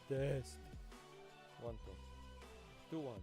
test. 1 2 2 1.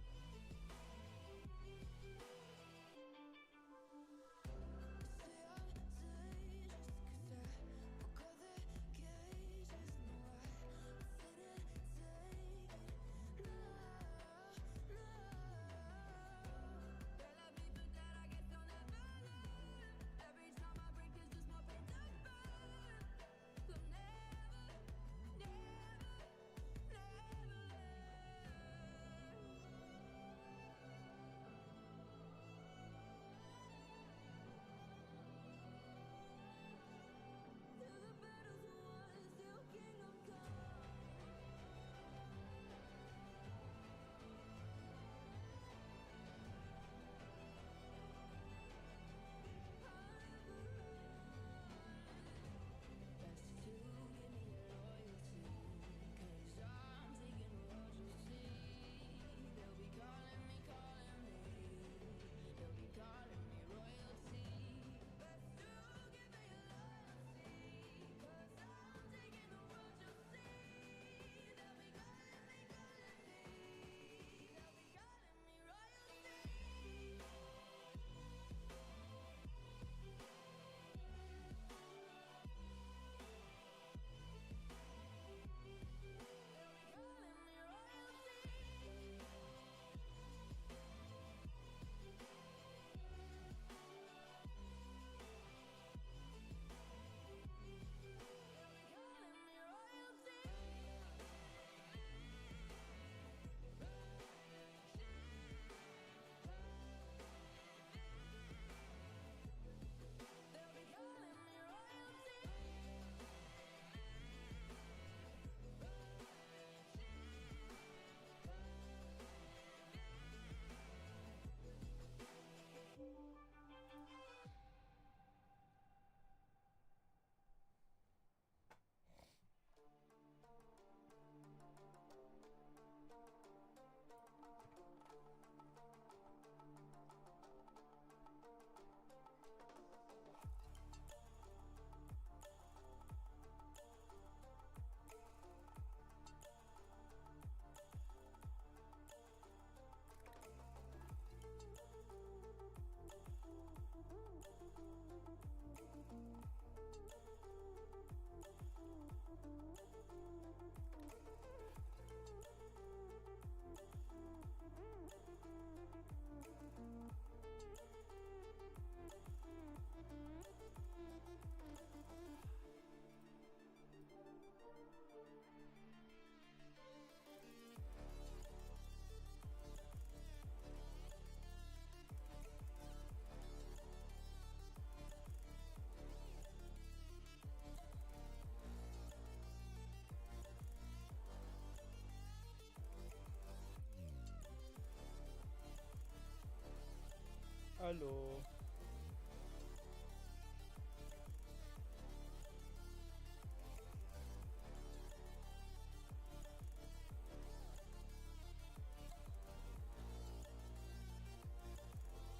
Hello.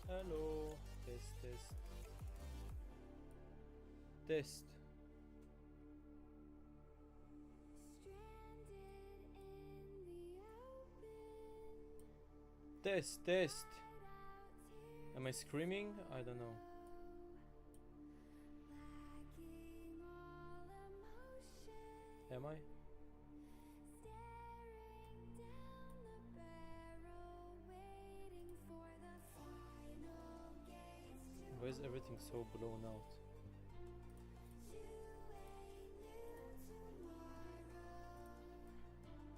Hello. Test. Test. Test. Am I screaming? I don't know. Am I? Why is everything so blown out?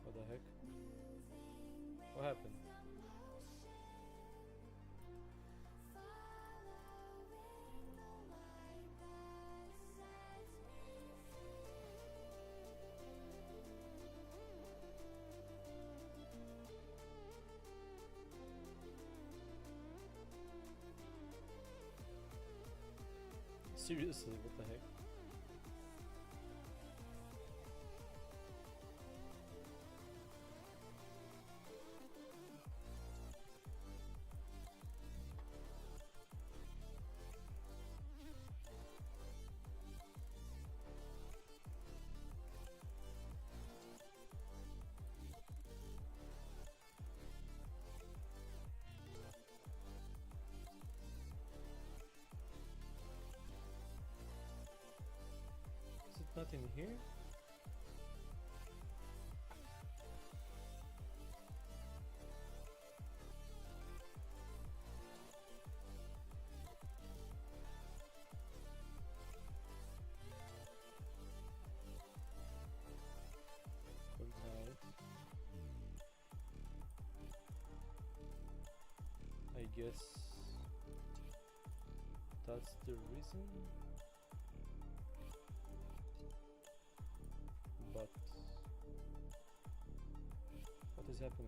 What the heck? What happened? Seriously, what the heck? not in here? Fortnite. I guess that's the reason. But what is happening?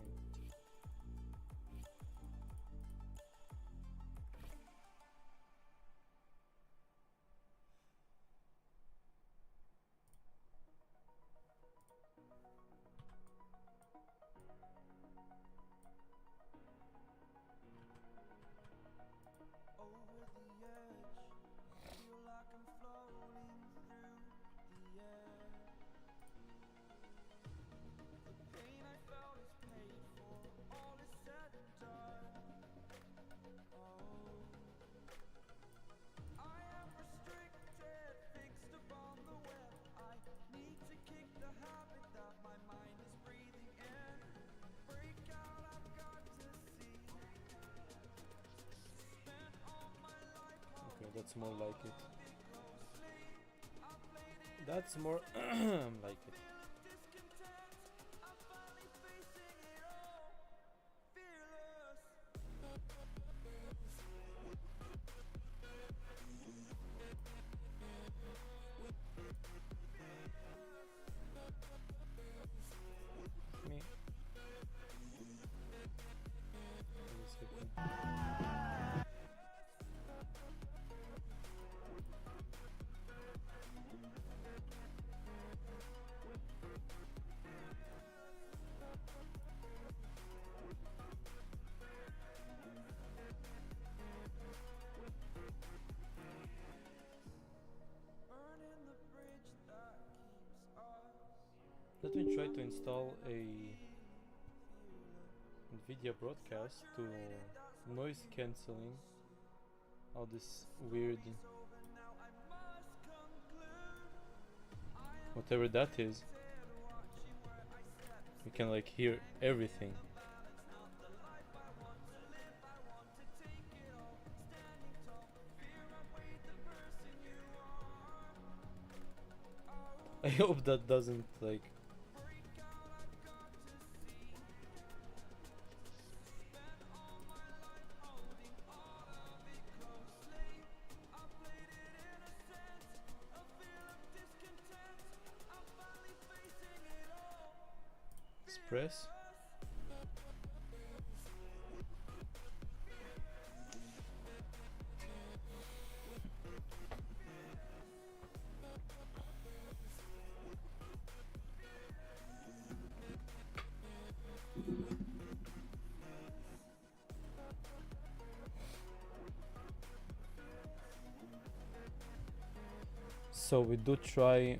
Okay, that's more like it. That's more like it. Me. Wait a second. Let me try to install a NVIDIA broadcast to noise cancelling all this weird whatever that is. You can like hear everything. I hope that doesn't like express. So we do try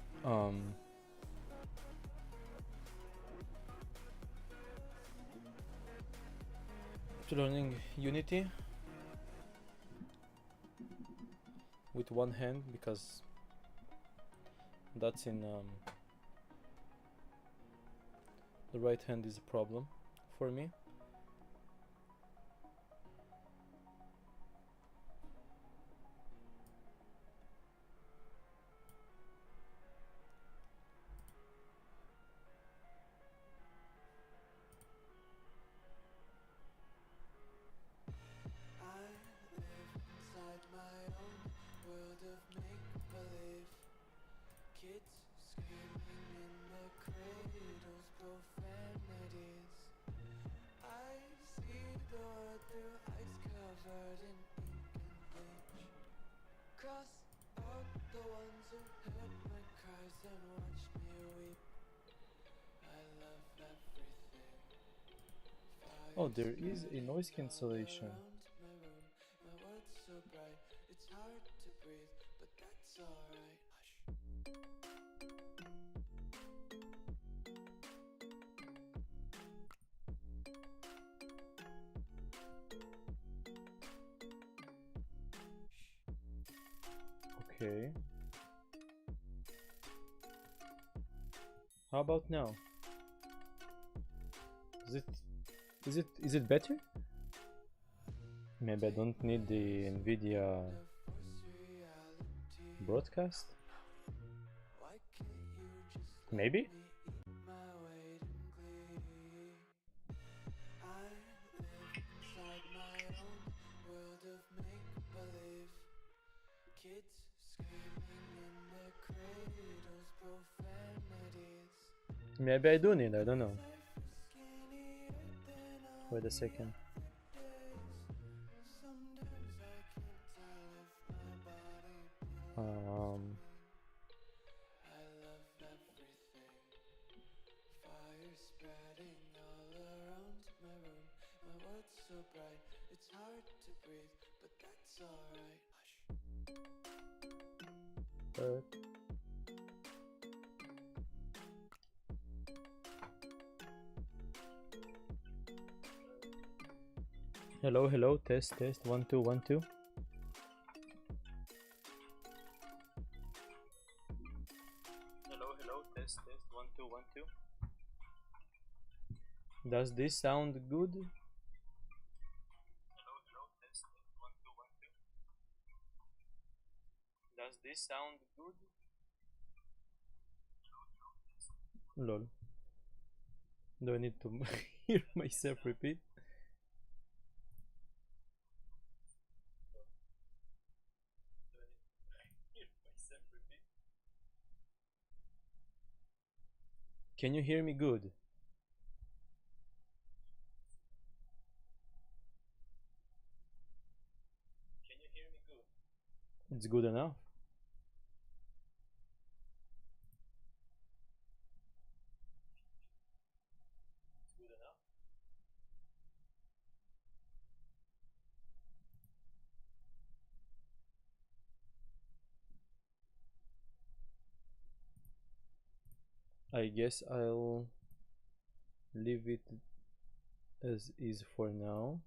learning Unity with one hand because that's in the right hand is a problem for me. Oh, there is a noise cancellation. Okay. How about now? Is it better? Maybe I don't need the Nvidia broadcast? Maybe? Maybe I do need, I don't know. Wait a second. Hello, hello, test, 1 2 1 2. Hello, test 1 2 1 2. Does this sound good? Hello, test 1 2 1 2. Does this sound good? Lol. Do I need to hear myself repeat? Can you hear me good? Can you hear me good? It's good enough. It's good enough. I guess I'll leave it as is for now.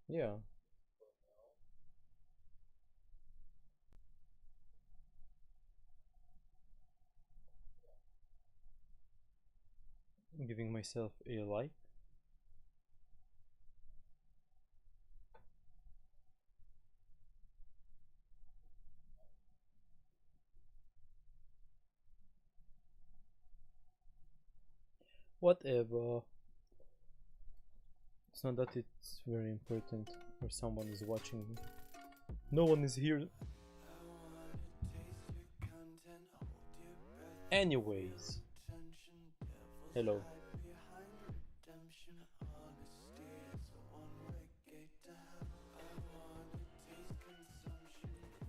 Yeah. I'm giving myself a like. Whatever. It's not that it's very important or someone is watching me. No one is here. Anyways. Hello.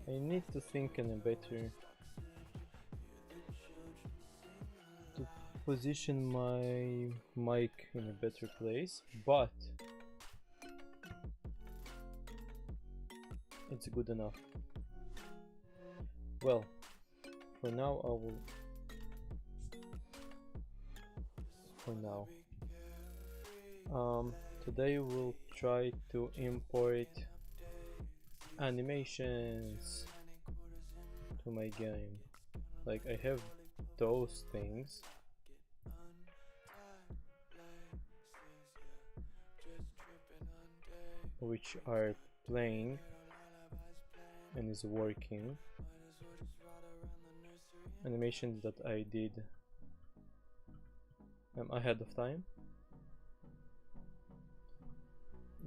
I need to think in a better to position my mic in a better place, but it's good enough. Well, for now I will. For now, today we'll try to import animations to my game. Like I have those things, which are playing and is working. Animations that I did ahead of time.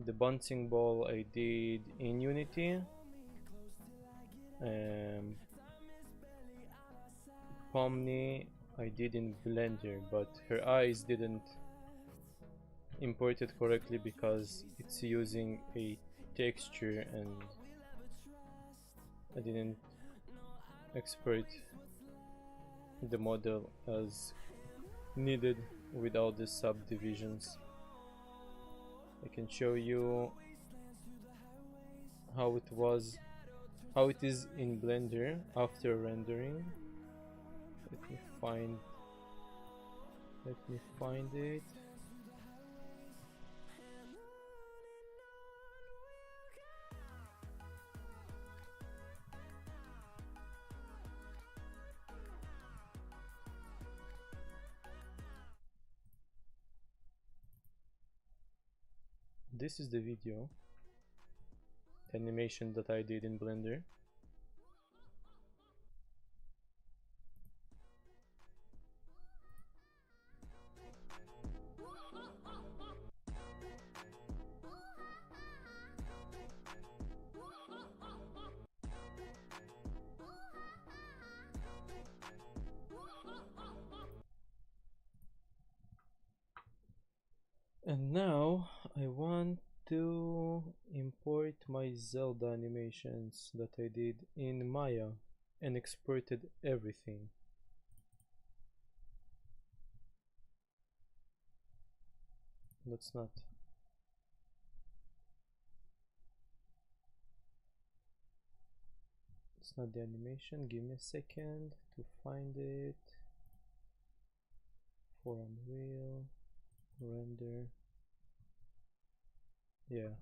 The bouncing ball I did in Unity. Pomni I did in Blender, but her eyes didn't import it correctly because it's using a texture and I didn't export the model as needed without the subdivisions. I can show you how it is in Blender after rendering. Let me find it. this is the video, the animation that I did in Blender. And now I want to import my Zelda animations that I did in Maya and exported everything. Let's not. It's not the animation. Give me a second to find it. For Unreal, render. Yeah.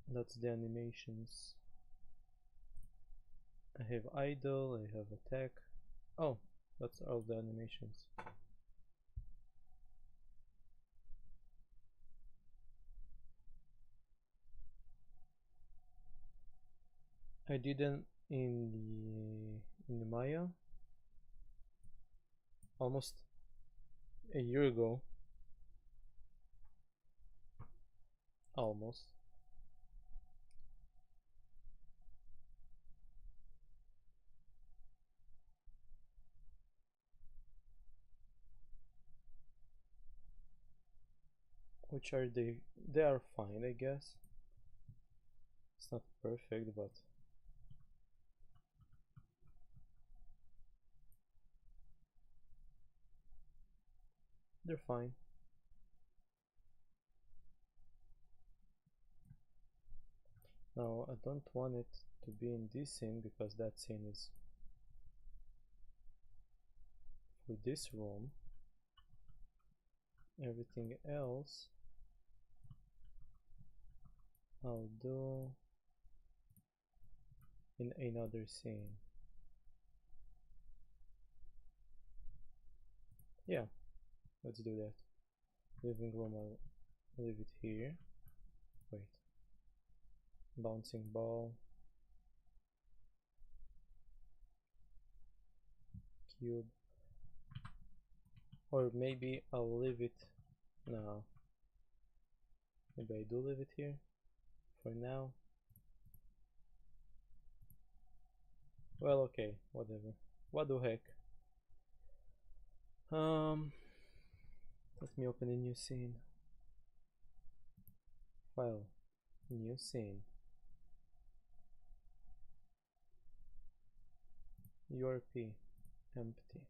That's the animations. I have idle, I have attack. Oh, that's all the animations. I did them in the Maya almost a year ago. Almost. Which are they? They are fine, I guess. It's not perfect, but they're fine. Now I don't want it to be in this scene because that scene is for this room. Everything else I'll do in another scene. Yeah, let's do that. Living room, I'll leave it here. Wait. Bouncing ball. Cube. Or maybe I'll leave it. No. Maybe I do leave it here for now. Well, okay, whatever. What the heck? Let me open a new scene. File. New scene. URP. Empty.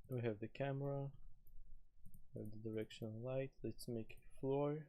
We have the camera. We have the directional light. Let's make a floor.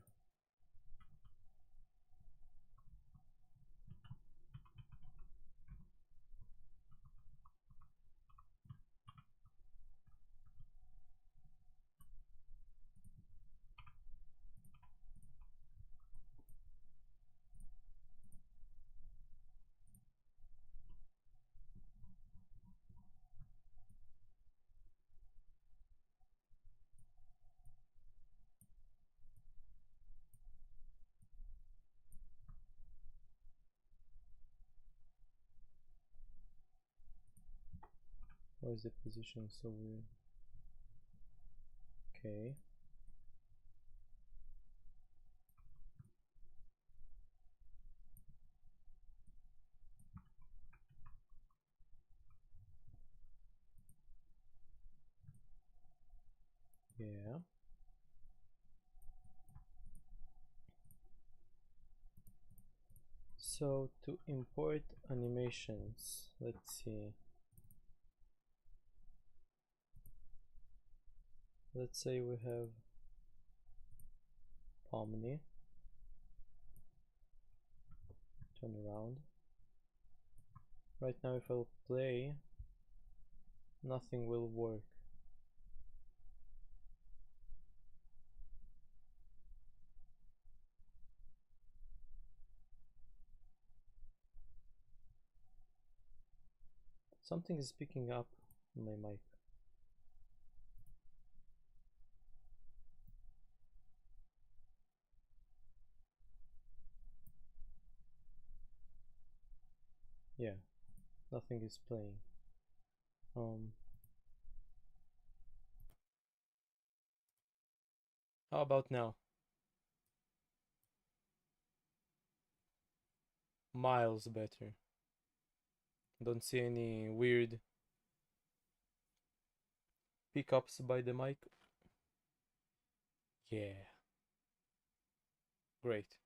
Why is the position so weird? Okay. Yeah. So to import animations, let's see. Let's say we have Pomni. Turn around. Right now if I'll play, nothing will work. Something is picking up my mic. Yeah, nothing is playing. How about now? Miles better. Don't see any weird pickups by the mic. Yeah, great.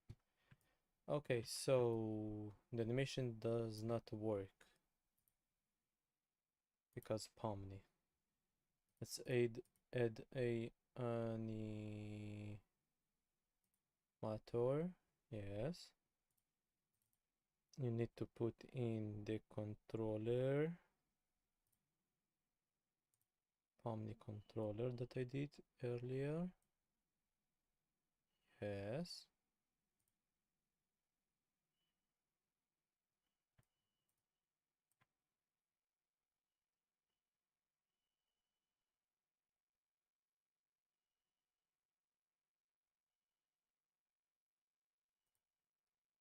Okay, so the animation does not work because Pomni. Let's add a animator. Yes. You need to put in the controller. Pomni controller that I did earlier. Yes.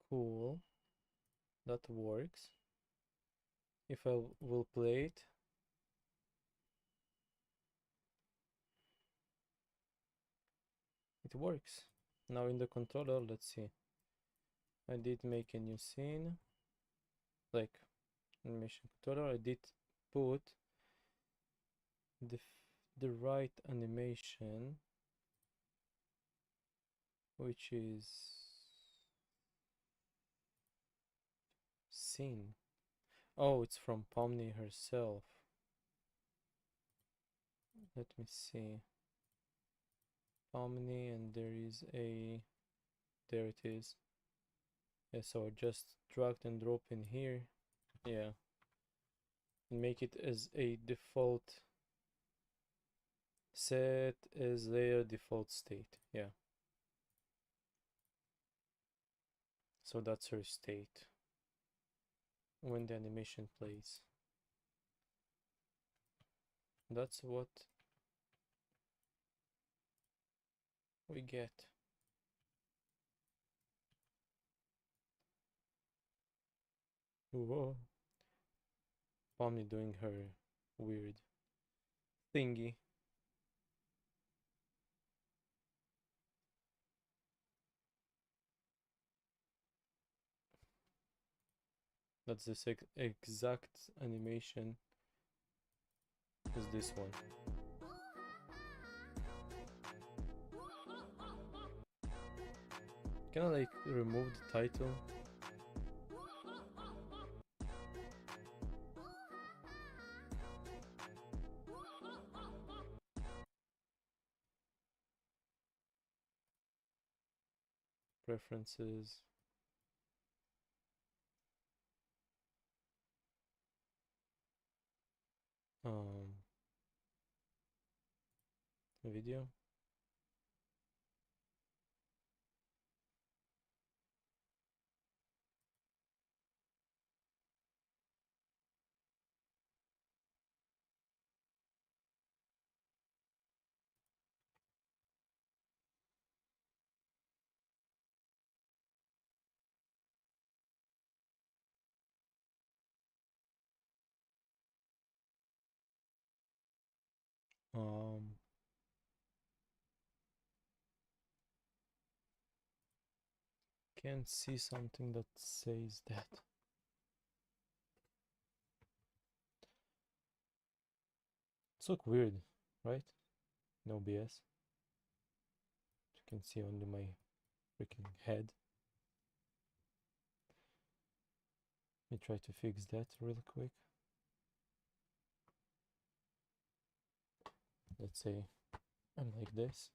Cool. That works. If I will play it, it works. Now in the controller, let's see. I did make a new scene, like animation controller. I did put the right animation, which is scene. Oh, it's from Pomni herself. Let me see. Pomni, and there is a. There it is. Yeah, so I just drag and drop in here. Yeah. And make it as a default. Set as their default state. Yeah. So that's her state when the animation plays. That's what we get. Whoa. Pomni doing her weird thingy. That's the exact animation as this one. Can I like remove the title? Preferences. Video. Can't see something that says that. It's look weird, right? No BS. You can see only my freaking head. Let me try to fix that real quick. Let's say I'm like this.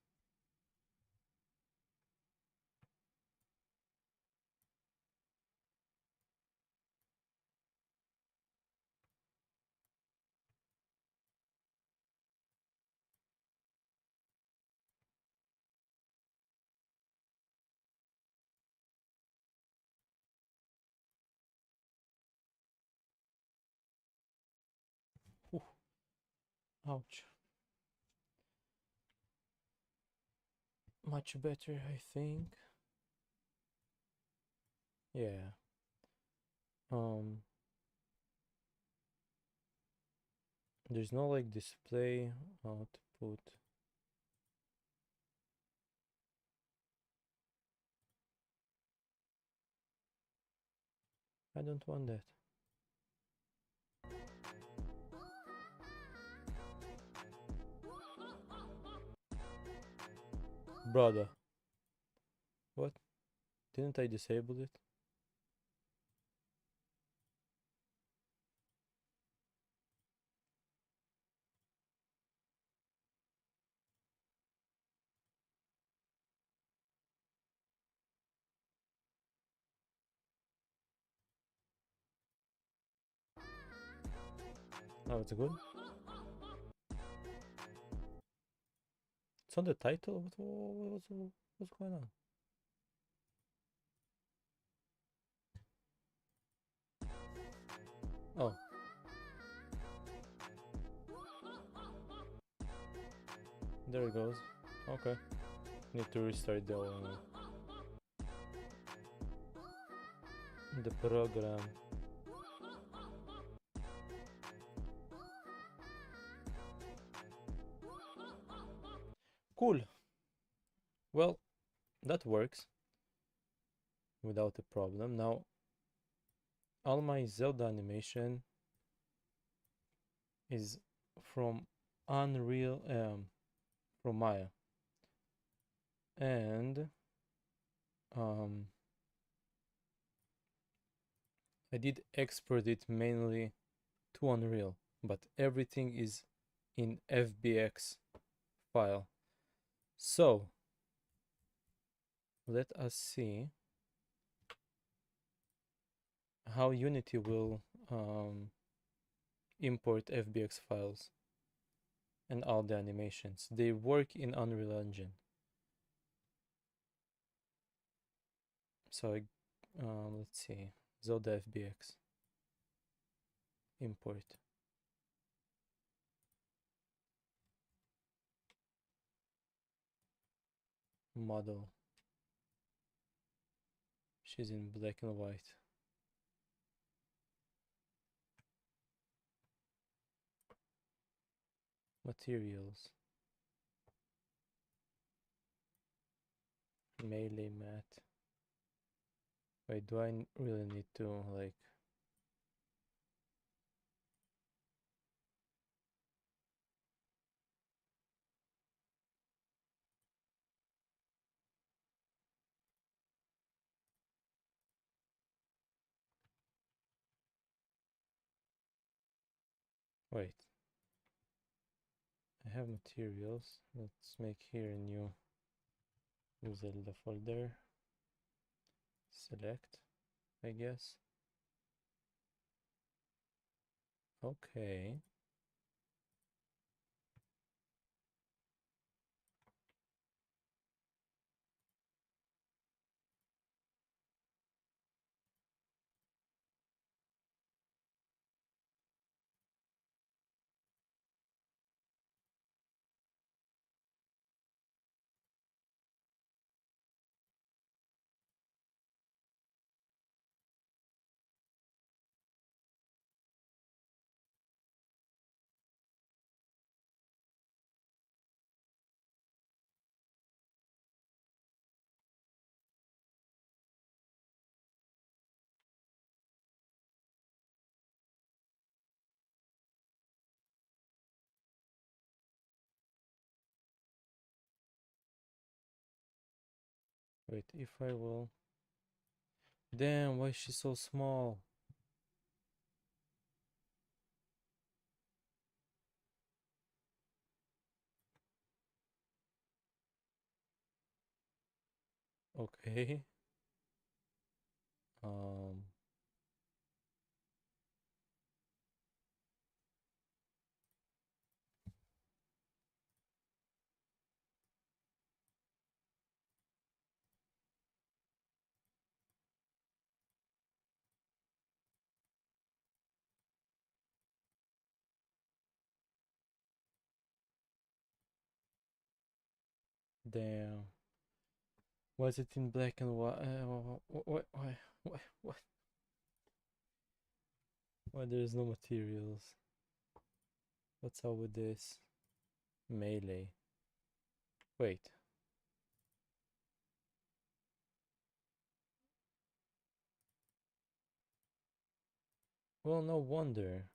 Whew. Ouch. Much better, I think. Yeah. There's no like display output. I don't want that. Brother. What? Didn't I disable it? Oh, it's good. It's on the title. What's going on? Oh. There it goes. Okay. Need to restart the program. Cool. Well, that works without a problem. Now, all my Zelda animation is from Unreal, from Maya, and I did export it mainly to Unreal, but everything is in FBX file. So let us see how Unity will import FBX files and all the animations. They work in Unreal Engine. So let's see, Zelda FBX import. Model. She's in black and white. Materials. Melee matte. Wait, do I really need to like... Wait. I have materials. Let's make here a new Zelda folder. Select, I guess. Okay. Wait, if I will... Damn, why is she so small? Okay. Um... Damn. Was it in black and white? What? Why? Why there's no materials? What's up with this melee? Wait. Well, no wonder.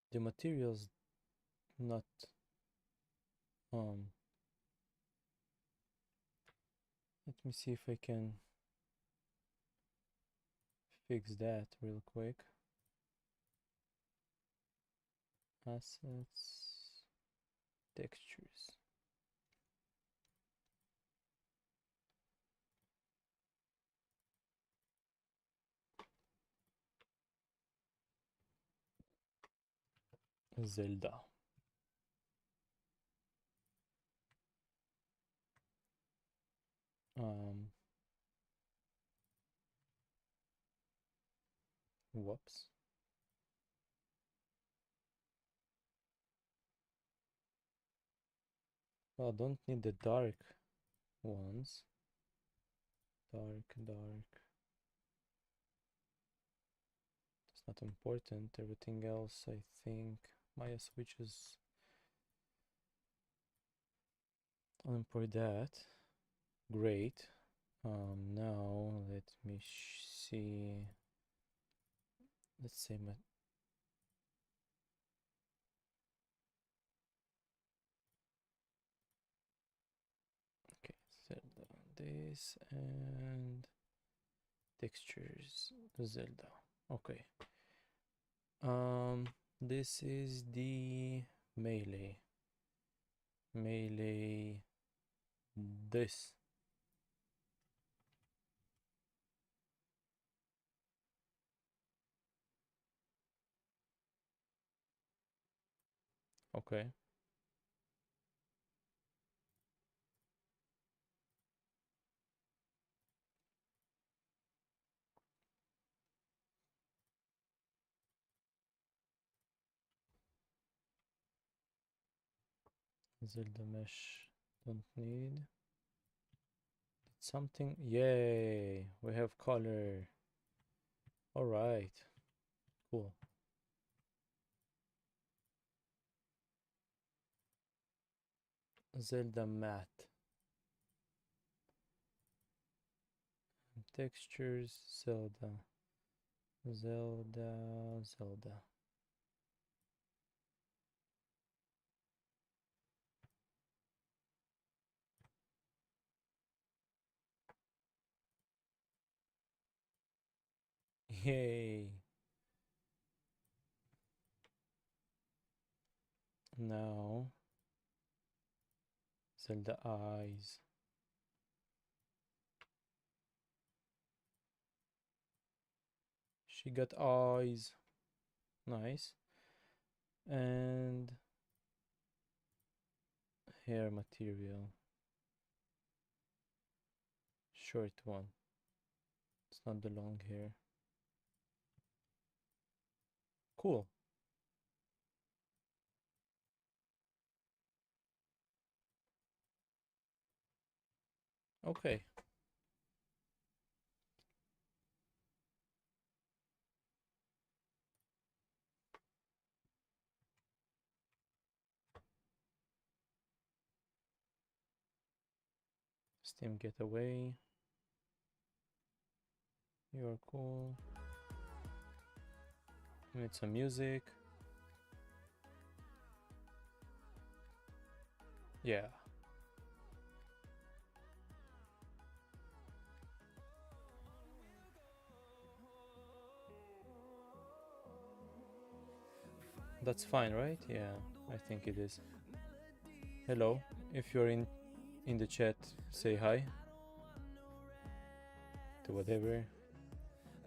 The material's not um let me see if I can fix that real quick. Assets, textures. Zelda. Whoops. Well, don't need the dark ones. Dark. It's not important. Everything else, I think. Maya switches. I'll import that. Great. Now let me see. Let's say my okay, Zelda this and textures Zelda. Okay. This is the melee. Melee this. Okay. Zelda mesh don't need. Something. Yay! We have color. All right. Cool. Zelda matte. Textures Zelda. Zelda. Yay! Now Zelda eyes. She got eyes. Nice. And hair material. Short one. It's not the long hair. Cool. Okay. Steam Getaway. You're cool. Need some music. Yeah. That's fine, right? Yeah, I think it is. Hello. If you're in the chat, say hi to whatever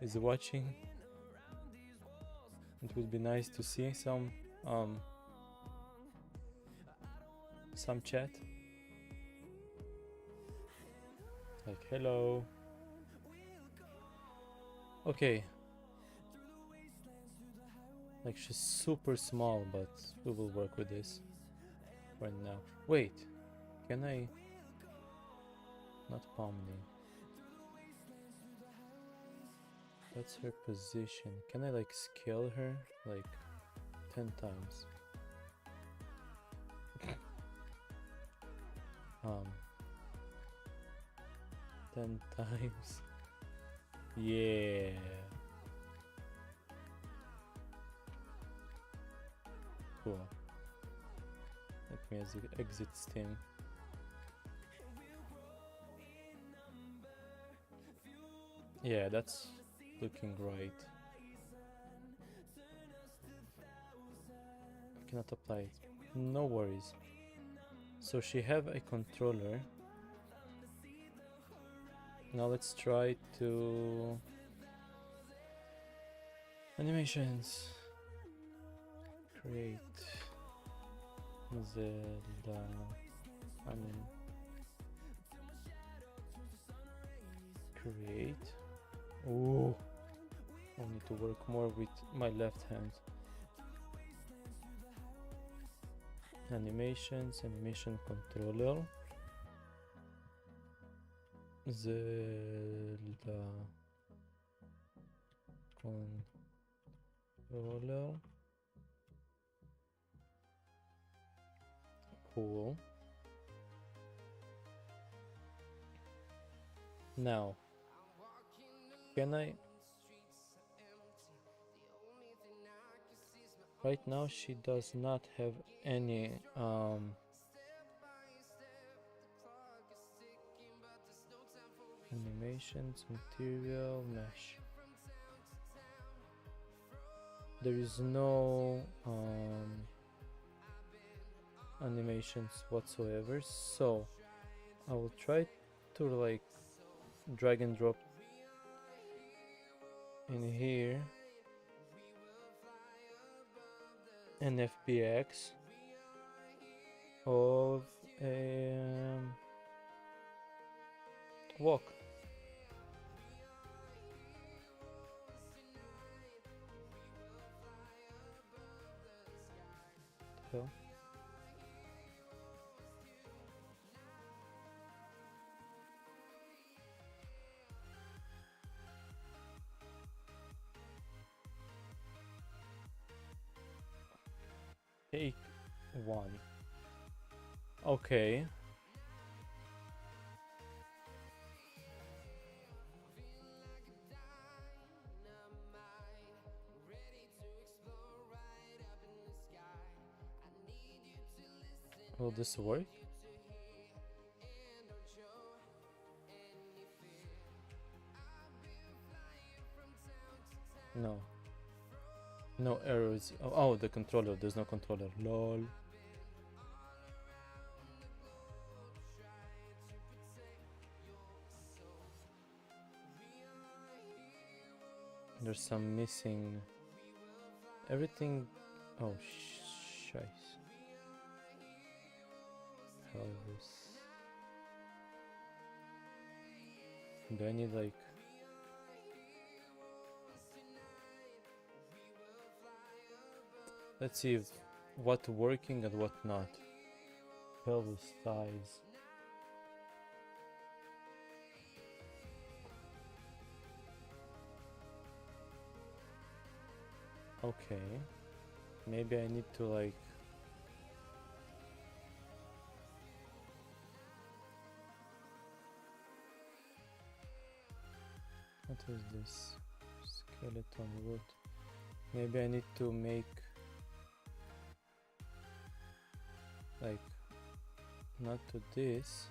is watching. It would be nice to see some chat. Like, hello. Okay. Like, she's super small, but we will work with this for now. Wait, can I... Not Pomni. That's her position. Can I, like, scale her? Like, 10 times. 10 times. Yeah. Cool. Let me exit Steam. Yeah, that's looking right. Cannot apply it. No worries. So she have a controller. Now let's try to... Animations. Create. Zelda. Create. Oh, I need to work more with my left hand. Animations, animation controller. Zelda controller. Cool. Now, can I... Right now she does not have any animations, material, mesh. There is no animations whatsoever, so I will try to like drag and drop in here an FBX of a walk. Hell. Take one. Okay. Will this work? No. No errors. Oh, the controller. There's no controller. Lol. There's some missing. Everything. Oh, shice. Pelvis. Do I need like... Let's see if what working and what not. Pelvis, thighs. Okay. Maybe I need to like... What is this? Skeleton wood. Maybe I need to make like not to this.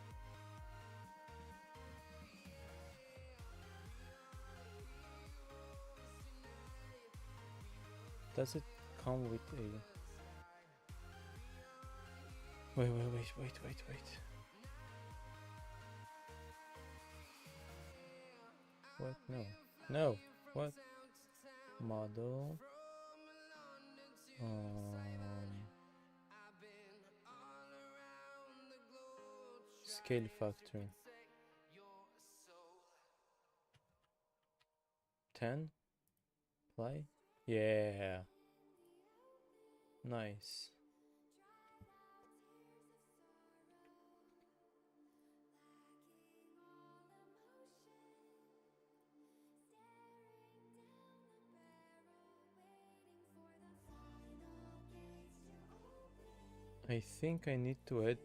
Does it come with a... Wait. What? No. No. What? Model. Scale factor. 10. Play. Yeah. Nice. I think I need to add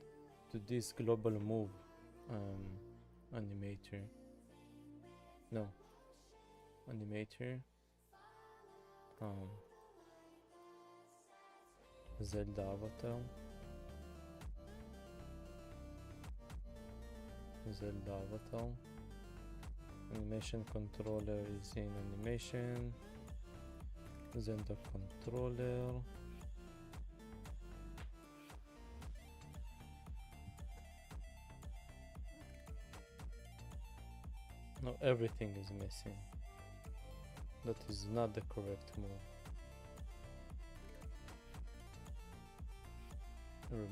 to this global move animator. No. Animator. Zelda avatar. Zelda avatar. Animation controller is in animation. Zelda controller. No, everything is missing. That is not the correct move. Remove.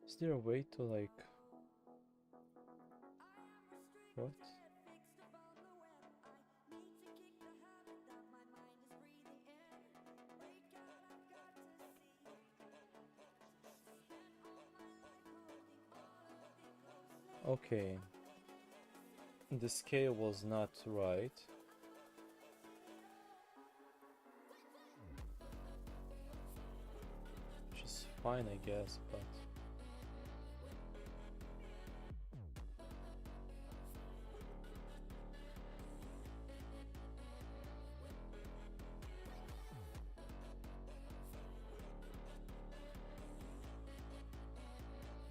Is there a way to like... What? Okay. The scale was not right. Which is fine, I guess, but...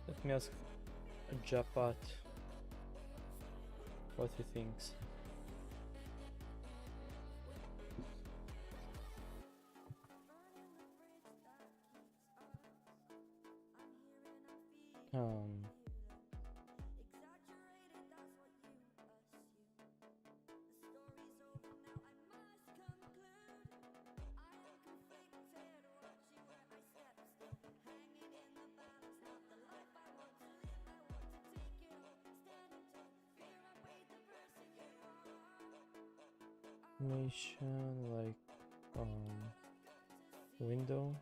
Let me ask Japat what he thinks. Animation like window.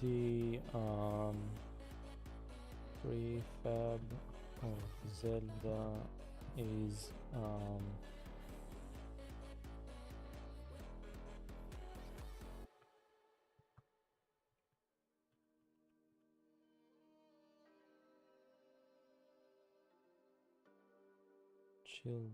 The prefab of Zelda is children.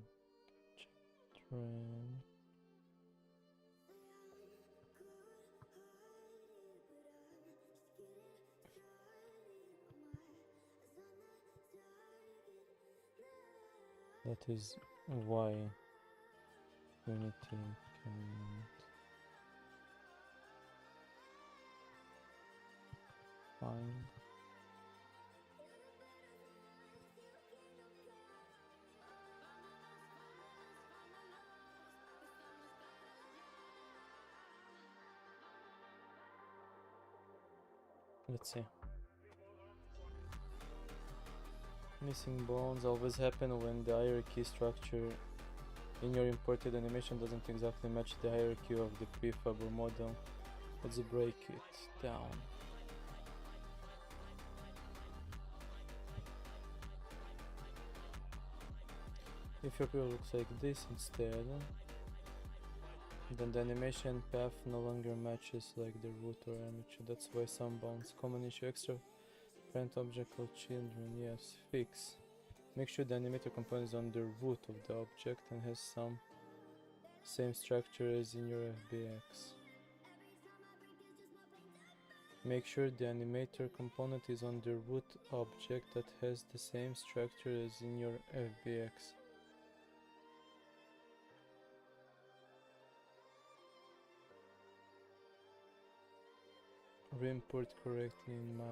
That is why Unity cannot find let's see. Missing bones always happen when the hierarchy structure in your imported animation doesn't exactly match the hierarchy of the prefab or model. Let's break it down. If your preview looks like this instead, then the animation path no longer matches like the root or image. That's why some bounds. Common issue: extra parent object called children. Yes, fix. Make sure the animator component is on the root of the object and has some same structure as in your FBX. Make sure the animator component is on the root object that has the same structure as in your FBX. Re-import correctly in Maya.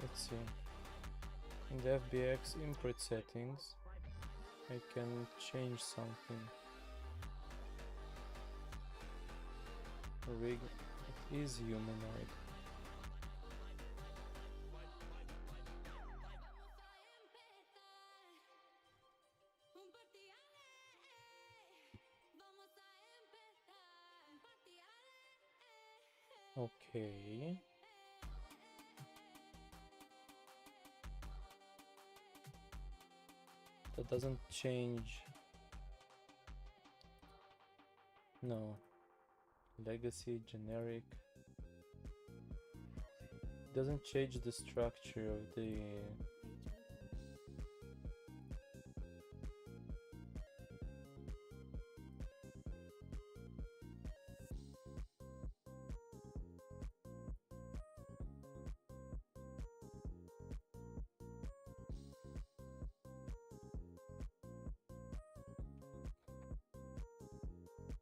Let's see. In the FBX import settings, I can change something. Rig, it is humanoid. Okay. That doesn't change. No. Legacy, generic. Doesn't change the structure of the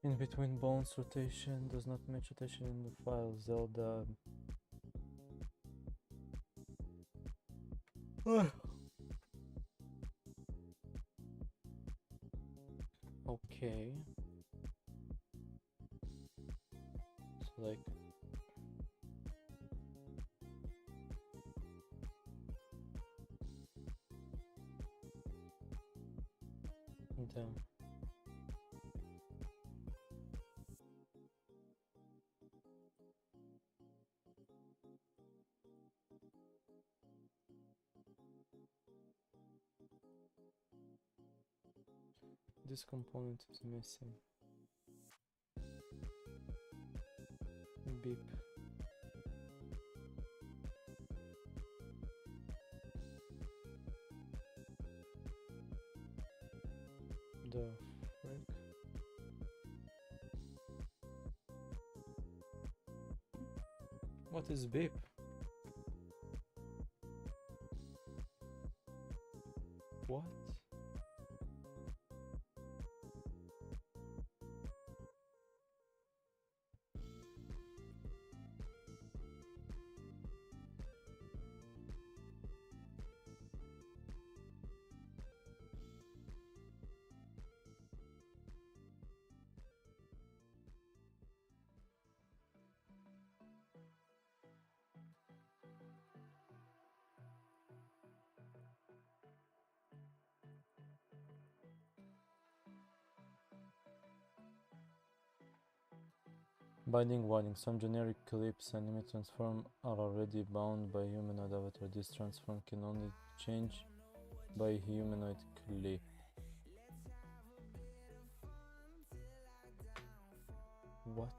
in between bones rotation does not match rotation in the file. Zelda. Okay. So like damn. This component is missing. Beep. The frick? What is beep? What? Binding warning. Some generic clips anime transform are already bound by humanoid avatar. This transform can only change by humanoid clip. What?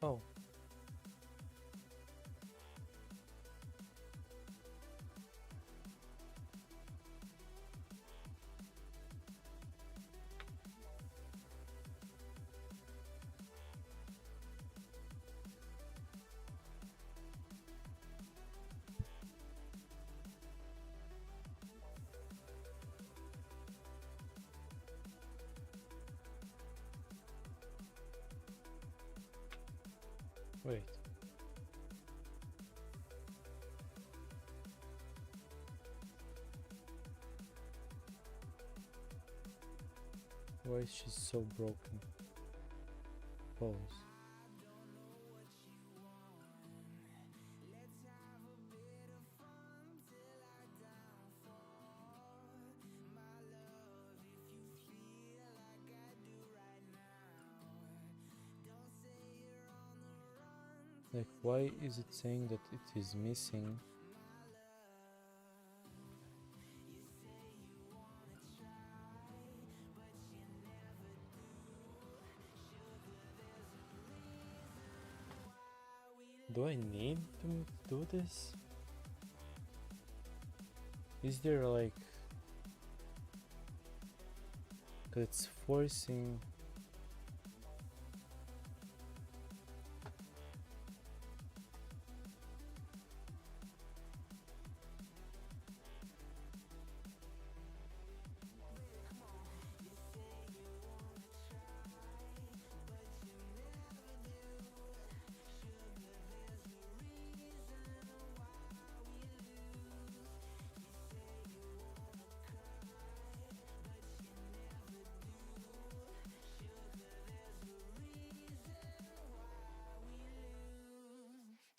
Oh. Wait. Why is she so broken? Pause. Like, why is it saying that it is missing? Do I need to do this? Is there like... Cause it's forcing...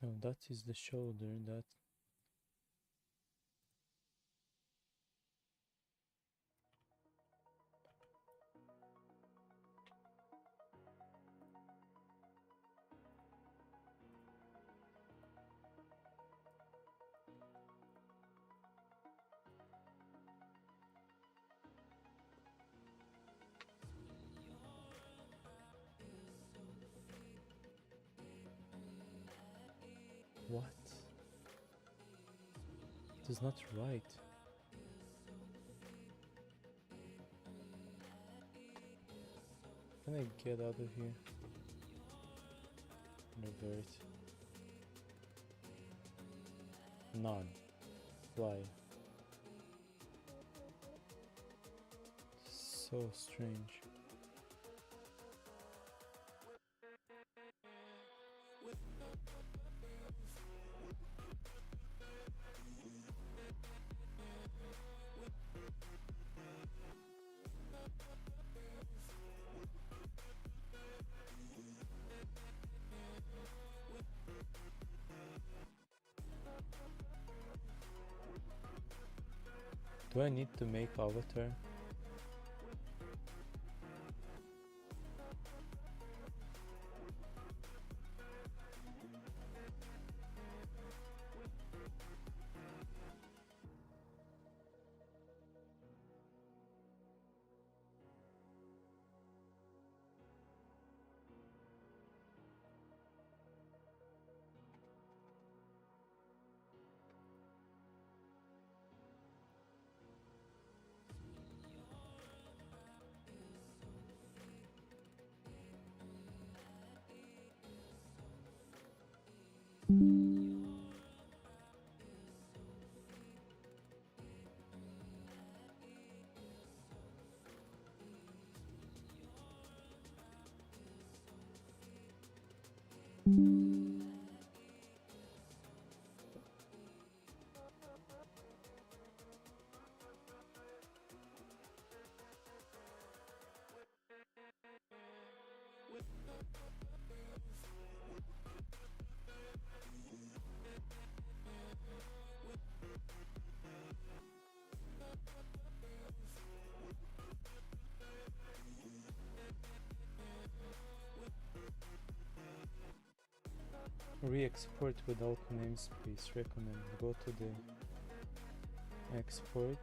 No, that is the shoulder, that... What? It is not right. Can I get out of here? Revert. None. Fly. So strange. Do I need to make avatar? Re-export without namespace recommend. Go to the export.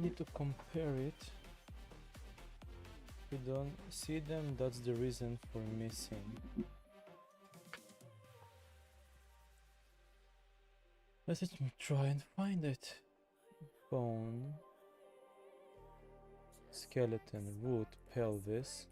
Need to compare it. If you don't see them, that's the reason for missing. Let me try and find it. Bone, skeleton, root, pelvis.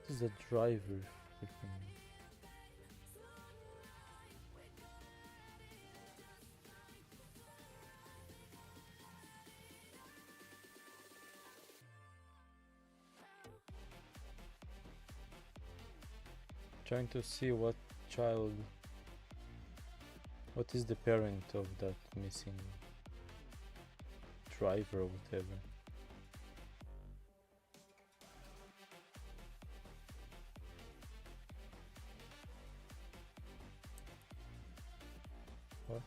This is a driver. Freaking. Trying to see what child, what is the parent of that missing driver or whatever. What?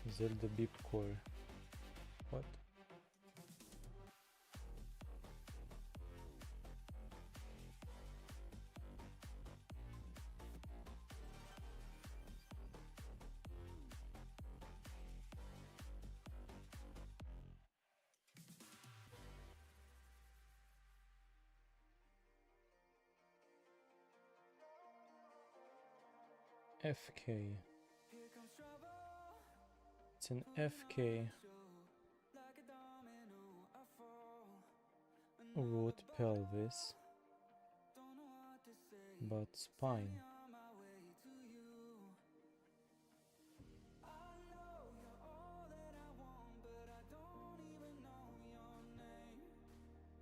Zelda Beep Core. What? FK. It's an FK. Root pelvis. But spine.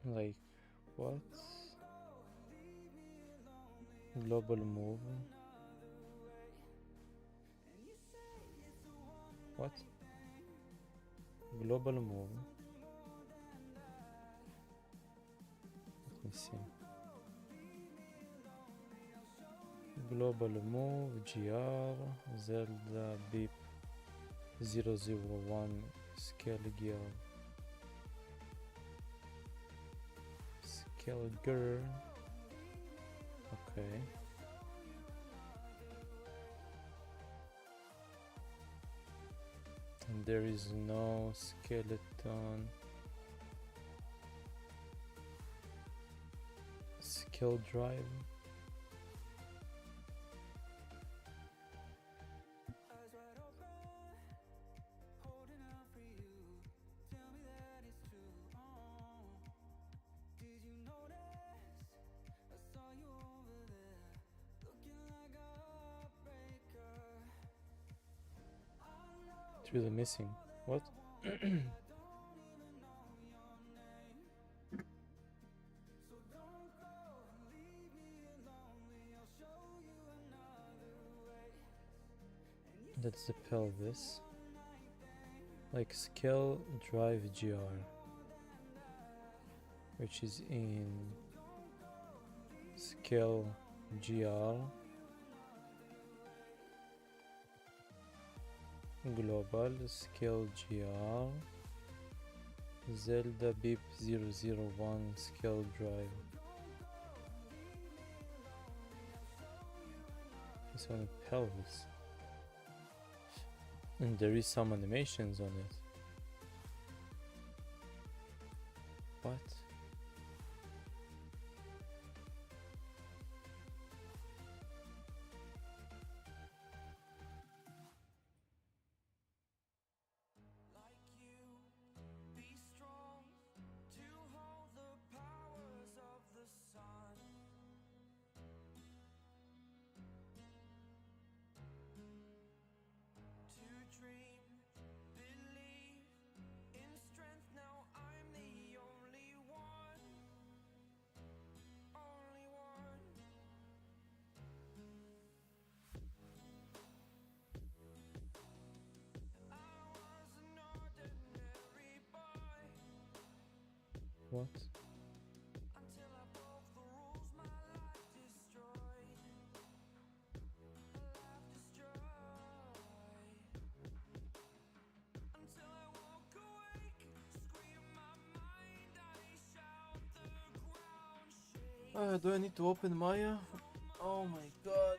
Like what? Global move. What? Global move. Let me see. Global move, GR, Zelda Beep 001, Scale Gear. Scale Gear. Okay. And there is no skeleton. Skill drive. It's really missing. What? That's the pelvis. Like Scale Drive GR, which is in Scale GR Global, Scale GR, Zelda BIP 001 Scale Drive. This one pelvis. And there is some animations on it. What? What? Do I need to open Maya? Oh my god.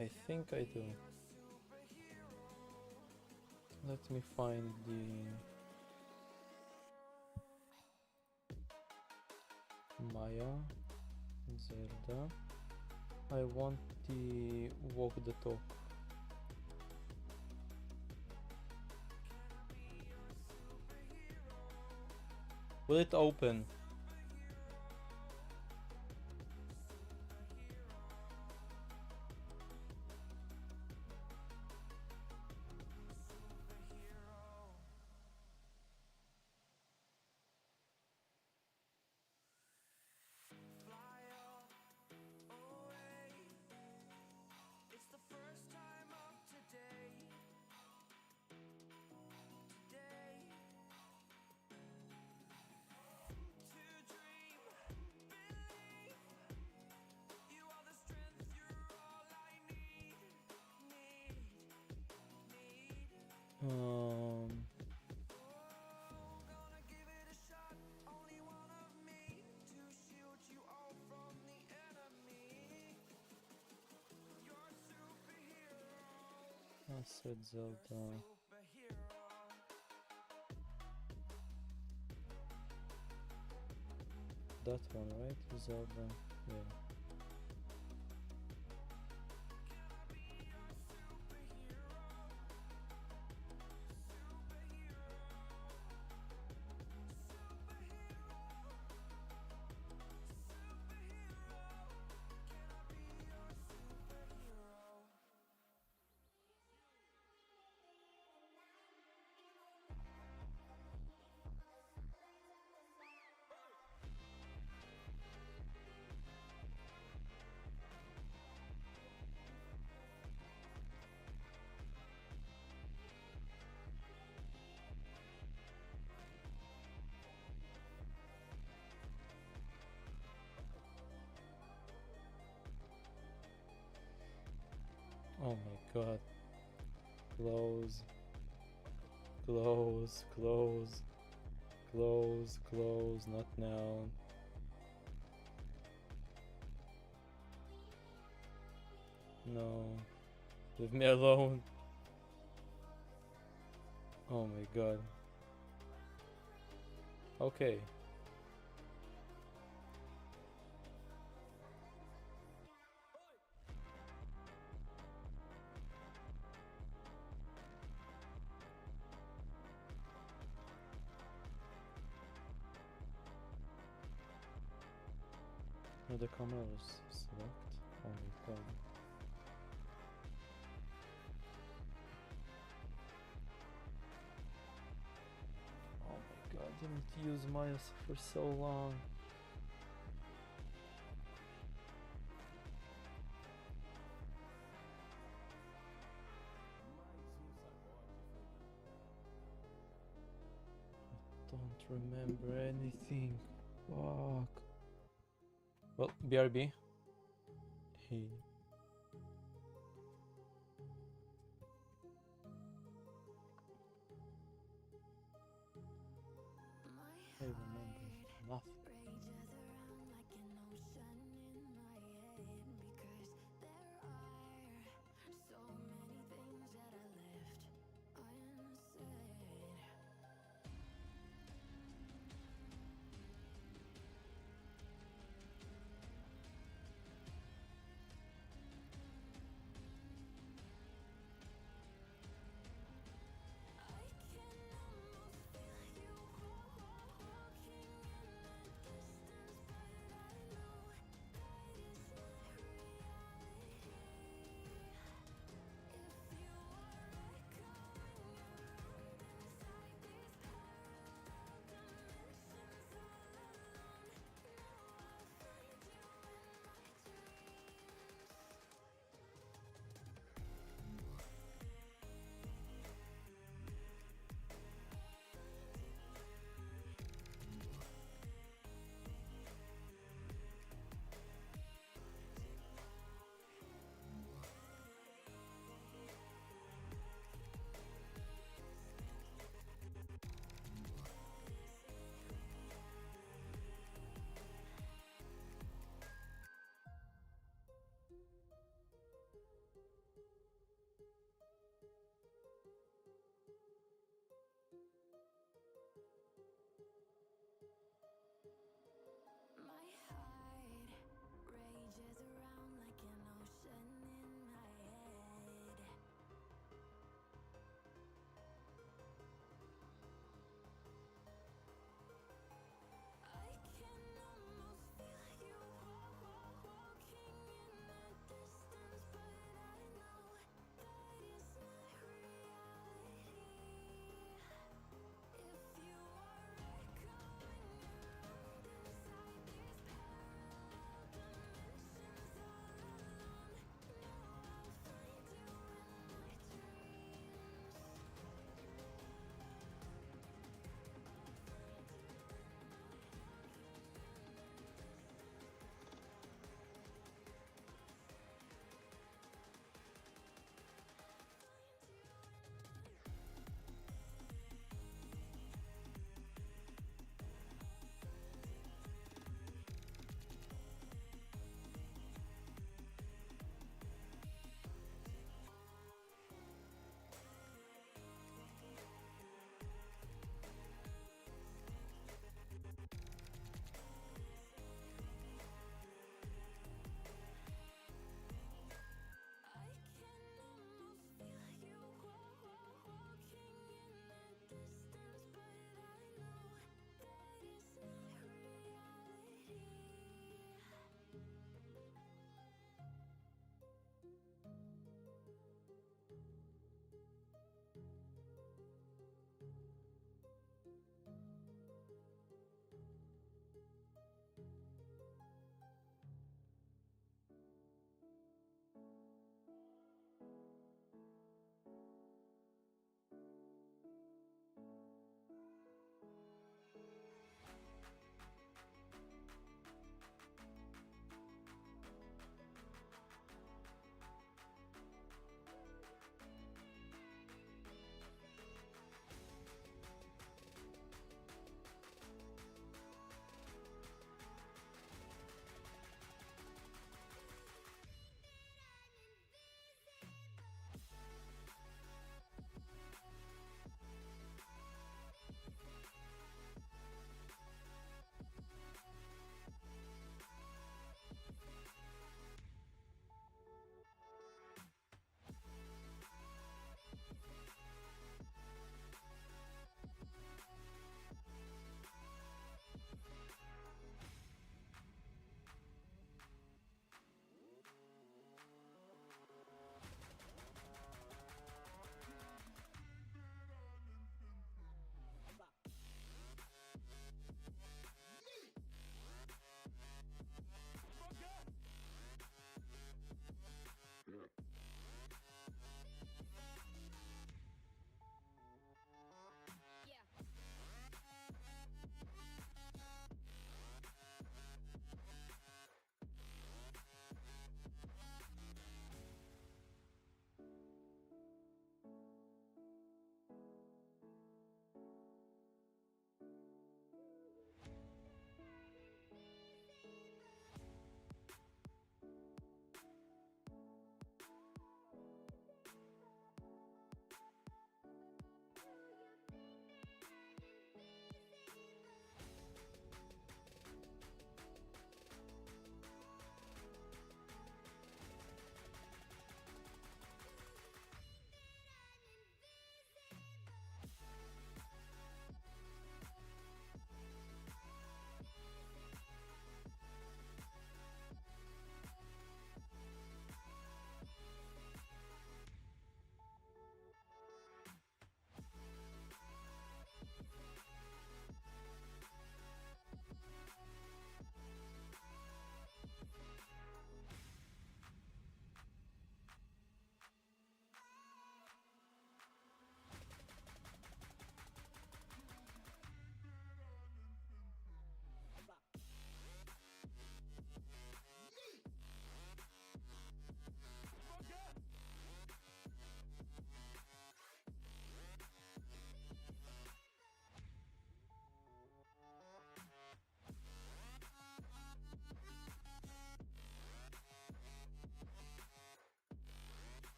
I think I do. Let me find the Maya Zelda. I want the walk the talk. Will it open? I said Zelda. That one, right? Zelda. Yeah. Oh my god. Close. Close, close. Close, close, not now. No. Leave me alone. Oh my god. Okay. No, the camera was select. Oh my god. Oh my god, I didn't use Maya for so long. Don't remember anything. Fuck. Well, BRB. He. I remember nothing.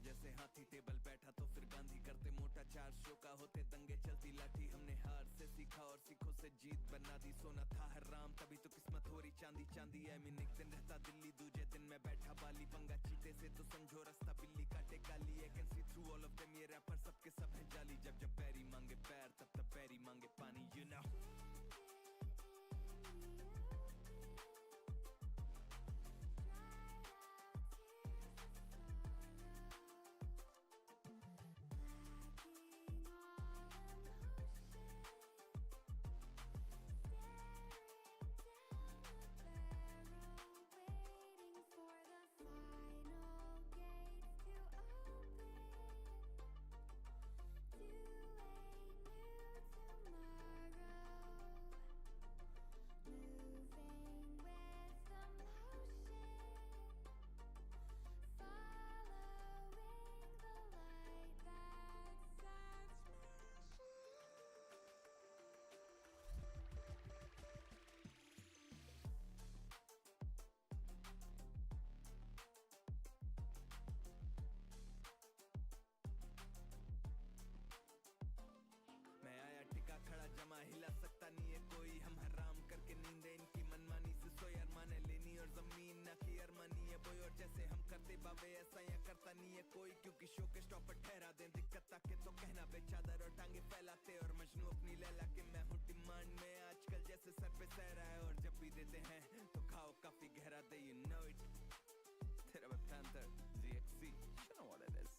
जैसे हाथी table बैठा तो फिर गांधी करते मोटा, 4 show का होते दंगे चलती लाठी। हमने हार से सीखा और सीखों से जीत बना दी, सोना था हराम तभी तो किस्मत हो रही चांदी चांदी। आई मीन एक दिन रहता दिल्ली, दूजे दिन मैं बैठा बाली, पंगा चीते से तो समझो रास्ता बिल्ली काटे काली। I can see through all of them, ये रैपर सबके सब हैं जाली। जब जब बैरी मांगे पैर तब तब बैरी मांगे पानी, यू नो। मैं आया टिका खड़ा जमा, हिला सकता नहीं है कोई। हम हराम करके नींदे इनकी मनमानी से सोए। अरमाने लेनी और जमीन ना की अरमानी है बोई। और जैसे हम करते बाबे ऐसा यहाँ करता नहीं है कोई, क्योंकि शो के स्टॉप पर ठहरा दें दिक्कत ताके तो कहना बेचादर और टांगे फैलाते। और मजनू अपनी लैला के मैं हूँ डिमांड में, आजकल जैसे सर पे सह रहा है। और जब भी देते हैं तो खाओ काफी गहरा दे, you know it। तेरा Panther, ZXC, you know what it is।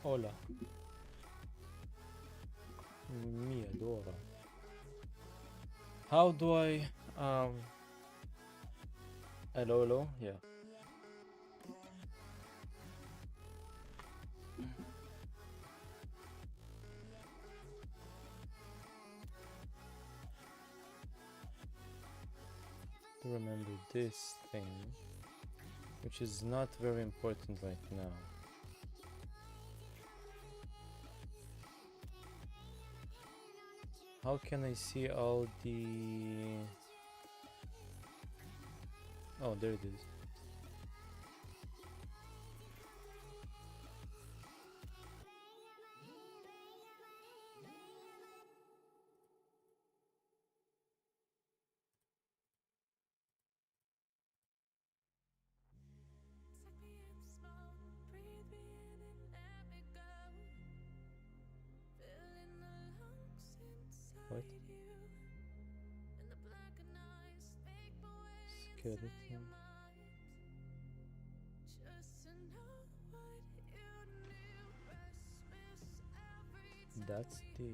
Hola. Mi adora. How do I hello, hello? Yeah. To remember this thing, which is not very important right now. How can I see all the... Oh, there it is. What? Skeleton. that's the...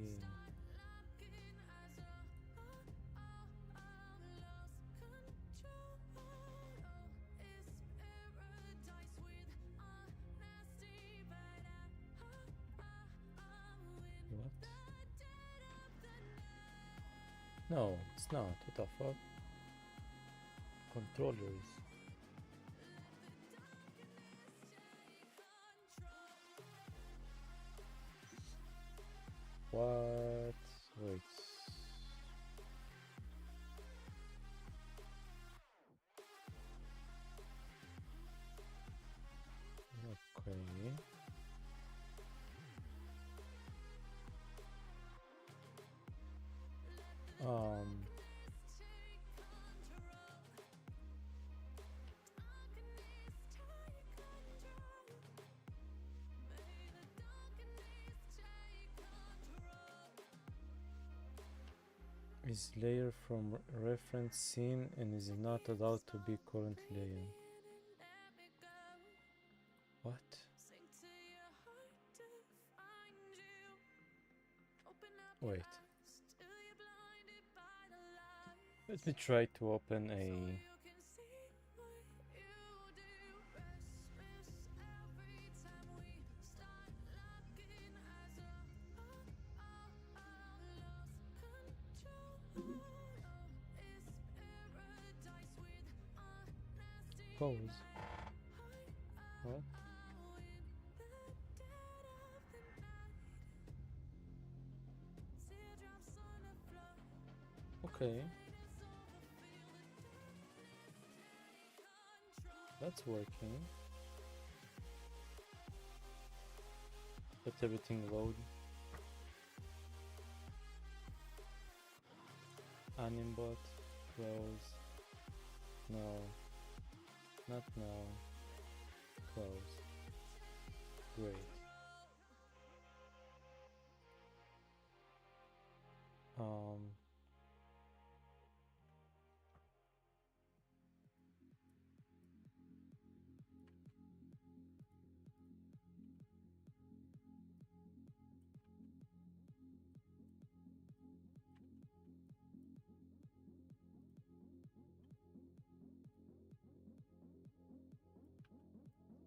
What? No, it's not. What the fuck? Controllers. What? Wait. Okay. Um. Is layer from reference scene and is not allowed to be current layer. What? Wait. Let me try to open a... Pose. What? Okay. That's working. Let everything load. Animbot, close. No. Not now. Close. Great.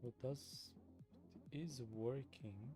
What does is working?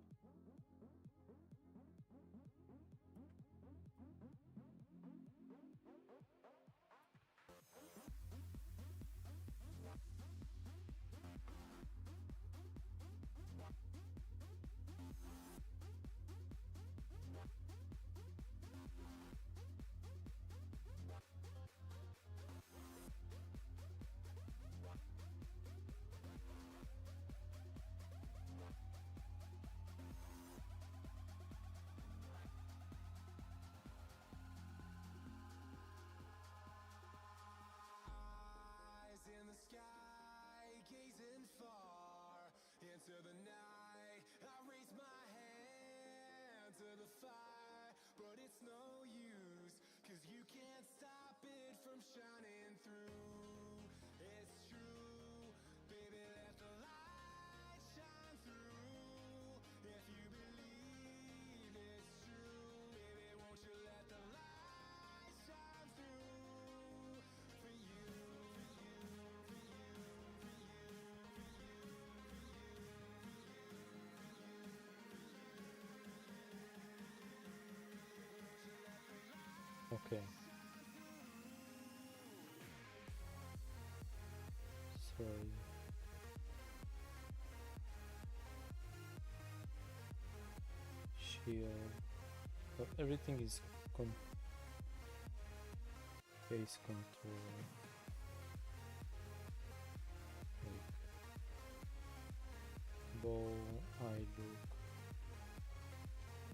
Okay. Sorry. Shield. But everything is face control. Like bow, eye look.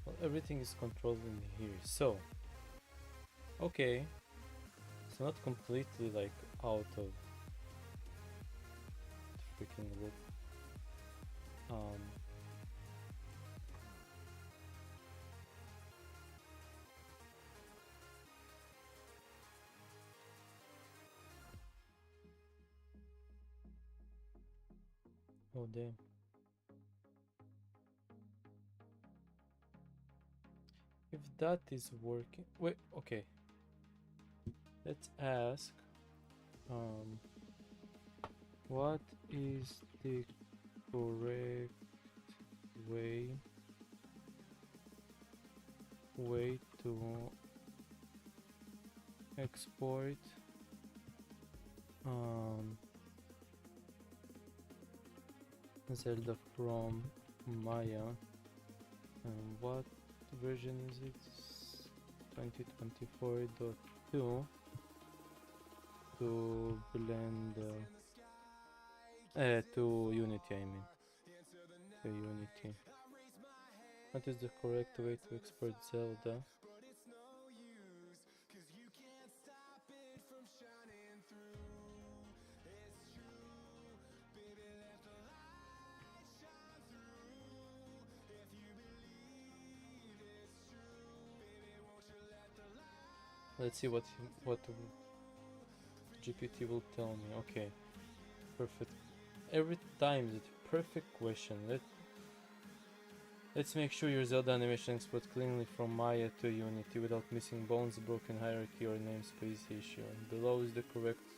Well, everything is controlled in here. So, okay. It's not completely like out of the freaking loop. Oh damn. that is working, wait, okay. Let's ask, what is the correct way to export Zelda from Maya, and what version is it? 2024.2 to Blender, to Unity, I mean, to Unity. What is the correct way to export Zelda? Let's see what GPT will tell me. Okay, perfect. Every time it's a perfect question. Let's make sure your Zelda animation exports cleanly from Maya to Unity without missing bones, broken hierarchy, or namespace issue. Below is the correct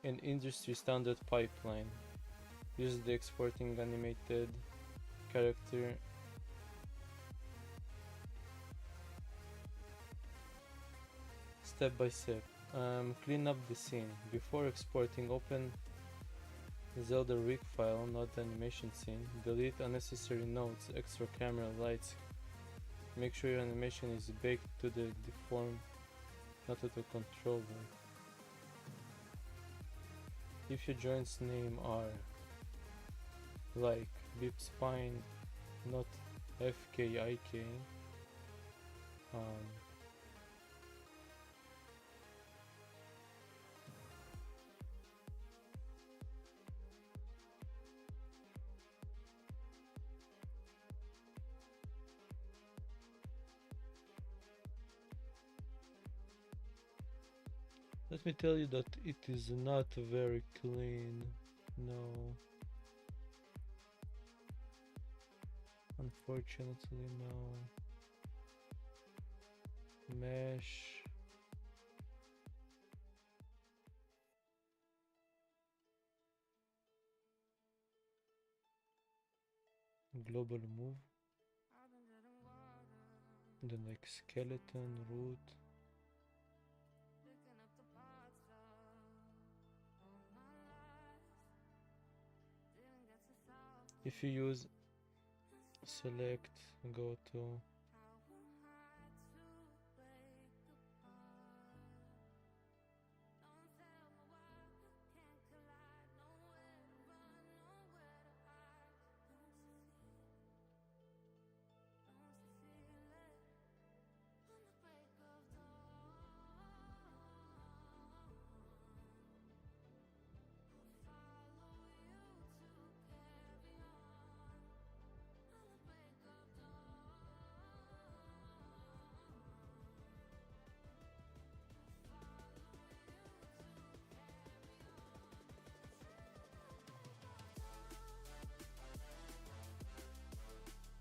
and industry standard pipeline. Use the exporting animated character step by step. Clean up the scene. Before exporting, open Zelda rig file, not the animation scene. Delete unnecessary notes, extra camera lights. Make sure your animation is baked to the deform, not to the controller. If your joint's name are like Bip Spine, not FKIK, let me tell you that it is not very clean. No. Unfortunately, no. Mesh. Global move. Then like skeleton, root. If you use select, go to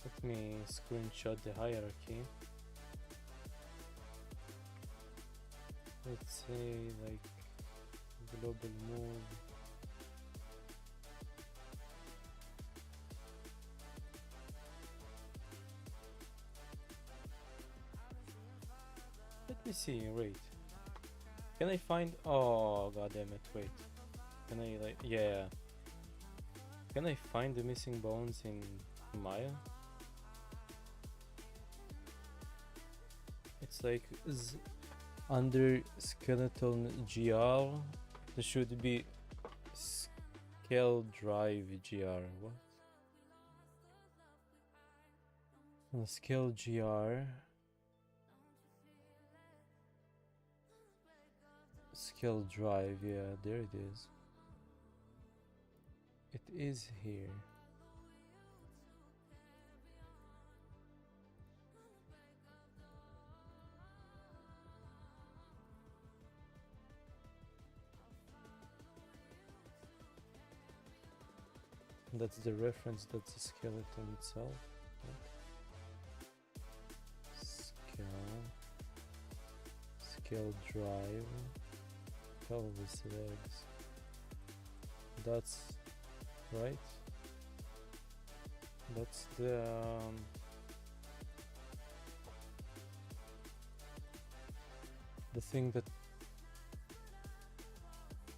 let me screenshot the hierarchy. Let's say like global move. Let me see, wait. Can I find, oh god damn it, wait. Can I like, yeah. Can I find the missing bones in Maya? It's like under skeleton GR, there should be scale drive GR. What? Scale GR. Scale drive, yeah, there it is. It is here. That's the reference, that's the skeleton itself. Scale scale drive, pelvis legs. That's right. That's the thing that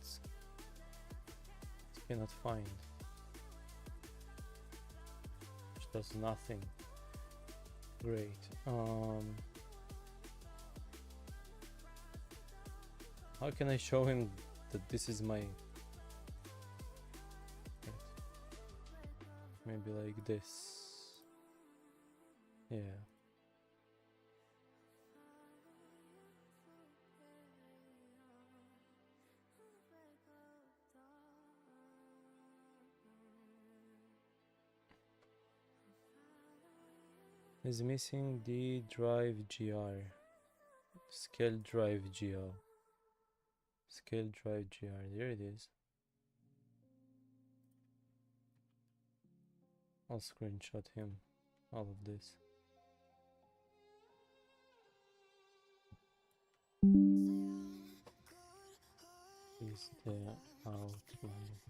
it cannot find, which does nothing. Great. How can I show him that this is my... Maybe like this. Yeah. Is missing the drive GR. Scale drive GL. Scale drive GR. There it is. I'll screenshot him. All of this. Is the outline.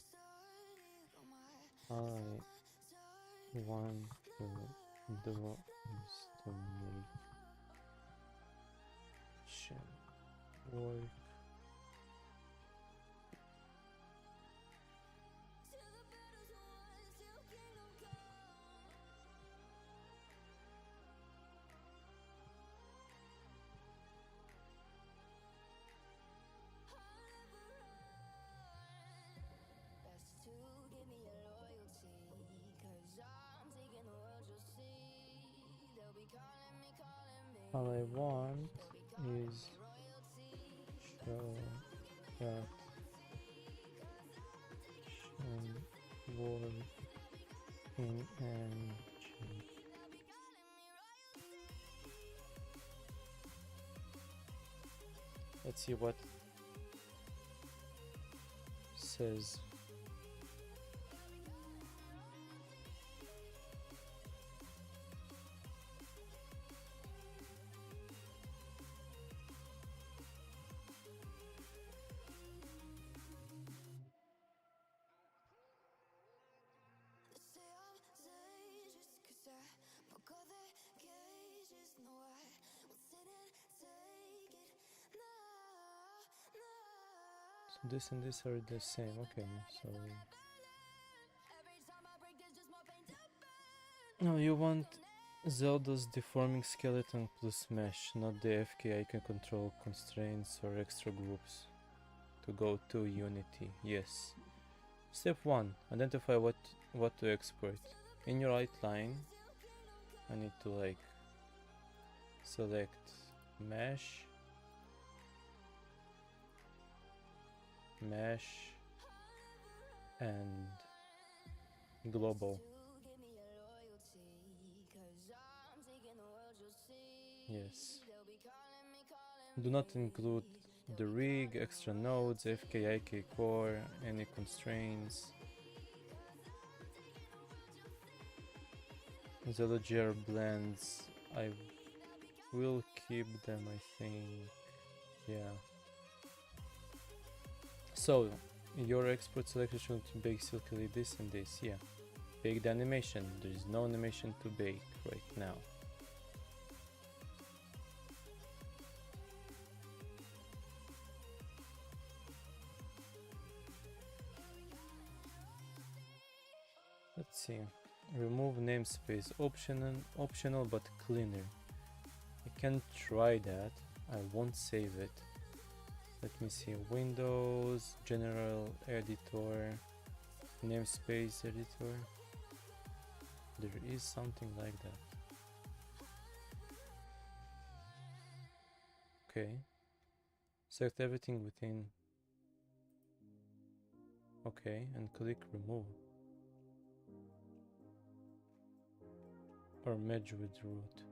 I want to do is to make shell work. All I want is show that work in engine. Let's see what says. So this and this are the same. Okay, so no, you want Zelda's deforming skeleton plus mesh, not the FK can control constraints or extra groups to go to Unity. Yes. Step 1. Identify what to export. In your outline, I need to like select mesh, and global. Yes. Do not include the rig, extra nodes, FKIK core, any constraints. Zelda GR blends, I will keep them, I think. Yeah. So, your export selection should bake silkily this and this. Yeah. Bake the animation. There is no animation to bake right now. Let's see. Remove namespace. Optional but cleaner. I can try that. I won't save it. Let me see. Windows, General Editor, Namespace Editor. There is something like that. Okay. Select everything within. Okay, and click remove. Or merge with root.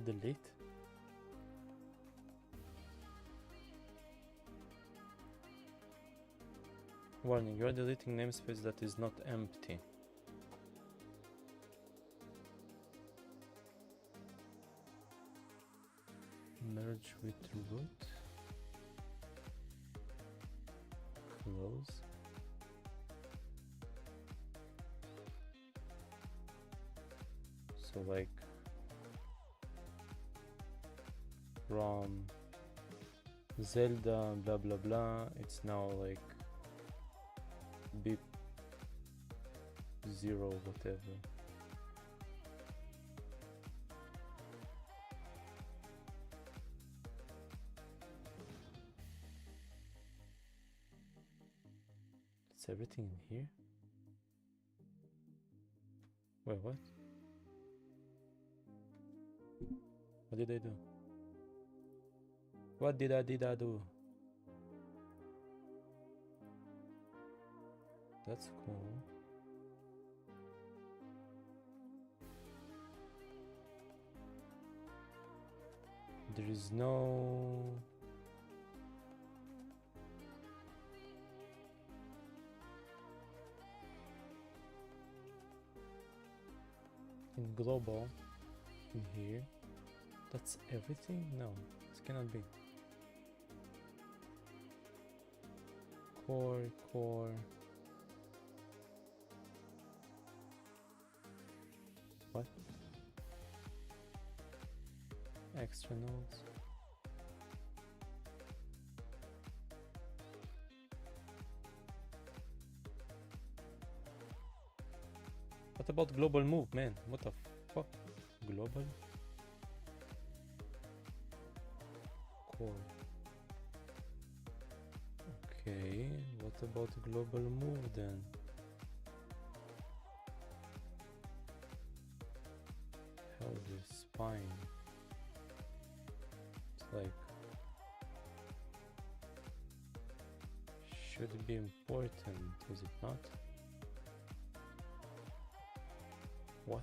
Delete. Warning, you are deleting namespace that is not empty. Merge with root. Close. So like from Zelda blah blah blah, it's now like bip 0 whatever. It's everything in here? Wait, what? What did I do? What did I do? That's cool. There is no... in global, in here, that's everything? No, this cannot be. Core. What? Extra nodes. What about global move, man? What the fuck? Global? Core. Okay, what about global move then? Hell, this spine. It's like... should be important, is it not? What?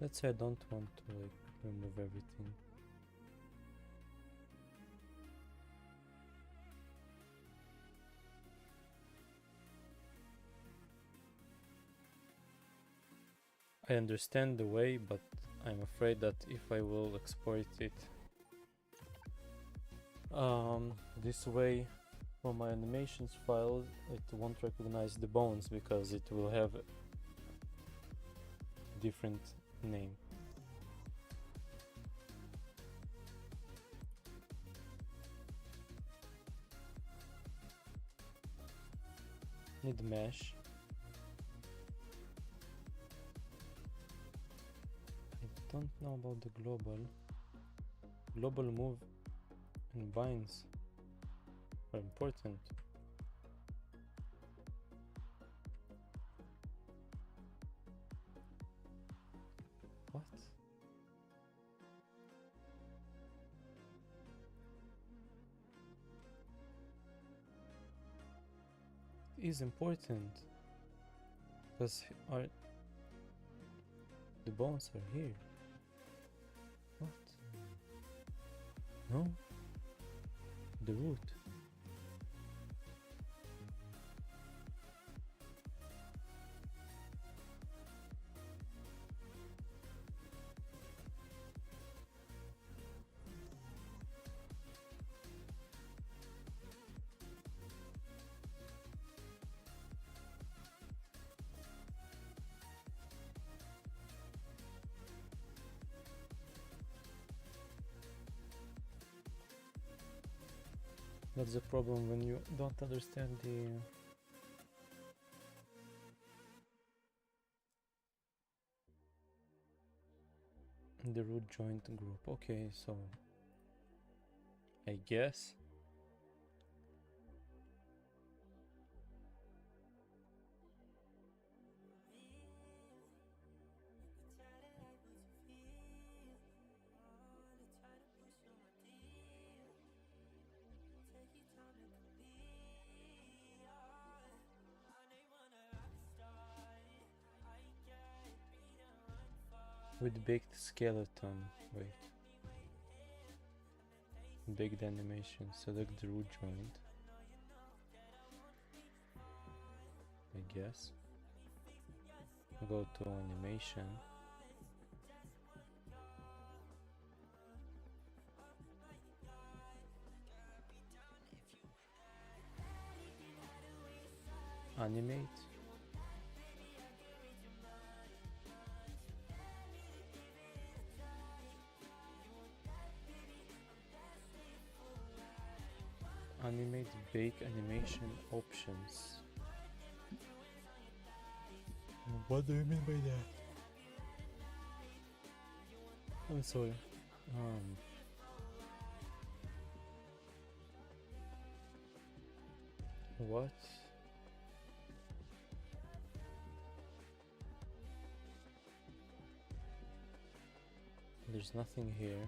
Let's say I don't want to like remove everything. I understand the way, but I'm afraid that if I will export it this way from my animations file, it won't recognize the bones because it will have different name. Need mesh. I don't know about the global move and binds are important. What? It is important because the bones are here. What? No? The root. That's the problem when you don't understand The root joint group. Okay, so I guess with baked skeleton. Wait. Baked animation. Select the root joint. I guess. Go to animation. Animate. Animate bake animation options. What do you mean by that? I'm sorry. What? There's nothing here.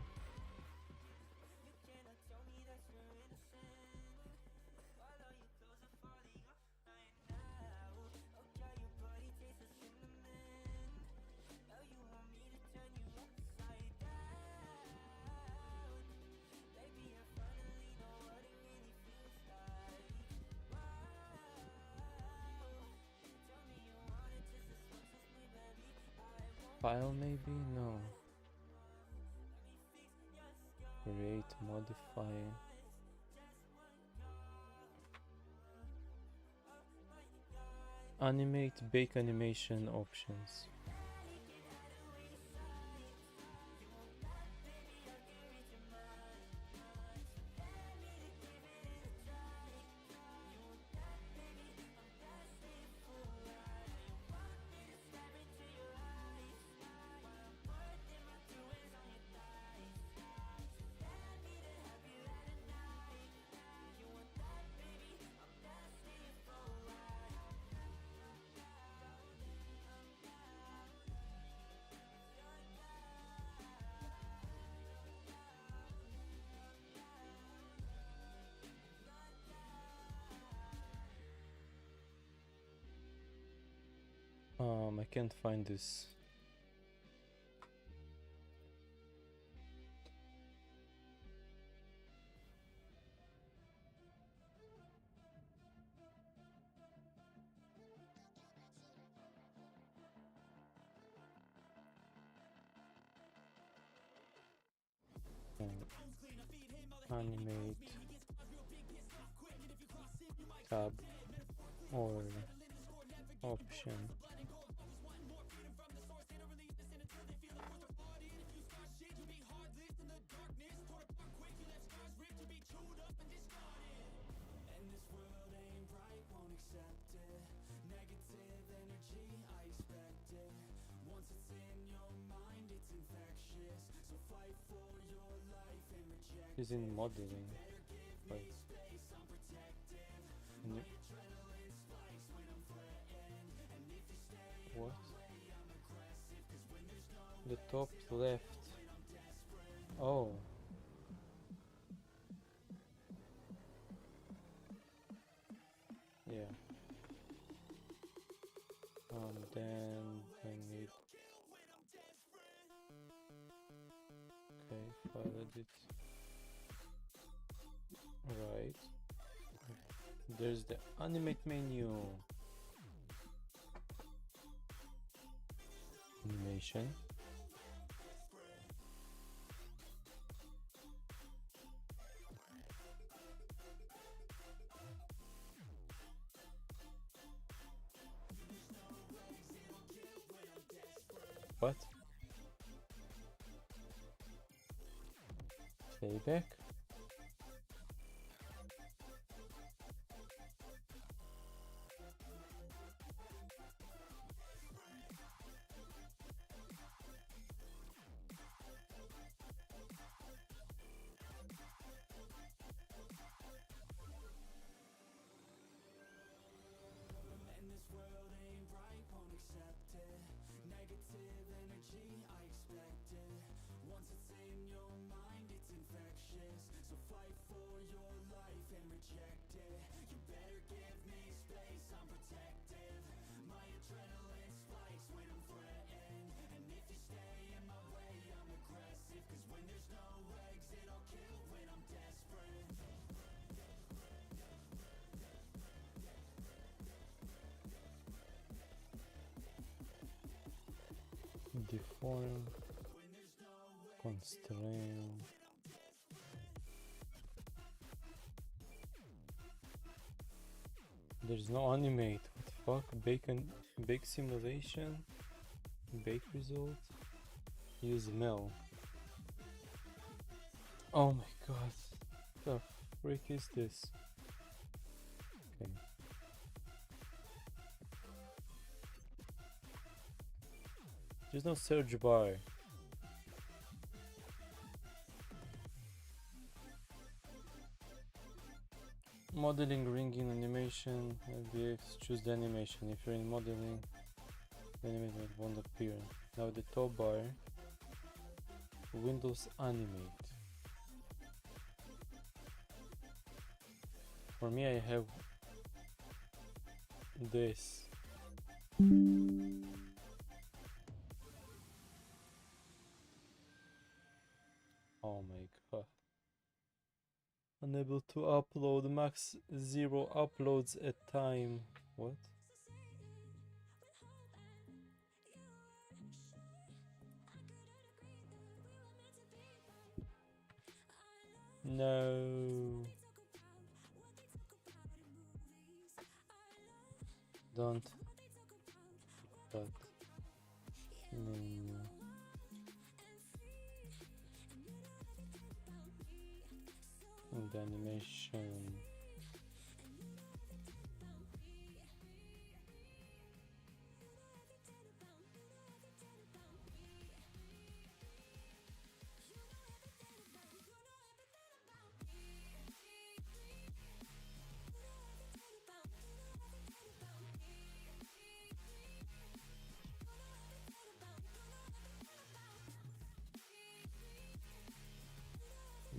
File maybe? No. Create, modify. Animate, bake animation options. I can't find this. Animate tab or option. Is in modeling. Wait. What? The top left. Oh. Yeah. Then I need. Okay, file edit. Right. There's the animate menu. Animation. What? Playback? And this world ain't right, won't accept it. Negative energy, I expect it. Once it's in your mind, it's infectious. So fight for your life and reject it. You better give me space, I'm protective. My adrenaline spikes when I'm threatened. And if you stay in my way, I'm aggressive. Cause when there's no exit, I'll kill when I'm desperate. Deform, constrain. There's no animate. What the fuck? Bake simulation. Bake result. Use Mel. Oh my god. The frick is this? Okay. There's no search bar. Modeling, ringing, animation, LBX, choose the animation. If you're in modeling, the animation won't appear. Now the top bar, Windows Animate. For me, I have this. Oh my god. Unable to upload, max 0 uploads at time. What? No. Don't. But. No. The animation.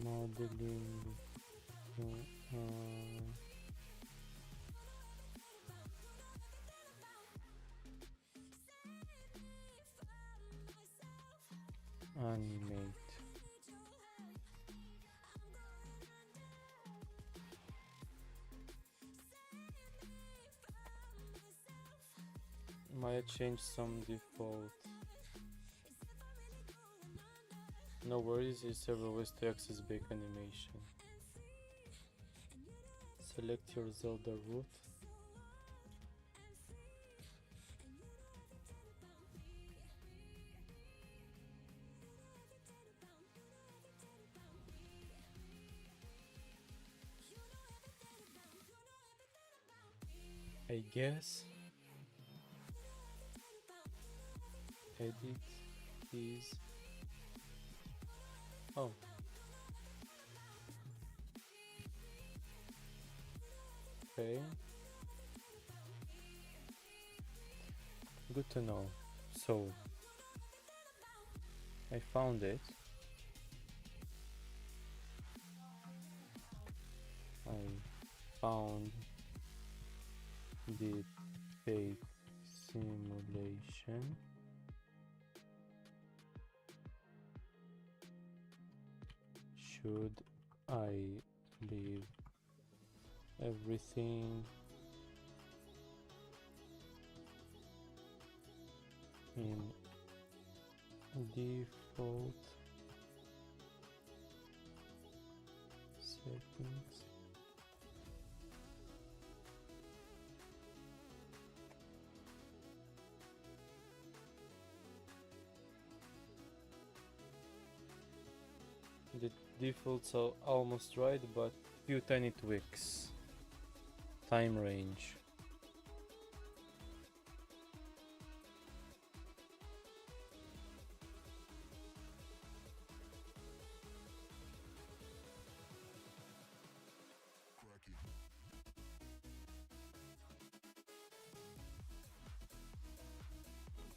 Modeling. Animate. Might change some default. No worries, there's several ways to access bake animation. Select your Zelda root. I guess. Edit keys. Oh. Okay. Good to know. So, I found it. I found the fake simulation. Should I leave everything in default settings? The defaults are almost right, but few tiny tweaks. Time range.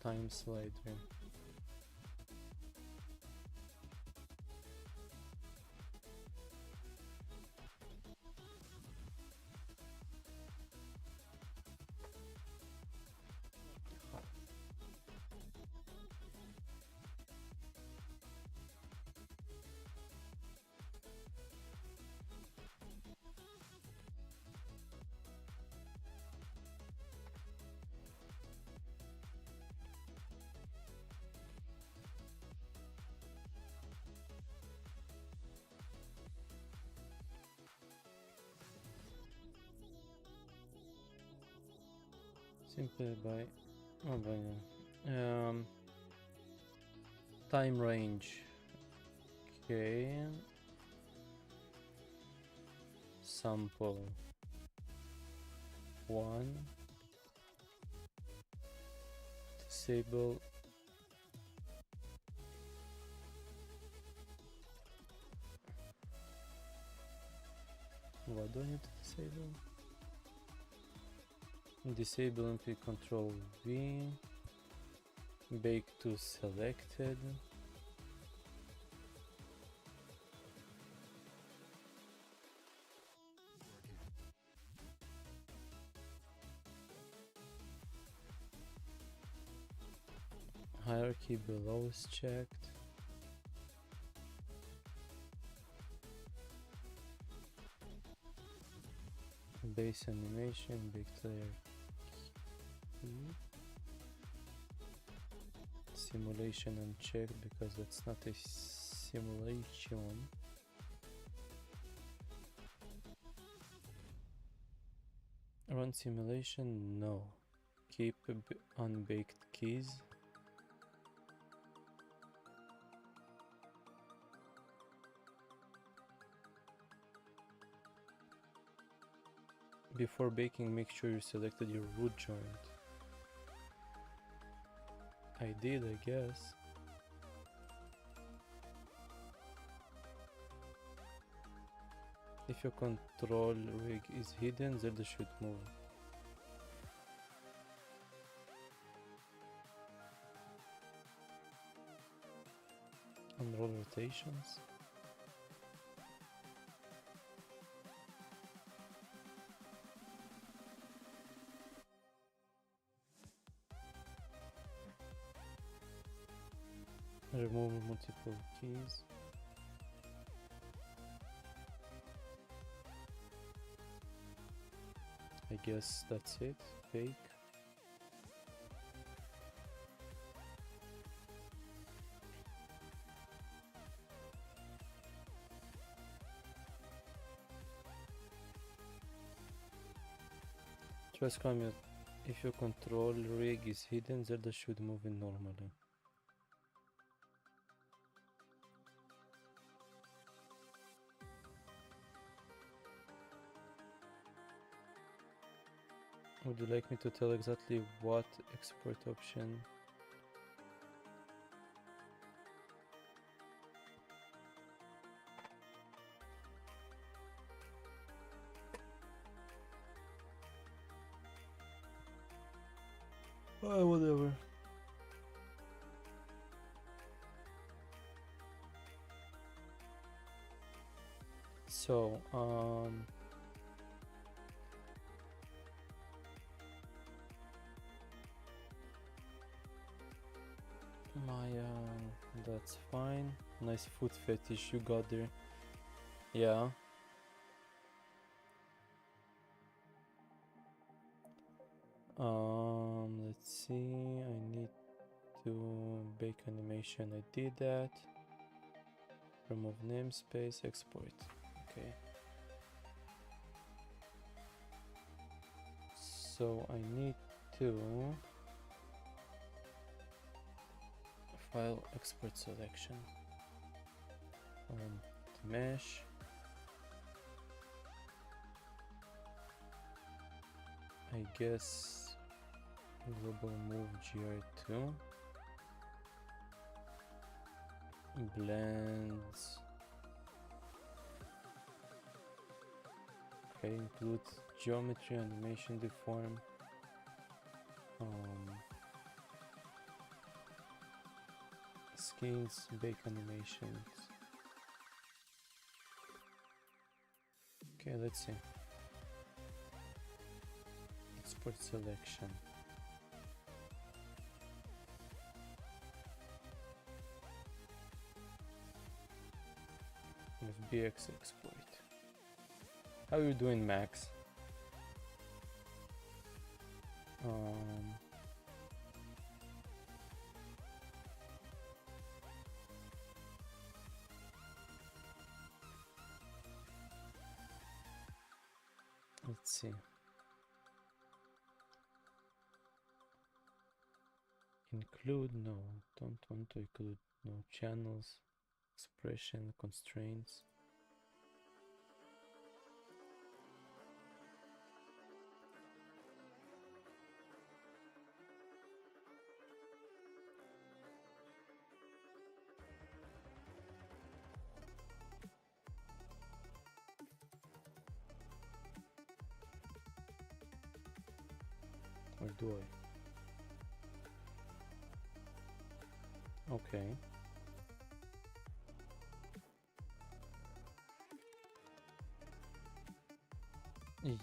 time slider. Simply by time range. Okay. Sample 1. Disable. What do I need to disable? Disable MP control V. Bake to selected. Hierarchy below is checked. Base animation, baked layer key. Simulation unchecked because that's not a simulation. Run simulation, no. Keep unbaked keys. Before baking, make sure you selected your root joint. I did, I guess. If your control rig is hidden, Zelda should move. Unroll rotations. Remove multiple keys. I guess that's it. Bake. Trust comment. If your control rig is hidden, Zelda should move in normally. Would you like me to tell exactly what export option? Whatever. So, that's fine. Nice foot fetish you got there. Yeah. Let's see. I need to bake animation. I did that. Remove namespace. Export. Okay. So I need to file export selection. Mesh. I guess global move GR2. Blends. Okay, include geometry, animation, deform. skills, bake animations. Okay, let's see. Export selection. FBX exploit. How are you doing, Max? Let's see. Include, no, don't want to include, no channels, expression, constraints. Or do I? Okay.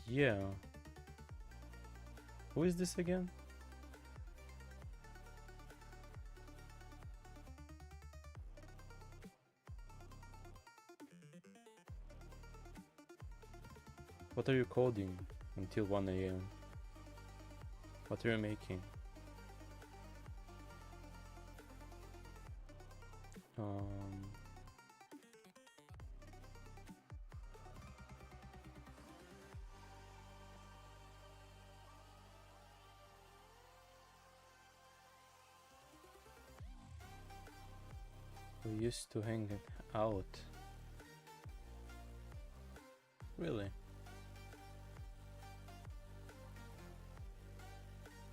Yeah. Who is this again? What are you coding until 1 a.m.? What are you making? We used to hang out. Really?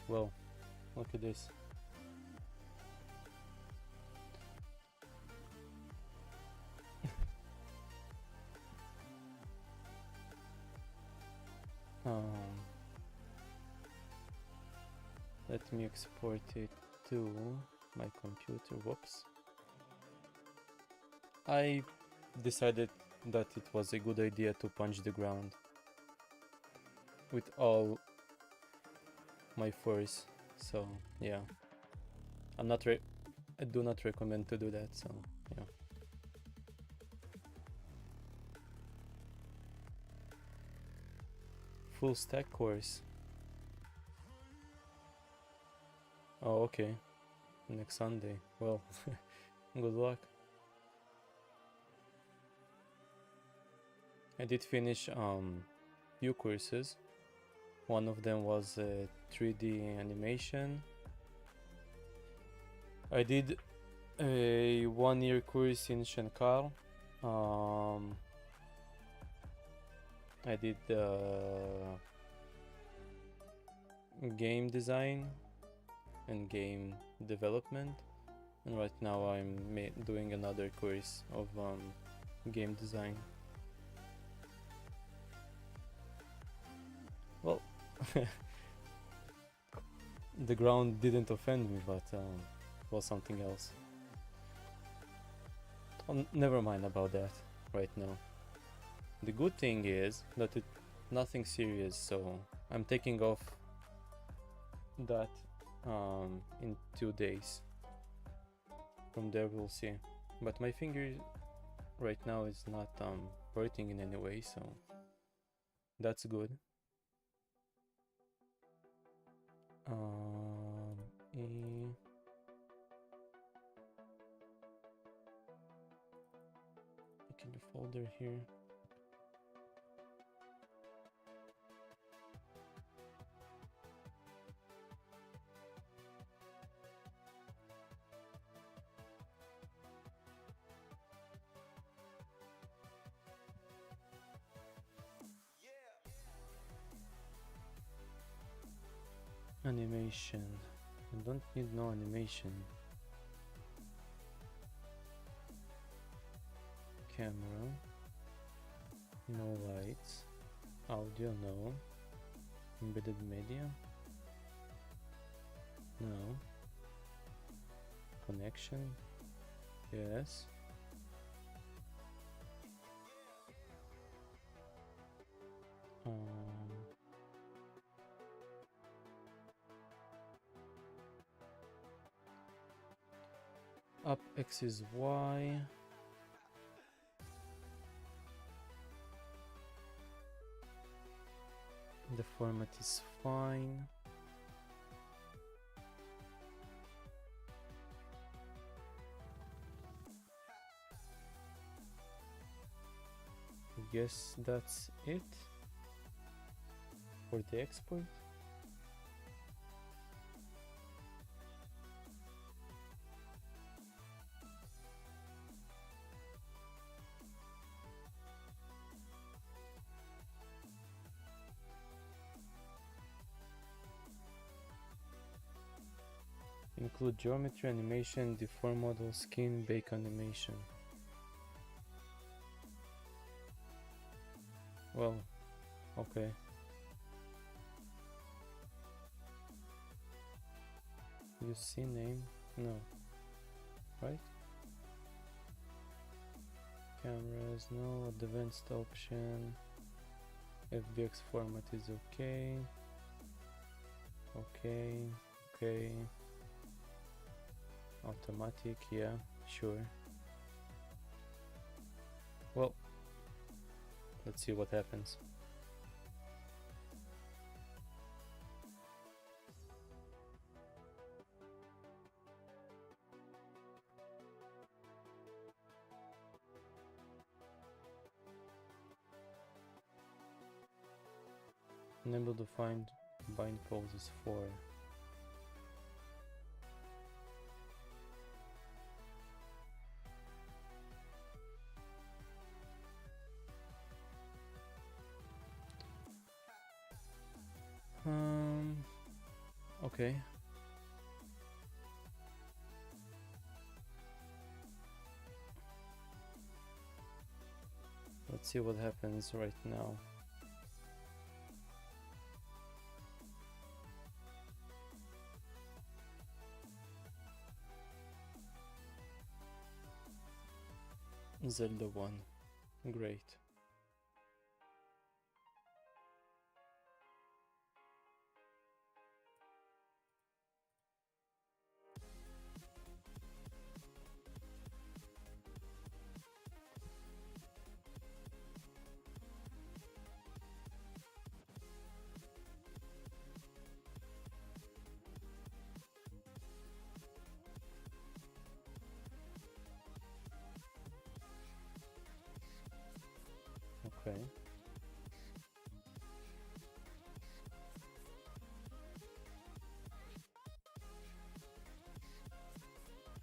Well, look at this. Let me export it to my computer. Whoops. I decided that it was a good idea to punch the ground with all my force. So yeah, I do not recommend to do that. So yeah. Full stack course. Oh, okay. Next Sunday. Well, good luck. I did finish few courses. One of them was 3D animation. I did a 1-year course in Shankar. I did game design and game development, and right now I'm doing another course of game design. Well, the ground didn't offend me, but was something else. Never mind about that right now. The good thing is that nothing serious, so I'm taking off that in 2 days. From there we'll see. But my finger right now is not hurting in any way, so that's good. Look in the folder here. Animation. I don't need no animation. Camera. No lights. Audio, no. Embedded media. No. Connection. Yes. Up X is Y. The format is fine. I guess that's it for the export. Include geometry, animation, deform model, skin, bake animation. Well, okay. Use scene name? No. Right? Cameras, no. Advanced option. FBX format is okay. Okay. Automatic, yeah, sure. Well, let's see what happens. Unable to find bind poses 4. Okay. Let's see what happens right now. Zelda 1. Great. Okay.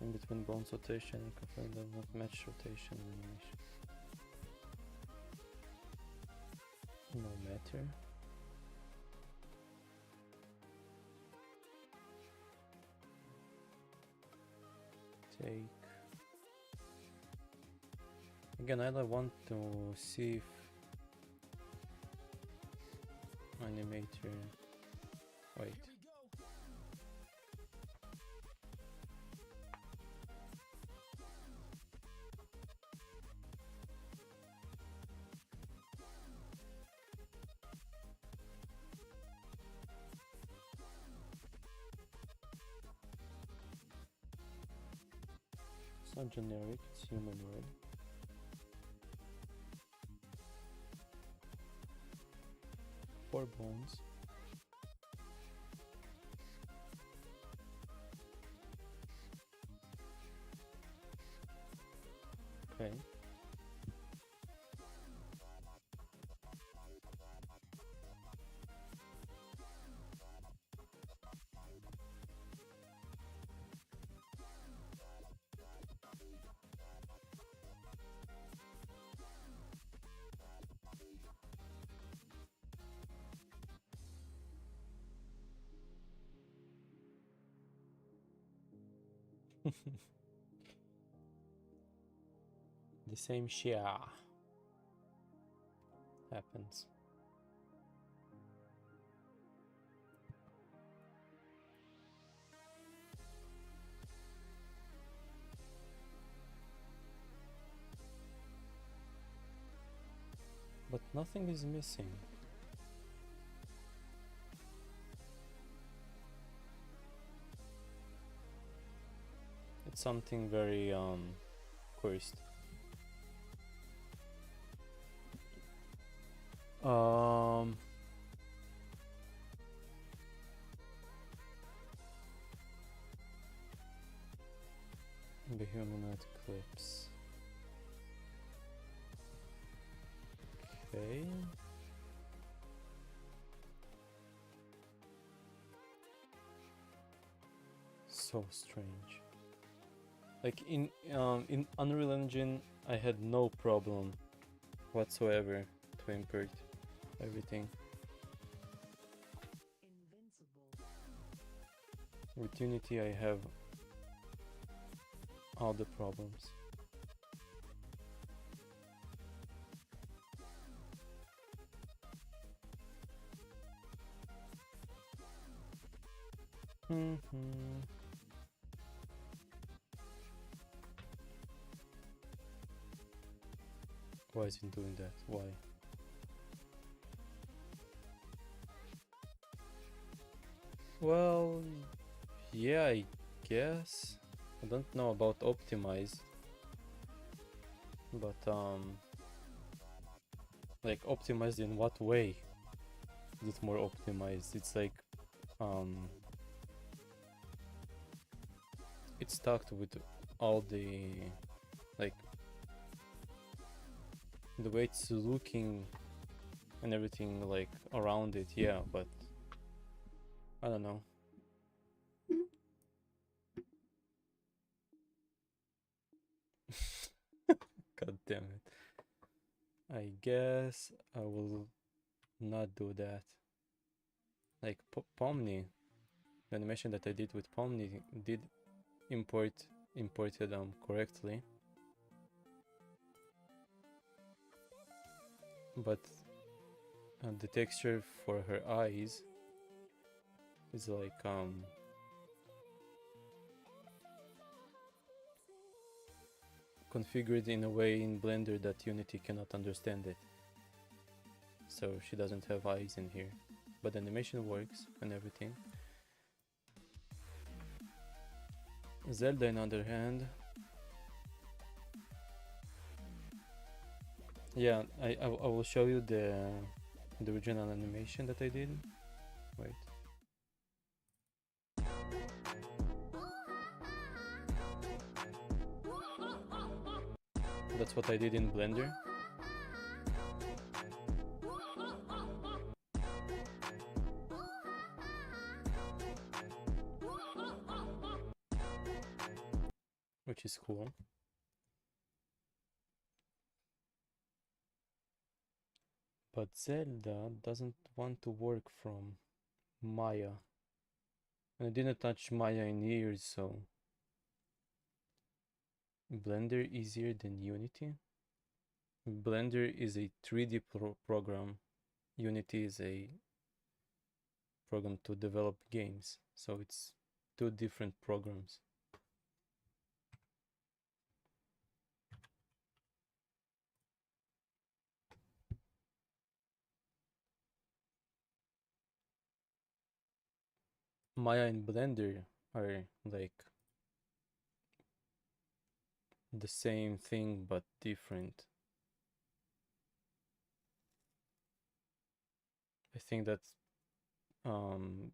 In between bones rotation and confirm does not match rotation animation. No matter. Take. Again, I want to see if animator. Wait. It's not generic, it's humanoid. Four bones. Okay. The same shit happens. But nothing is missing. It's something very cursed. The humanoid clips. Okay. So strange. Like in Unreal Engine, I had no problem whatsoever to import everything. With Unity, I have all the problems. Why is it doing that? Why? Well, yeah, I guess. I don't know about optimize, but like optimized in what way? Is it more optimized? It's like it's stuck with all the like the way it's looking and everything like around it, yeah, but I don't know. God damn it. I guess I will not do that. Like Pomni, the animation that I did with Pomni did imported correctly. But the texture for her eyes is like configured in a way in Blender that Unity cannot understand it. So she doesn't have eyes in here, but the animation works and everything. Zelda, on the other hand, yeah, I will show you the original animation that I did. Wait. That's what I did in Blender. Which is cool. But Zelda doesn't want to work from Maya. And I didn't touch Maya in years, so Blender easier than Unity? Blender is a 3D program. Unity is a program to develop games, so it's two different programs. Maya and Blender are like the same thing but different. I think that's well,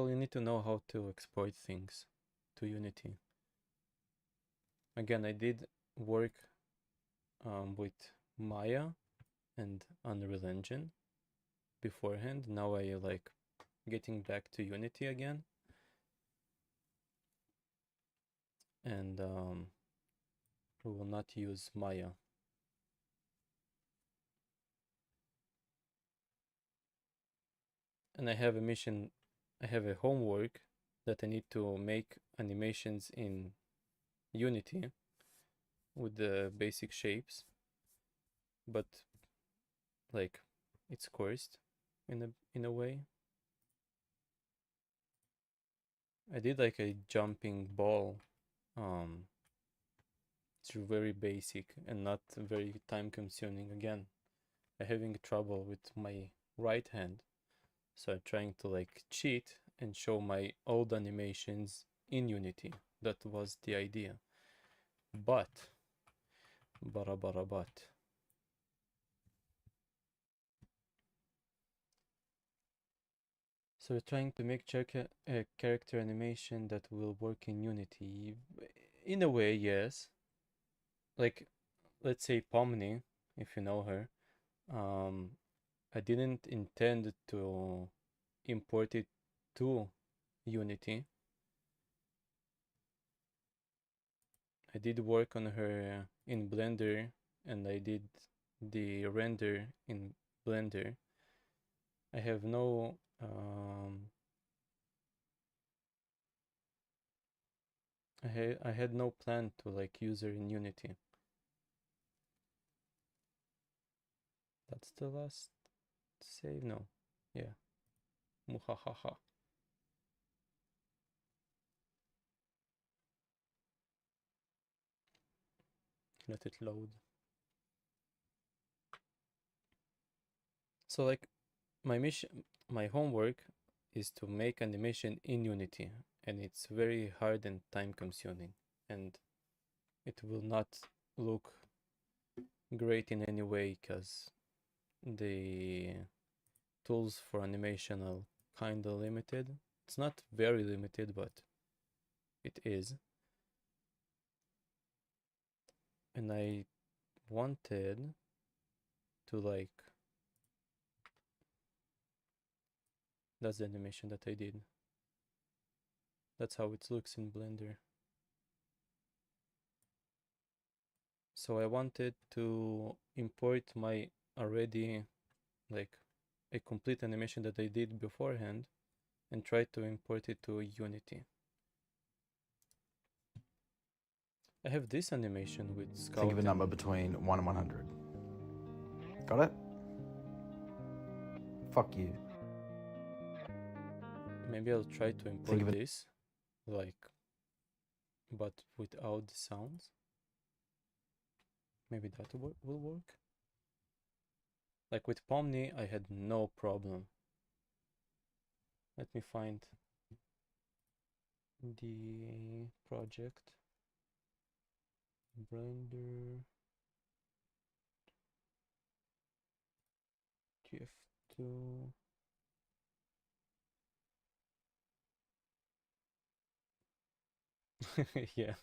you need to know how to exploit things to Unity. Again, I did work with Maya and Unreal Engine beforehand. Now I like getting back to Unity again. And we will not use Maya. And I have a mission, I have a homework that I need to make animations in Unity with the basic shapes, but like it's coursed in a way. I did like a jumping ball It's very basic and not very time consuming. Again, I'm having trouble with my right hand, so I'm trying to like cheat and show my old animations in Unity. That was the idea. But so we're trying to make a character animation that will work in Unity. In a way, yes. Like, let's say Pomni, if you know her. I didn't intend to import it to Unity. I did work on her in Blender, and I did the render in Blender. I have no I had no plan to like use her in Unity. That's the last save? No. Yeah. Muhahaha. Let it load. So like my homework is to make animation in Unity, and it's very hard and time consuming, and it will not look great in any way because the tools for animation are kind of limited. It's not very limited, but it is. And I wanted to like, that's the animation that I did. That's how it looks in Blender. So I wanted to import my already like a complete animation that I did beforehand and try to import it to Unity. I have this animation with scouting. Think of a number between 1 and 100. Got it? Fuck you. Maybe I'll try to import this, like, but without the sounds. Maybe that will work. Like with Pomni, I had no problem. Let me find the project. Blender TF2. Yeah.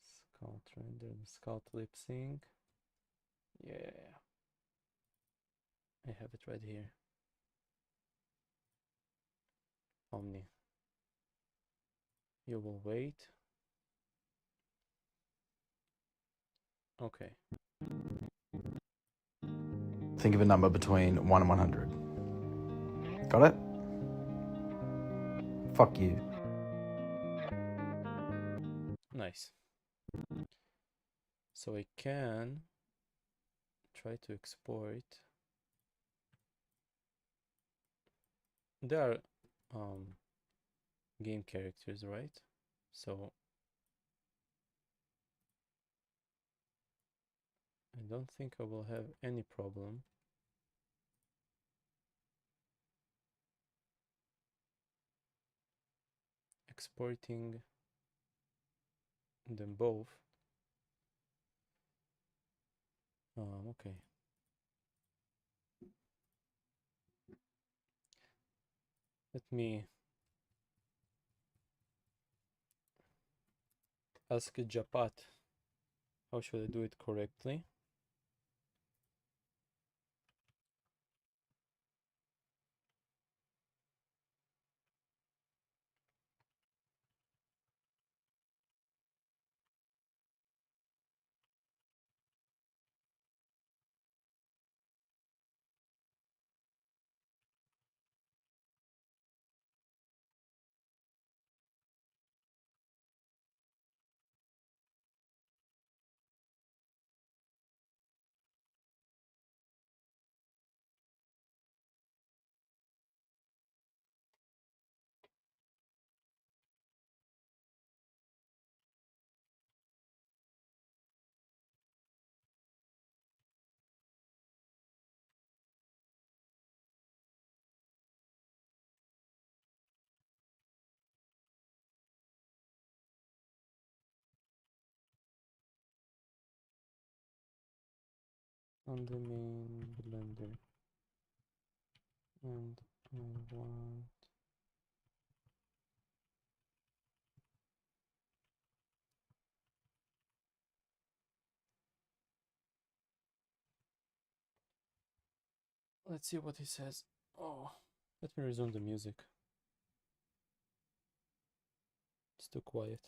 Scout render, Scout lip sync. Yeah. I have it right here. Omni. You will wait. Okay. Think of a number between 1 and 100. Got it? Fuck you. Nice. So I can try to export. There are game characters, right? So I don't think I will have any problem. Exporting them both. Okay. Let me ask Japat how should I do it correctly. on the main Blender, and I want let's see what he says. Oh, let me resume the music. It's too quiet.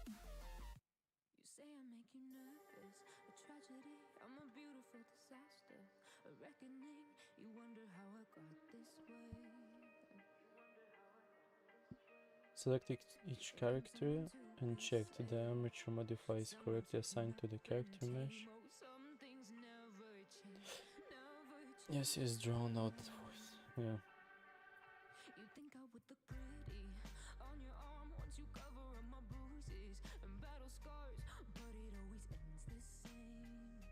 You say I make you nervous, a tragedy, I'm a beautiful disaster, a reckoning, you wonder how I got this way. Select each character and check the diameter modifier is correctly assigned to the character mesh. Some things never change, never change. Yes, he's drawn out the voice. Yeah. You think I would look pretty on your arm once you cover up my bruises and battle scars, but it always ends the same.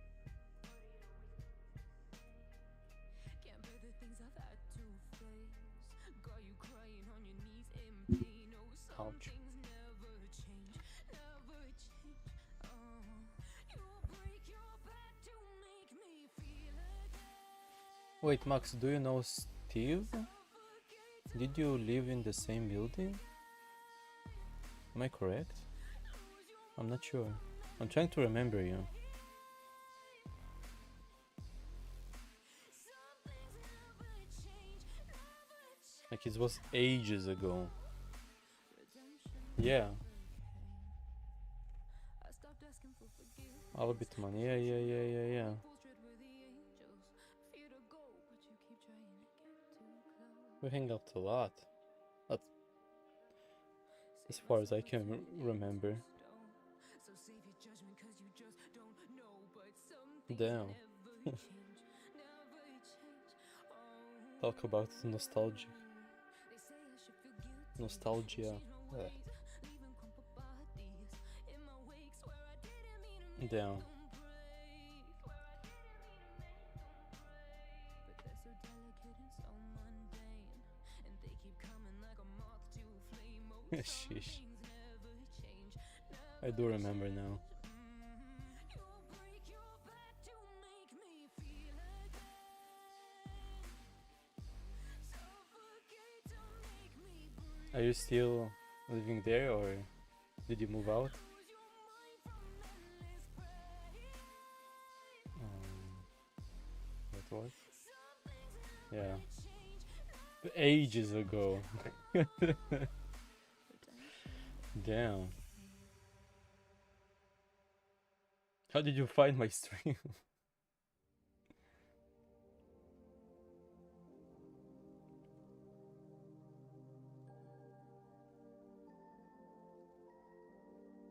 Can't bear the things I've had to face. Got you crying on your knees in pain. Oh, some Ouch. things never change, never change. You break your back to make me feel again. Wait, Max, do you know Steve? Did you live in the same building? Am I correct? I'm not sure. I'm trying to remember you. Like it was ages ago. Yeah. I stopped asking for forgiveness. I'll bit man. Yeah. Fear to go, but you keep trying to get too close. We hang out a lot. As far as I can remember. So save your judgment 'cause you just don't know, but some Damn. never change, never change. Oh, Talk about nostalgia. they say I should feel guilty. Nostalgia. Change my ways, leaving crumpled bodies in my wake. Swear I didn't mean to make Damn. them break. Swear I didn't mean to make them break. But they're so delicate and so mundane, and they keep coming like a moth to a flame. Oh, some Sheesh. things never change, I do remember now. you break your back to make me feel again. Suffocate to make me breathe. Are you still living there or did you move out? Lose your mind from endless pain. What was? Some things Yeah. change. Ages ago. Damn. How did you find my stream?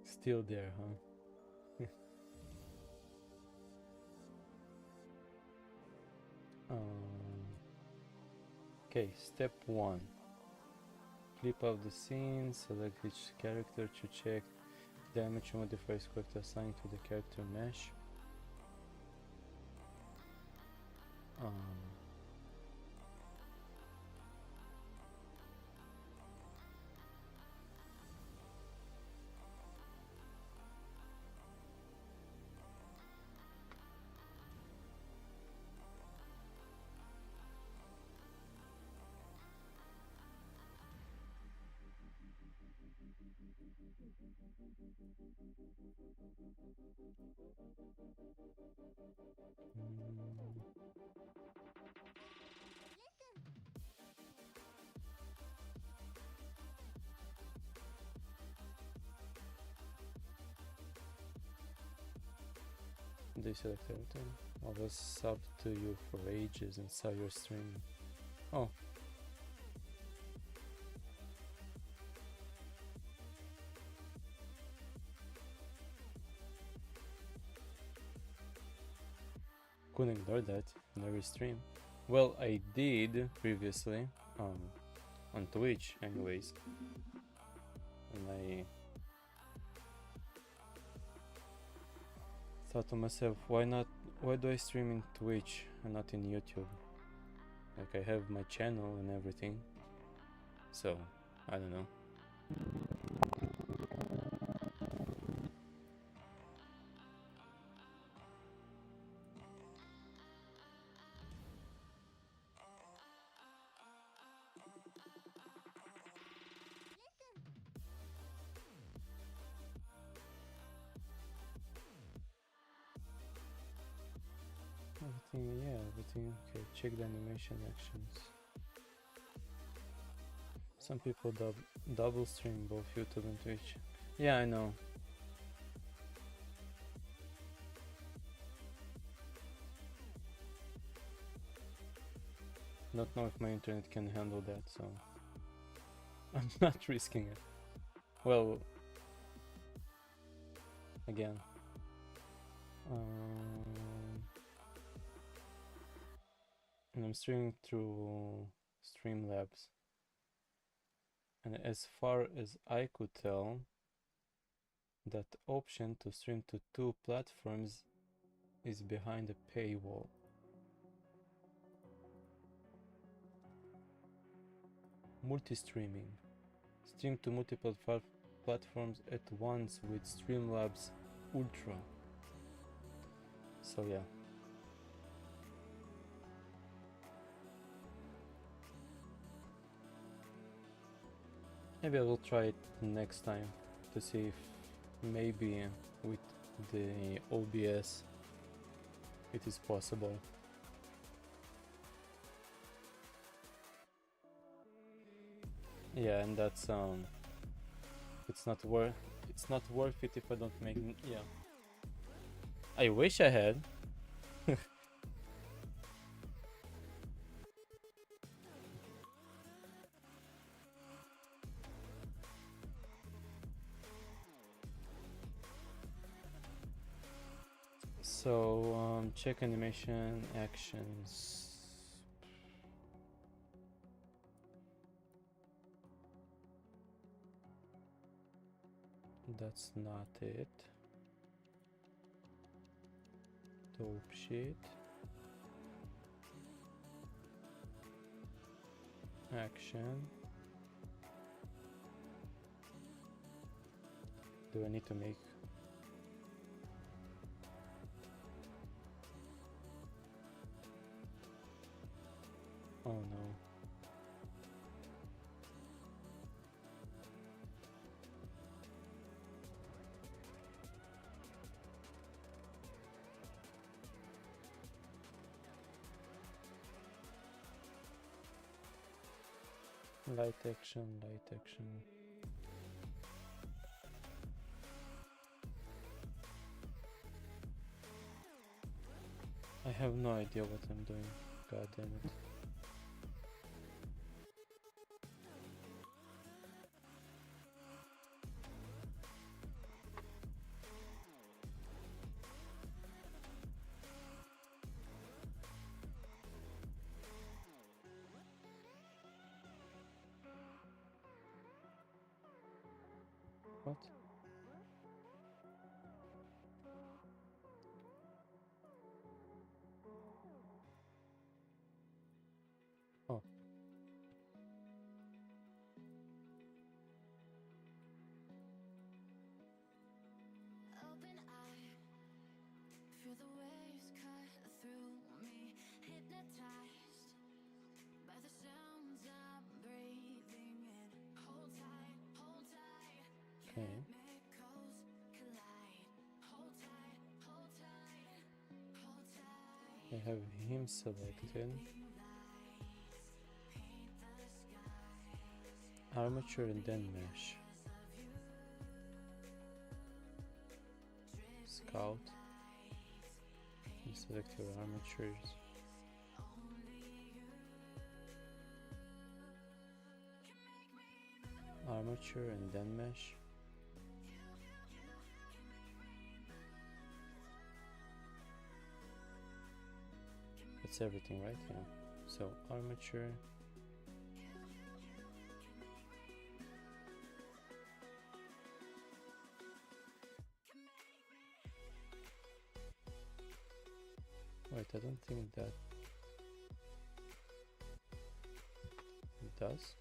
Still there, huh? Okay, step 1. Clip out the scene, select each character to check dimension modifier is correctly assigned to the character mesh. Deselect everything. I was subbed to you for ages and saw your stream. Oh. Couldn't ignore that in every stream. Well, I did previously, on Twitch anyways. And I thought to myself, why do I stream in Twitch and not in YouTube? Like I have my channel and everything. So, I don't know. everything, yeah, everything. Okay, check the animation actions. Some people double stream both YouTube and Twitch. Yeah, I know. Don't know if my internet can handle that, so I'm not risking it. Well, again, and I'm streaming through Streamlabs, and as far as I could tell, that option to stream to two platforms is behind a paywall. Multi-streaming. Stream to multiple platforms at once with Streamlabs Ultra. So yeah. Maybe I will try it next time to see if maybe with the OBS it is possible. Yeah, and that's it's not worth it if I don't make yeah. I wish I had. So check animation actions. That's not it. Dope shit. Action. Do I need to make? Oh no. Light action, light action. I have no idea what I'm doing. God damn it. What? Oh. Open eye, feel the waves cut through me, hypnotized by the sounds I'm breathing in. Hold tight, hold tight. Okay. Chemicals collide. Hold tight, hold tight, hold tight. I have him selected. Armature and then mesh. Scout. You select your armatures. Armature and then mesh. That's everything, right? Yeah. So armature. Wait, I don't think that it does.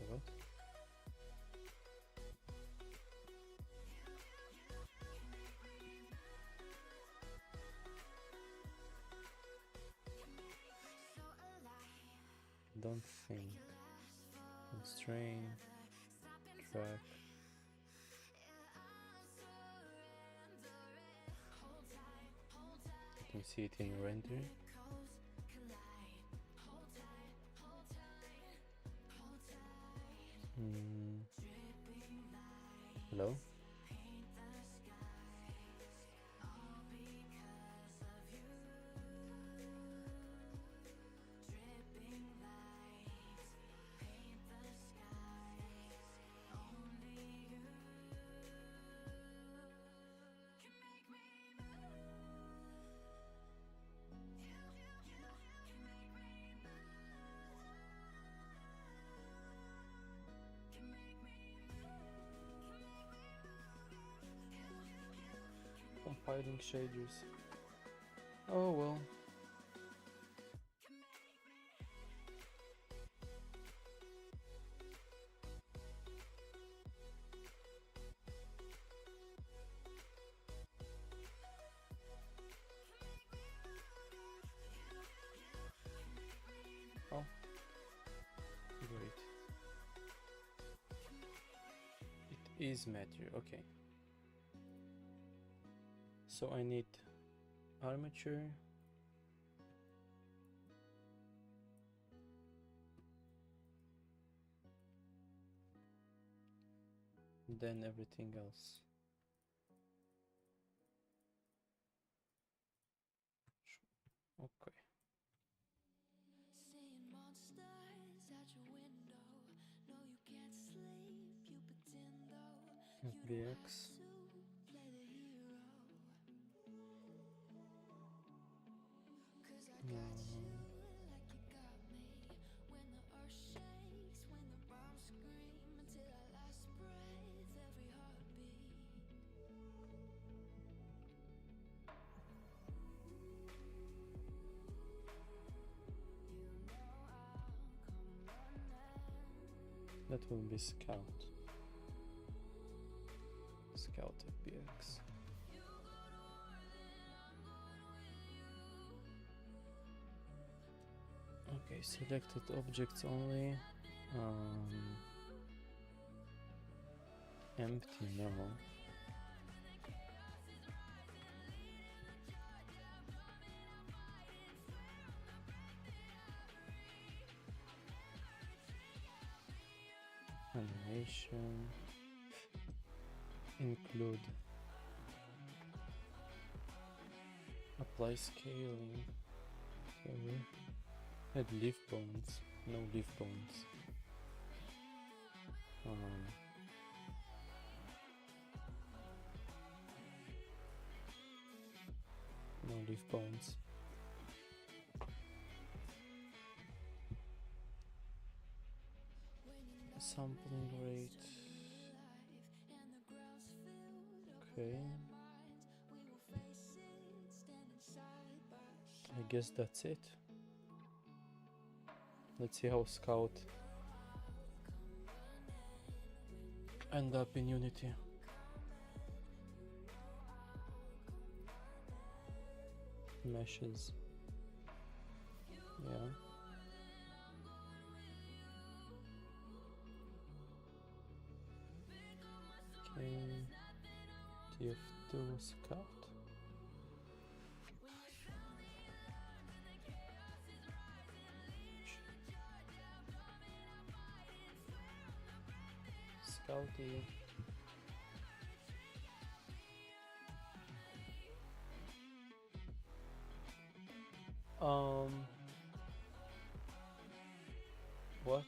What? Don't think. Constrain. Track. You can see it in render. hiding shaders. Oh well. Oh, great. It is matter, okay. So I need armature. Then everything else. Okay. Seeing monsters at your window. No, you can't sleep, you pretend though. FBX. Play the hero. Cause I got you like you got me. When the earth shakes, when the bombs scream, until our last breath, every heartbeat. That will be Scout. Scout FBX. Okay, selected objects only. Empty, no. Animation. Include. Apply scaling. Okay. Add leaf bones. No leaf bones. No leaf bones. Sampling rate. Okay. I guess that's it. Let's see how Scout end up in Unity. Meshes. Yeah. Okay. TF2 Scout. Scouty. What?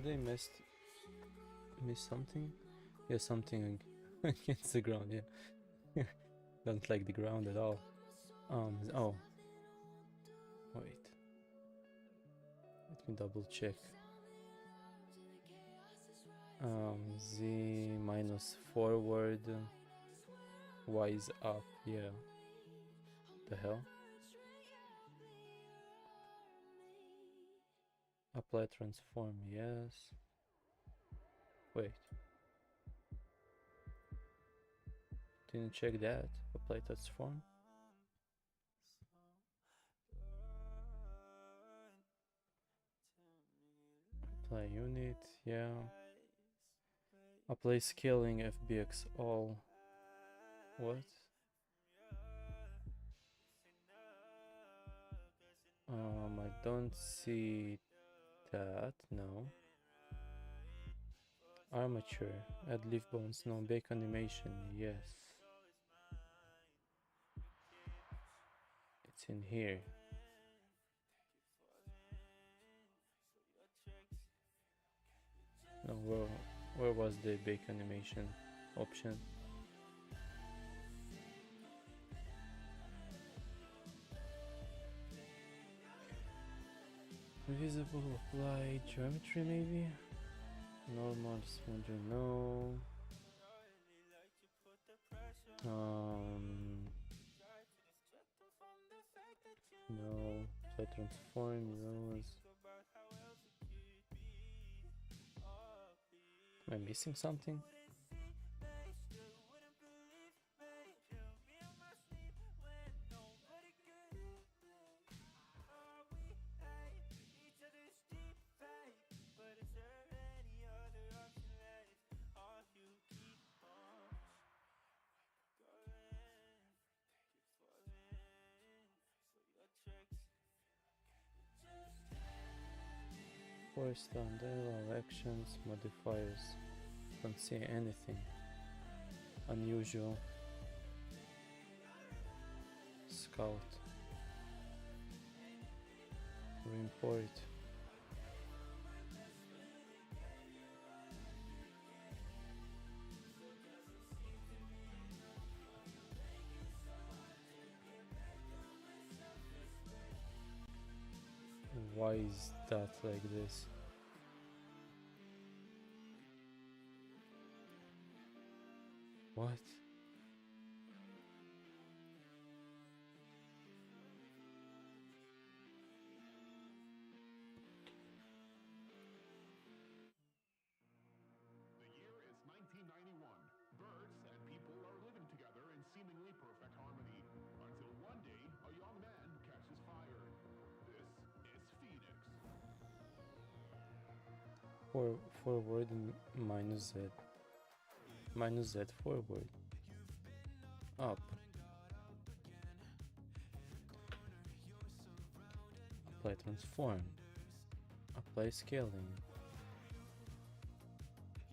They miss something? Yeah, something against the ground, yeah. Don't like the ground at all. Oh. Wait. Let me double check. Z minus forward. Y is up, yeah. The hell? Apply transform, yes. Wait. Didn't check that. Apply transform. Apply unit, yeah. Apply scaling FBX all. What? I don't see that, no. Armature, add leaf bones, no. Bake animation, yes. It's in here. No, where was the bake animation option? Invisible, apply geometry maybe? Normal, smoother, no. No. So I transform, those. Am I missing something? Forest down there, actions, modifiers. Don't see anything unusual. Scout. Reimport. Why is that like this? What? The year is 1991. Birds and people are living together in seemingly perfect harmony. Until one day, a young man catches fire. This is Phoenix. Forward and minus Z. Minus Z forward. Up. Apply transform. Apply scaling.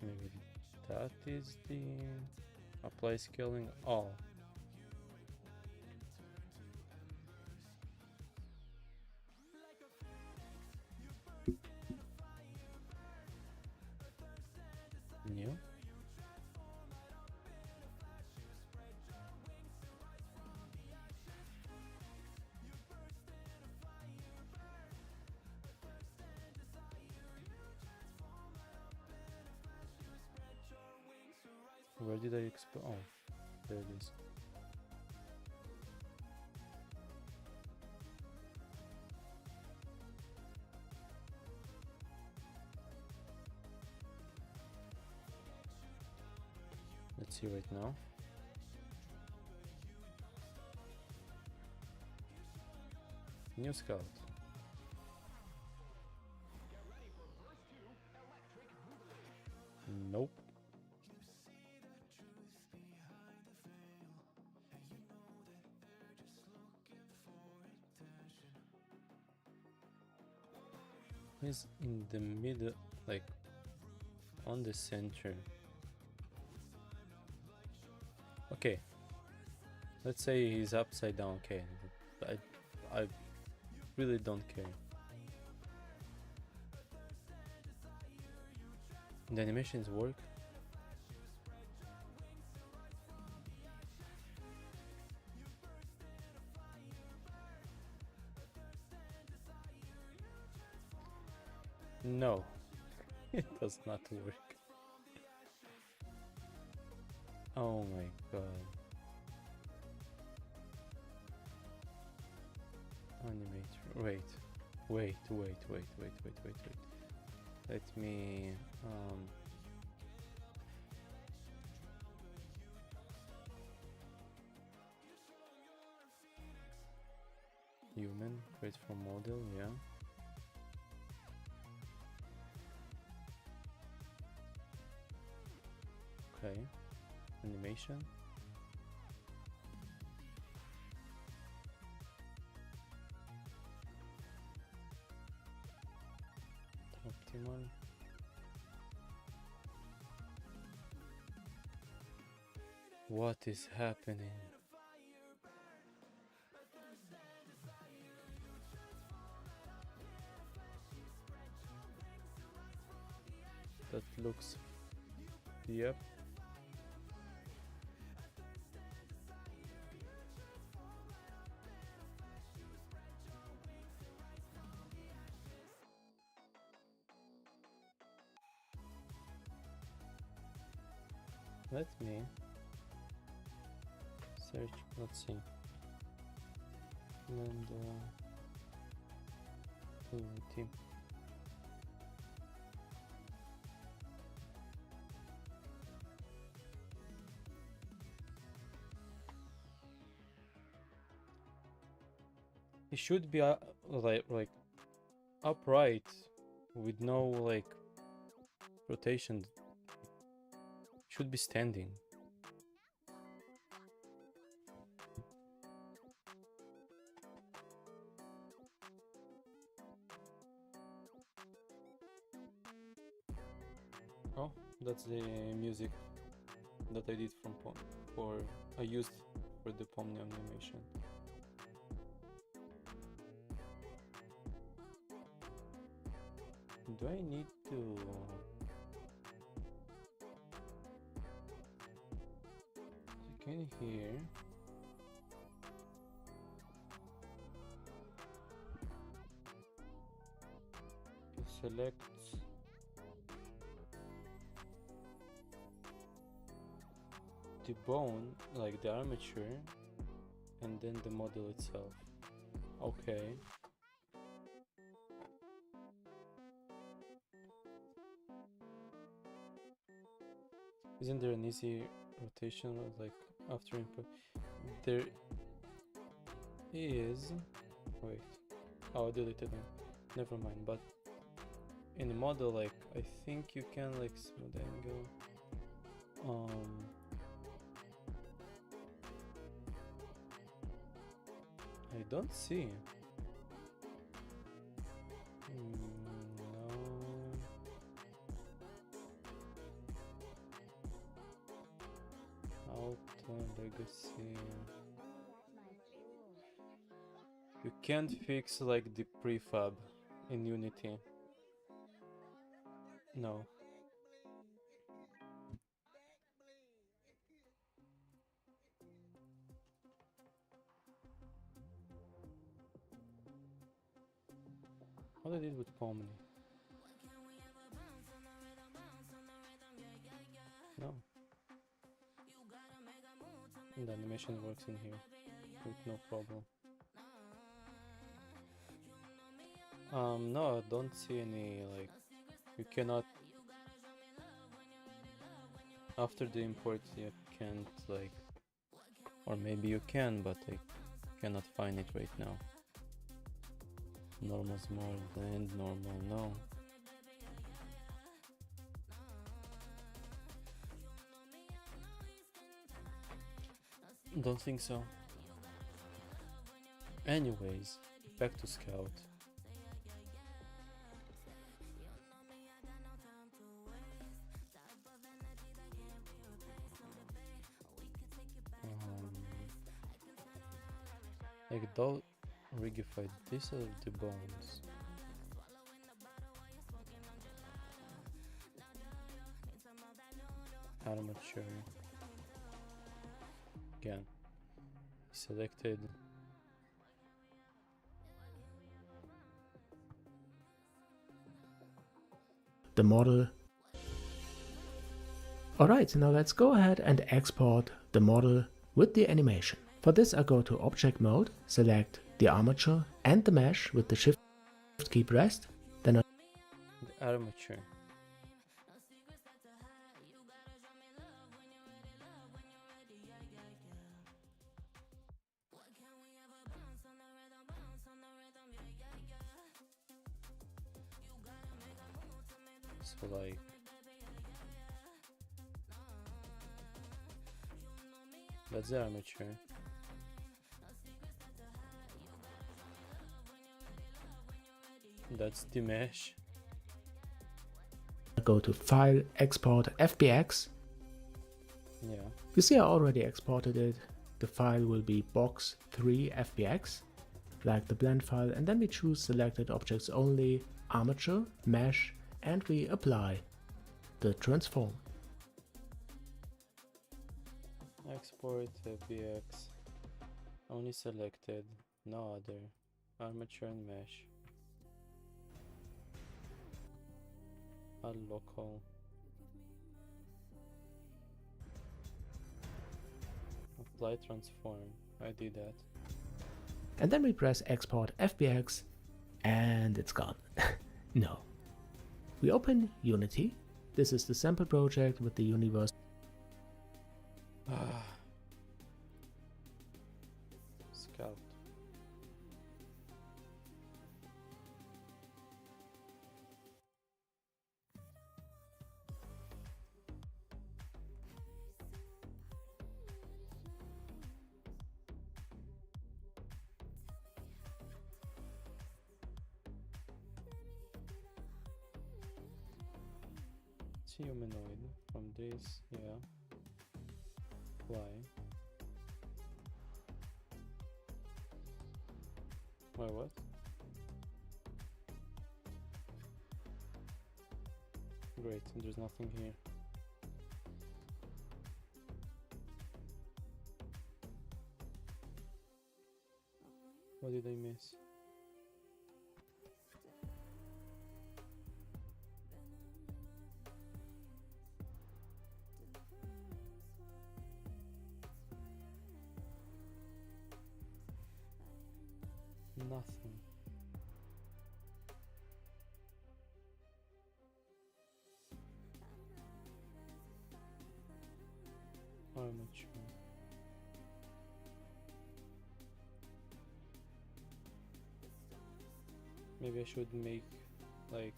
Maybe that is the apply scaling all. New. Where did I expel? Oh, there it is. Let's see right now. New scout. Nope. He's in the middle, like on the center. Okay, let's say he's upside down. Okay, I really don't care. The animations work. No, it does not work. Oh my god. Animate. Wait. Let me human, create from model, yeah. Okay, animation. Optimal. What is happening? That looks, yep. Let me search. Let's see. And team. It should be like upright with no like rotation. Should be standing. Oh, that's the music that I did from I used for the Pomni animation. Do I need to click in here? Select the bone, like the armature, and then the model itself. Okay. Isn't there an easy rotation like after input? There is. Wait. Oh, I deleted them. Never mind. But in the model, like I think you can like smooth angle. I don't see. No. Auto legacy. You can't fix like the prefab in Unity. No. What I did with Pomni? No. The animation works in here with no problem. No, I don't see any like you cannot after the import you can't like, or maybe you can, but I cannot find it right now. Normal small blend, normal no. Don't think so. Anyways, back to Scout. Like don't rigify this of the bones. Armature. Again. Selected. The model. Alright, now let's go ahead and export the model with the animation. For this I go to Object Mode, select the armature and the mesh with the Shift key pressed, then The armature. So like that's the armature. That's the mesh. go to File, Export, FBX. Yeah. You see I already exported it. The file will be box3 FBX, like the blend file, and then we choose selected objects only, armature, mesh, and we apply the transform. Export FBX. Only selected, no other. Armature and mesh. Add local. Apply transform. I did that. And then we press export FBX and it's gone. No. We open Unity. This is the sample project with the universe. Scout. It's humanoid from this, yeah. Fly. Wait, what? Great, there's nothing here. What did I miss? Nothing. Armature. Maybe I should make like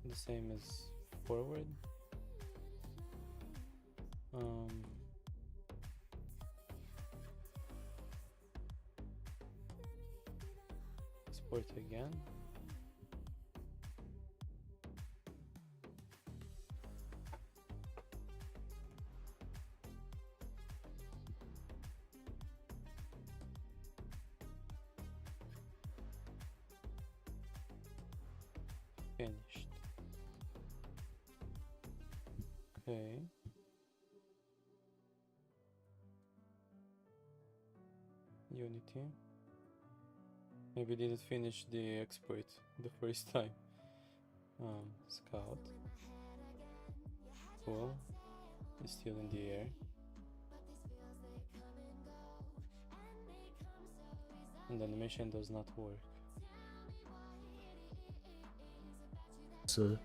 the same as forward. Export again. Finished. Okay. Unity. Maybe didn't finish the export the first time. Scout. Cool. It's still in the air. And the animation does not work.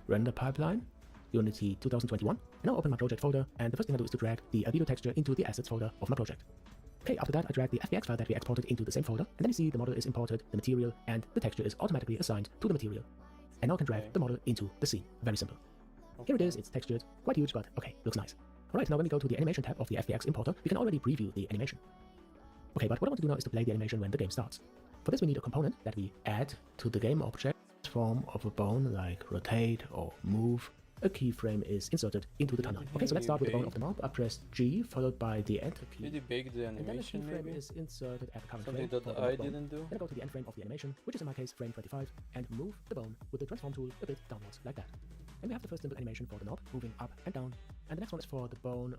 Render pipeline, Unity 2021. I now open my project folder, and the first thing I do is to drag the albedo texture into the assets folder of my project. Okay, after that I drag the FBX file that we exported into the same folder, and then you see the model is imported, the material, and the texture is automatically assigned to the material. And now I can drag the model into the scene. Very simple. Here it is, it's textured, quite huge, but okay, looks nice. Alright, now when we go to the animation tab of the FBX importer, we can already preview the animation. Okay, but what I want to do now is to play the animation when the game starts. For this we need a component that we add to the game object. Form of a bone like rotate or move. A keyframe is inserted into the tunnel. Okay, so let's start with the bone of the mob. I press G followed by the enter key. Did you bake the And then a animation keyframe maybe? is inserted at the current Something frame that for the I bone. didn't do? Then I go to the end frame of the animation, which is in my case frame 25, and move the bone with the transform tool a bit downwards like that. And we have the first simple animation for the knob moving up and down, and the next one is for the bone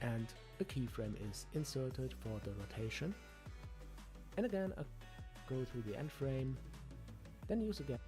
and a keyframe is inserted for the rotation. And again I go through the end frame, then use again.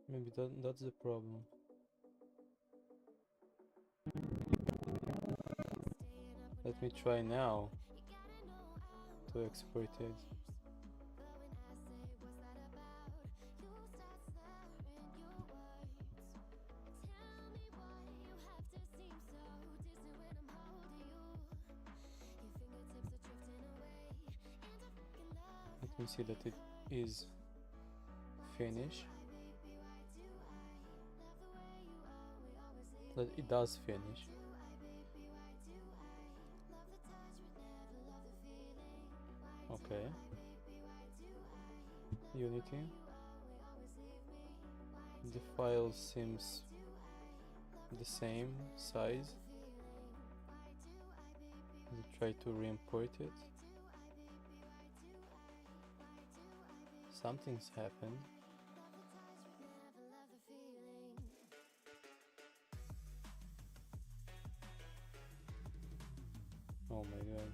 Maybe that's the problem. Let me try now to export it. Let me see that it is finished. That it does finish. Okay. Unity. The file seems the same size. Let's try to re-import it. Something's happened. Oh my god.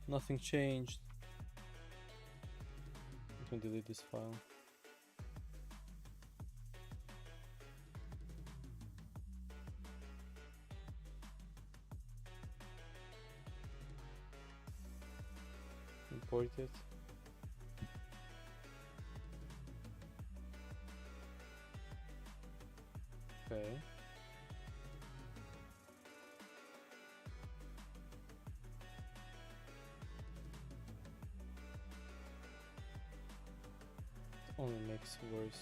Nothing changed. I can delete this file. Import it. Okay. Only makes worse.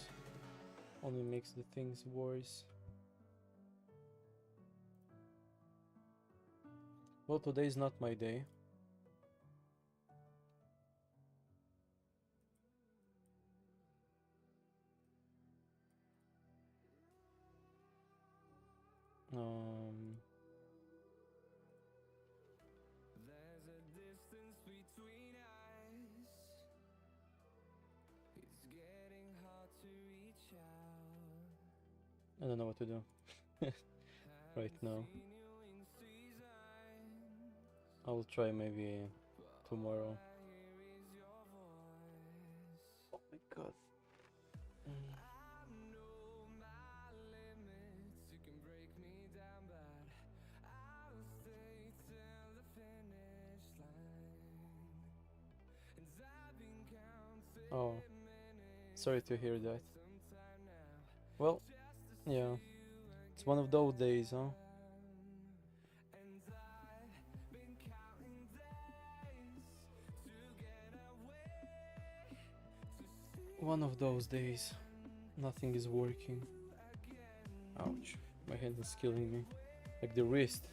Only makes the things worse. Well, today is not my day. There's a distance between us. It's getting hard to reach out. I don't know what to do right now. Seen you in seasons. I will try maybe tomorrow. I hear is your voice. Oh my god. I know my limits. You can break me down, but I'll stay till the finish line. And I've been counting Oh, sorry to hear that. sometime now. Well, yeah, it's one of those days, huh? And I've been counting days to get away, to see One of those days. Nothing is working. Ouch. My hand is killing me. Like the wrist.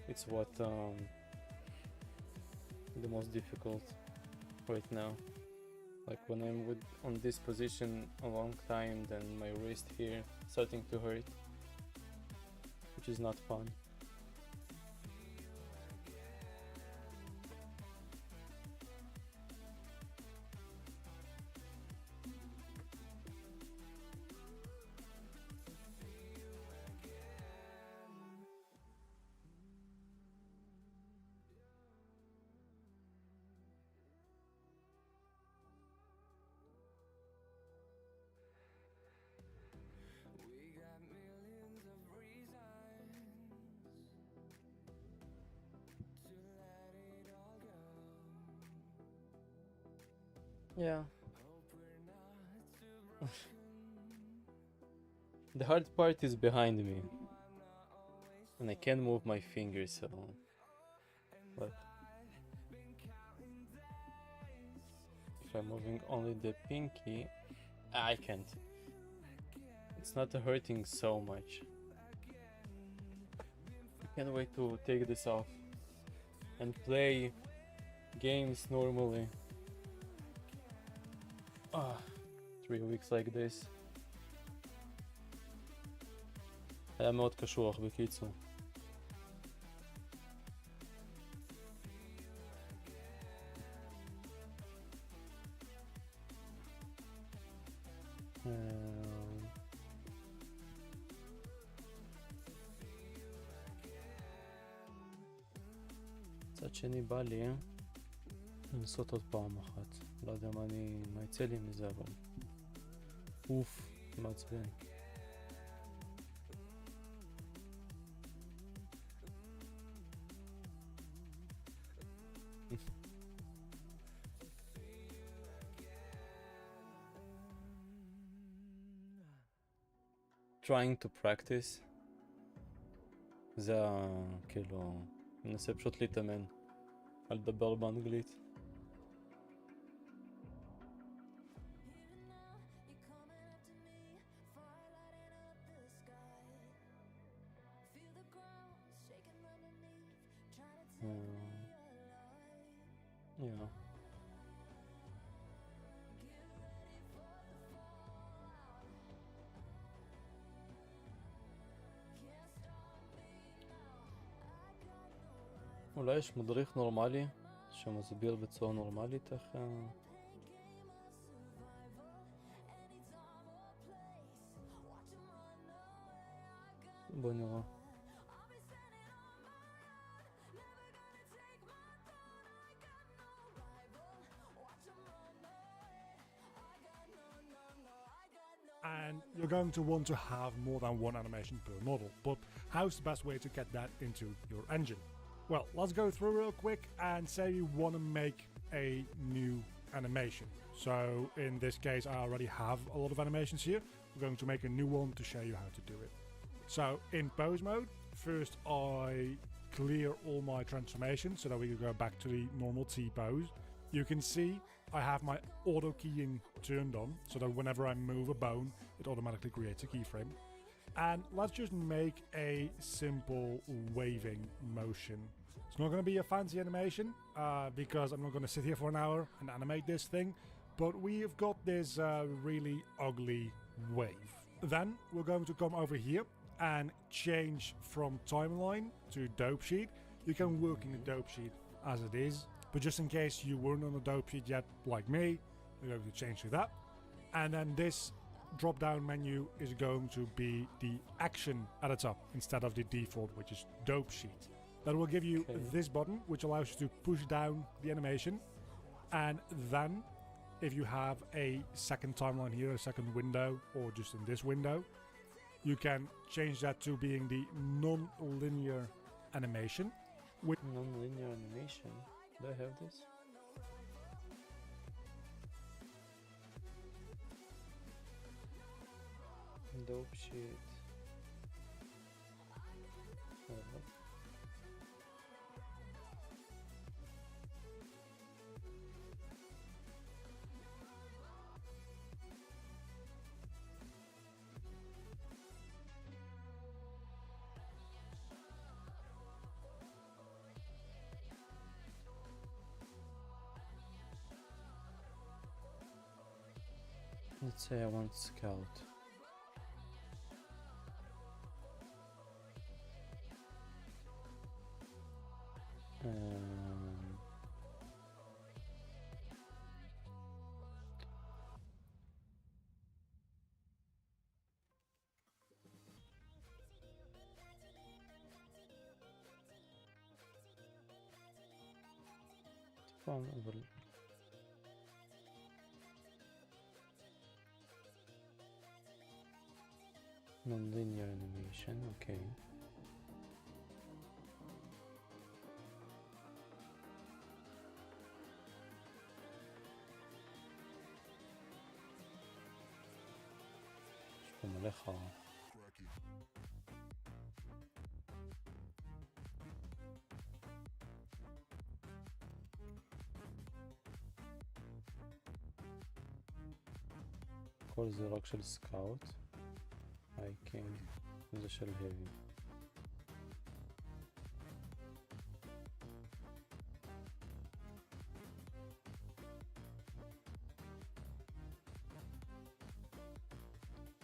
It's what the most difficult right now. Like when I'm on this position a long time, then my wrist here starting to hurt, which is not fun. we got millions of reasons to let it all go. Yeah. Hope we're not too broken. The hard part is behind me, and I can't move my fingers, so like if I'm moving only the pinky, I can't. It's not hurting so much. I can't wait to take this off and play games normally. 3 weeks like this. היה מאוד קשוח בקיצור. מצד שני בא לי לנסות עוד פעם אחת. לא יודע מה יצא לי מזה, אבל אוף, מעצבן. trying to practice. זה כאילו, מנסה פשוט להתאמן על לדבר באנגלית. Yeah. אולי יש מדריך נורמלי שמסביר בצורה נורמלית איך בוא נראה. And you're going to want to have more than one animation per model, but how's the best way to get that into your engine? Well, let's go through real quick and say you want to make a new animation. So in this case I already have a lot of animations here. We're going to make a new one to show you how to do it. So in pose mode, first I clear all my transformations so that we can go back to the normal T pose. You can see I have my auto keying turned on so that whenever I move a bone it automatically creates a keyframe. And let's just make a simple waving motion. It's not going to be a fancy animation because I'm not going to sit here for an hour and animate this thing, but we have got this really ugly wave. Then we're going to come over here and change from timeline to dope sheet. You can work in the dope sheet as it is, but just in case you weren't on the dope sheet yet like me, we're going to change to that. And then this drop down menu is going to be the action at the top instead of the default, which is dope sheet. That will give you this button which allows you to push down the animation, and then if you have a second timeline here, a second window, or just in this window, you can change that to being the non-linear animation. Non-linear animation. Do I have this? Dope sheet. Oh, what? Let's say I want scout. طبعاً أول non-linear animation, okay. יש פה מלא חרא. כל זה רק של סקאוט. הייקינג, זה של heavy.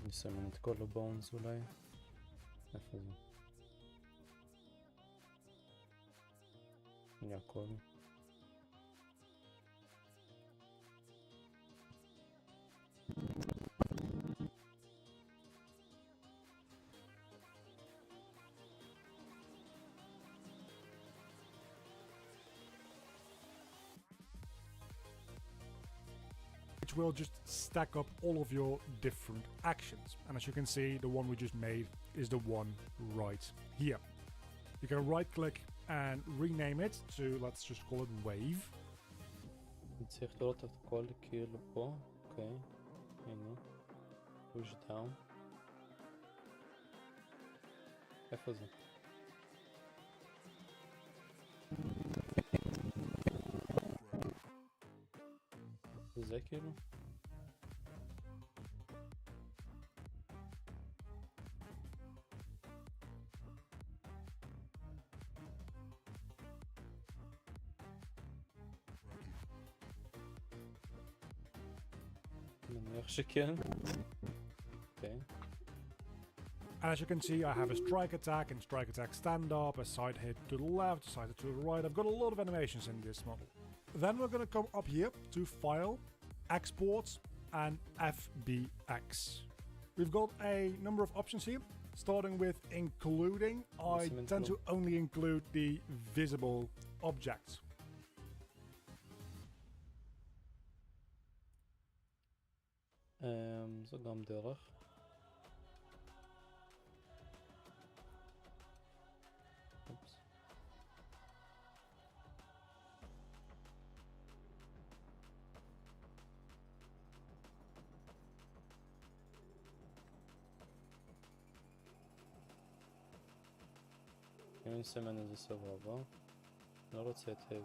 נסמן את כל הבונס אולי. איפה זה? הנה הכל. Which will just stack up all of your different actions. And as you can see, the one we just made is the one right here. You can right click and rename it to, let's just call it wave. צריך לראות את הכל כאילו פה, אוקיי, הנה, push down. איפה זה? זה כאילו? נניח שכן. Okay. And as you can see, I have a strike attack and strike attack stand up, a side hit to the left, a side hit to the right. I've got a lot of animations in this model. Then we're going to come up here to File, Export and FBX. We've got a number of options here. starting with including, I Cement tend to bloom. only include the visible objects. sogar am Dörrach. Ups. Une semaine de savoir, va. La recette heavy.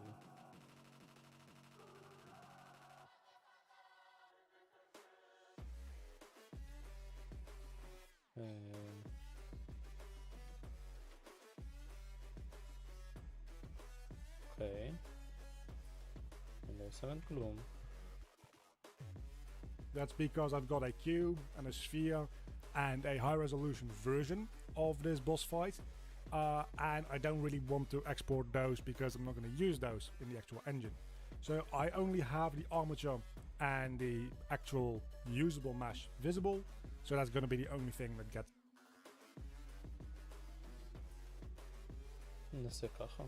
Okay. Hello, cement gloom. That's because I've got a cube and a sphere and a high resolution version of this boss fight. And I don't really want to export those because I'm not going to use those in the actual engine. So I only have the armature and the actual usable mesh visible. So that's going to be the only thing that gets. נעשה ככה.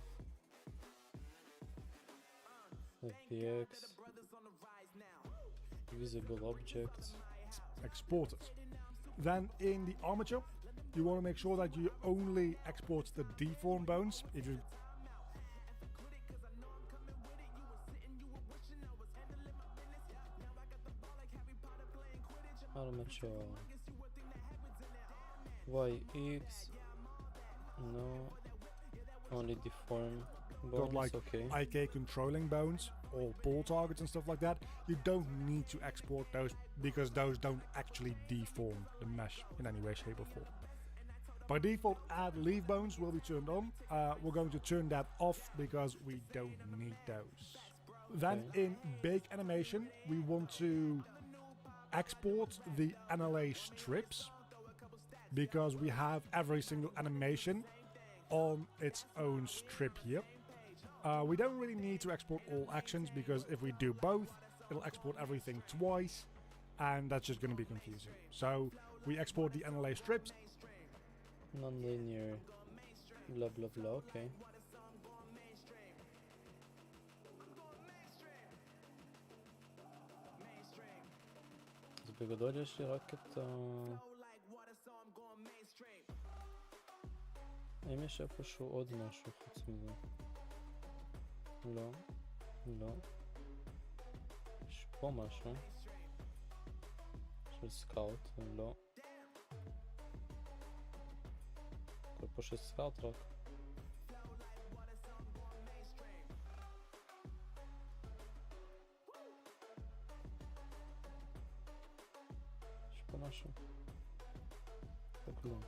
FBX. Visible objects. Exported. Then in the armature, you want to make sure that you only export the deform bones. If you Armature. YX. No. Only deform bones. got like Okay. IK controlling bones or ball targets and stuff like that, you don't need to export those because those don't actually deform the mesh in any way, shape or form. By default, add leaf bones will be turned on. We're going to turn that off because we don't need those. Then Okay. in bake animation, we want to export the NLA strips because we have every single animation on its own strip here. We don't really need to export all actions because if we do both, it'll export everything twice and that's just going to be confusing. So we export the NLA strips. Non-linear. Blah blah blah. Okay. אז בגדול יש לי רק את ה... האם יש איפשהו עוד משהו חוץ מזה? לא. לא. יש פה משהו. של סקאוט. לא. הכל פה של סקאוט רק. יש פה משהו. זה כלום.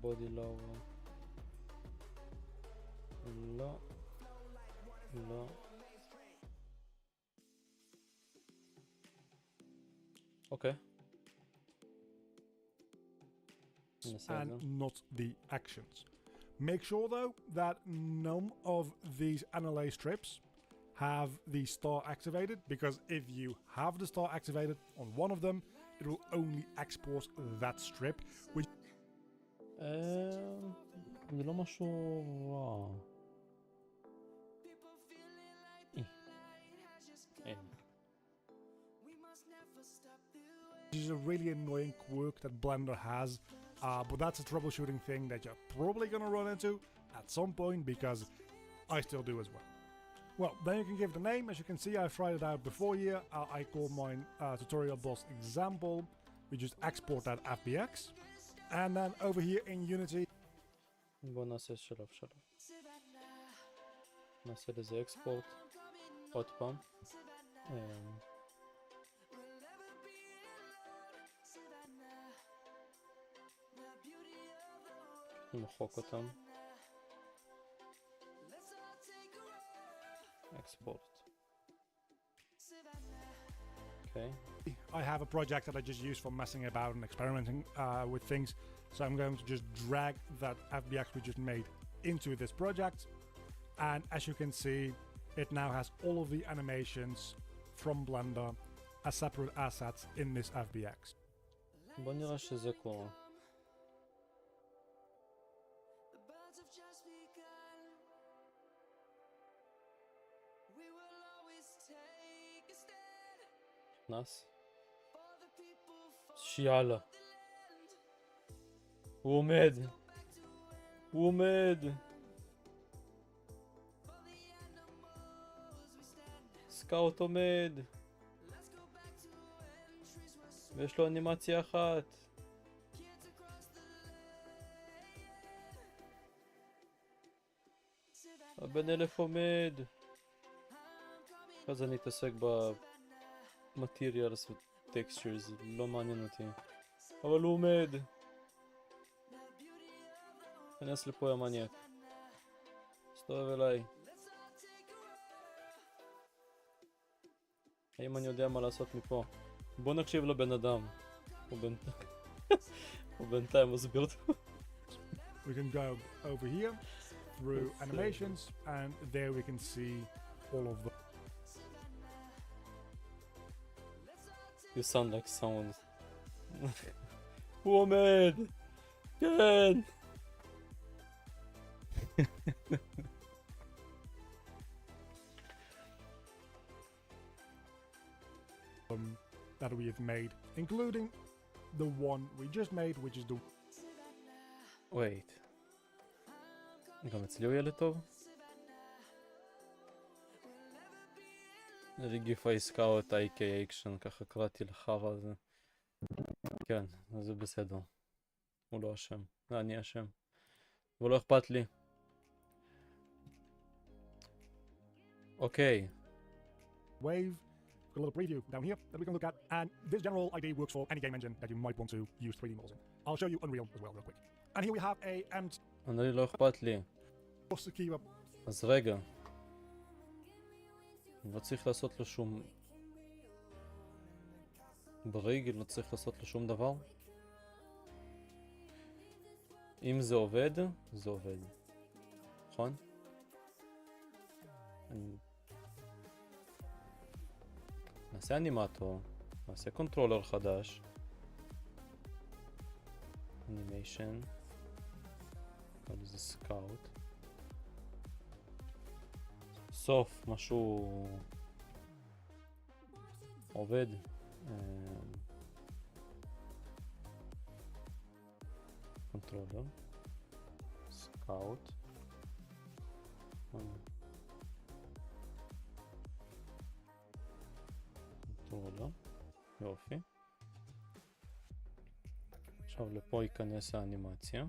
בודי לואו. לא. לא. אוקיי. And not the actions. Make sure though that none of these NLA strips have the star activated, because if you have the star activated on one of them, it will only export that strip, which זה לא משהו רע. אין. is a really annoying quirk that Blender has, but that's a troubleshooting thing that you're probably going to run into at some point, because I still do as well. Well, then you can give it a name. As you can see, I've tried it out before here. I call mine tutorial boss example. We just export that FBX. And then over here in Unity, בוא נעשה שלב. נעשה לזה אקספורט. עוד פעם. נמחוק אותם. אקספורט. Okay. I have a project that I just use for messing about and experimenting with things. So I'm going to just drag that FBX we just made into this project. And as you can see, it now has all of the animations from Blender as separate assets in this FBX. בוא נראה שזה קורה. נכנס. שיאללה. הוא עומד. הוא עומד. סקאוט עומד. ויש לו אנימציה אחת. הבן אלף עומד. אז אני אתעסק במטריאלס וטקסטורס, לא מעניין אותי. אבל הוא עומד. כנס לפה המניאק. סתובב אליי. האם אני יודע מה לעשות מפה? בוא נקשיב לבן אדם. הוא בינתיים מסביר טוב. We can go over here through animations, and there we can see all of the. You sound like someone. הוא עומד! כן! That we have made, including the one we just made, which is the. Wait. גם אצלי הוא ילד טוב? רגיפה עסקה או את ה-IK אקשן, ככה קראתי לחרא הזה. כן, אז זה בסדר. הוא לא אשם. אני אשם. ולא אכפת לי. אוקיי. Wave. Got a little preview down here that we can look at, and this general idea works for any game engine that you might want to use 3D models in. I'll show you Unreal as well real quick. And here we have a אני לא אכפת לי. Kiva. אז רגע. לא צריך לעשות לו שום... ברגל לא צריך לעשות לו שום דבר. אם זה עובד, זה עובד. נכון? נעשה אנימטור, נעשה קונטרולר חדש. אנימיישן. נקרא לזה סקאוט. סוף, משהו עובד. קונטרולר. סקאוט. קונטרולר. יופי. עכשיו לפה ייכנס האנימציה.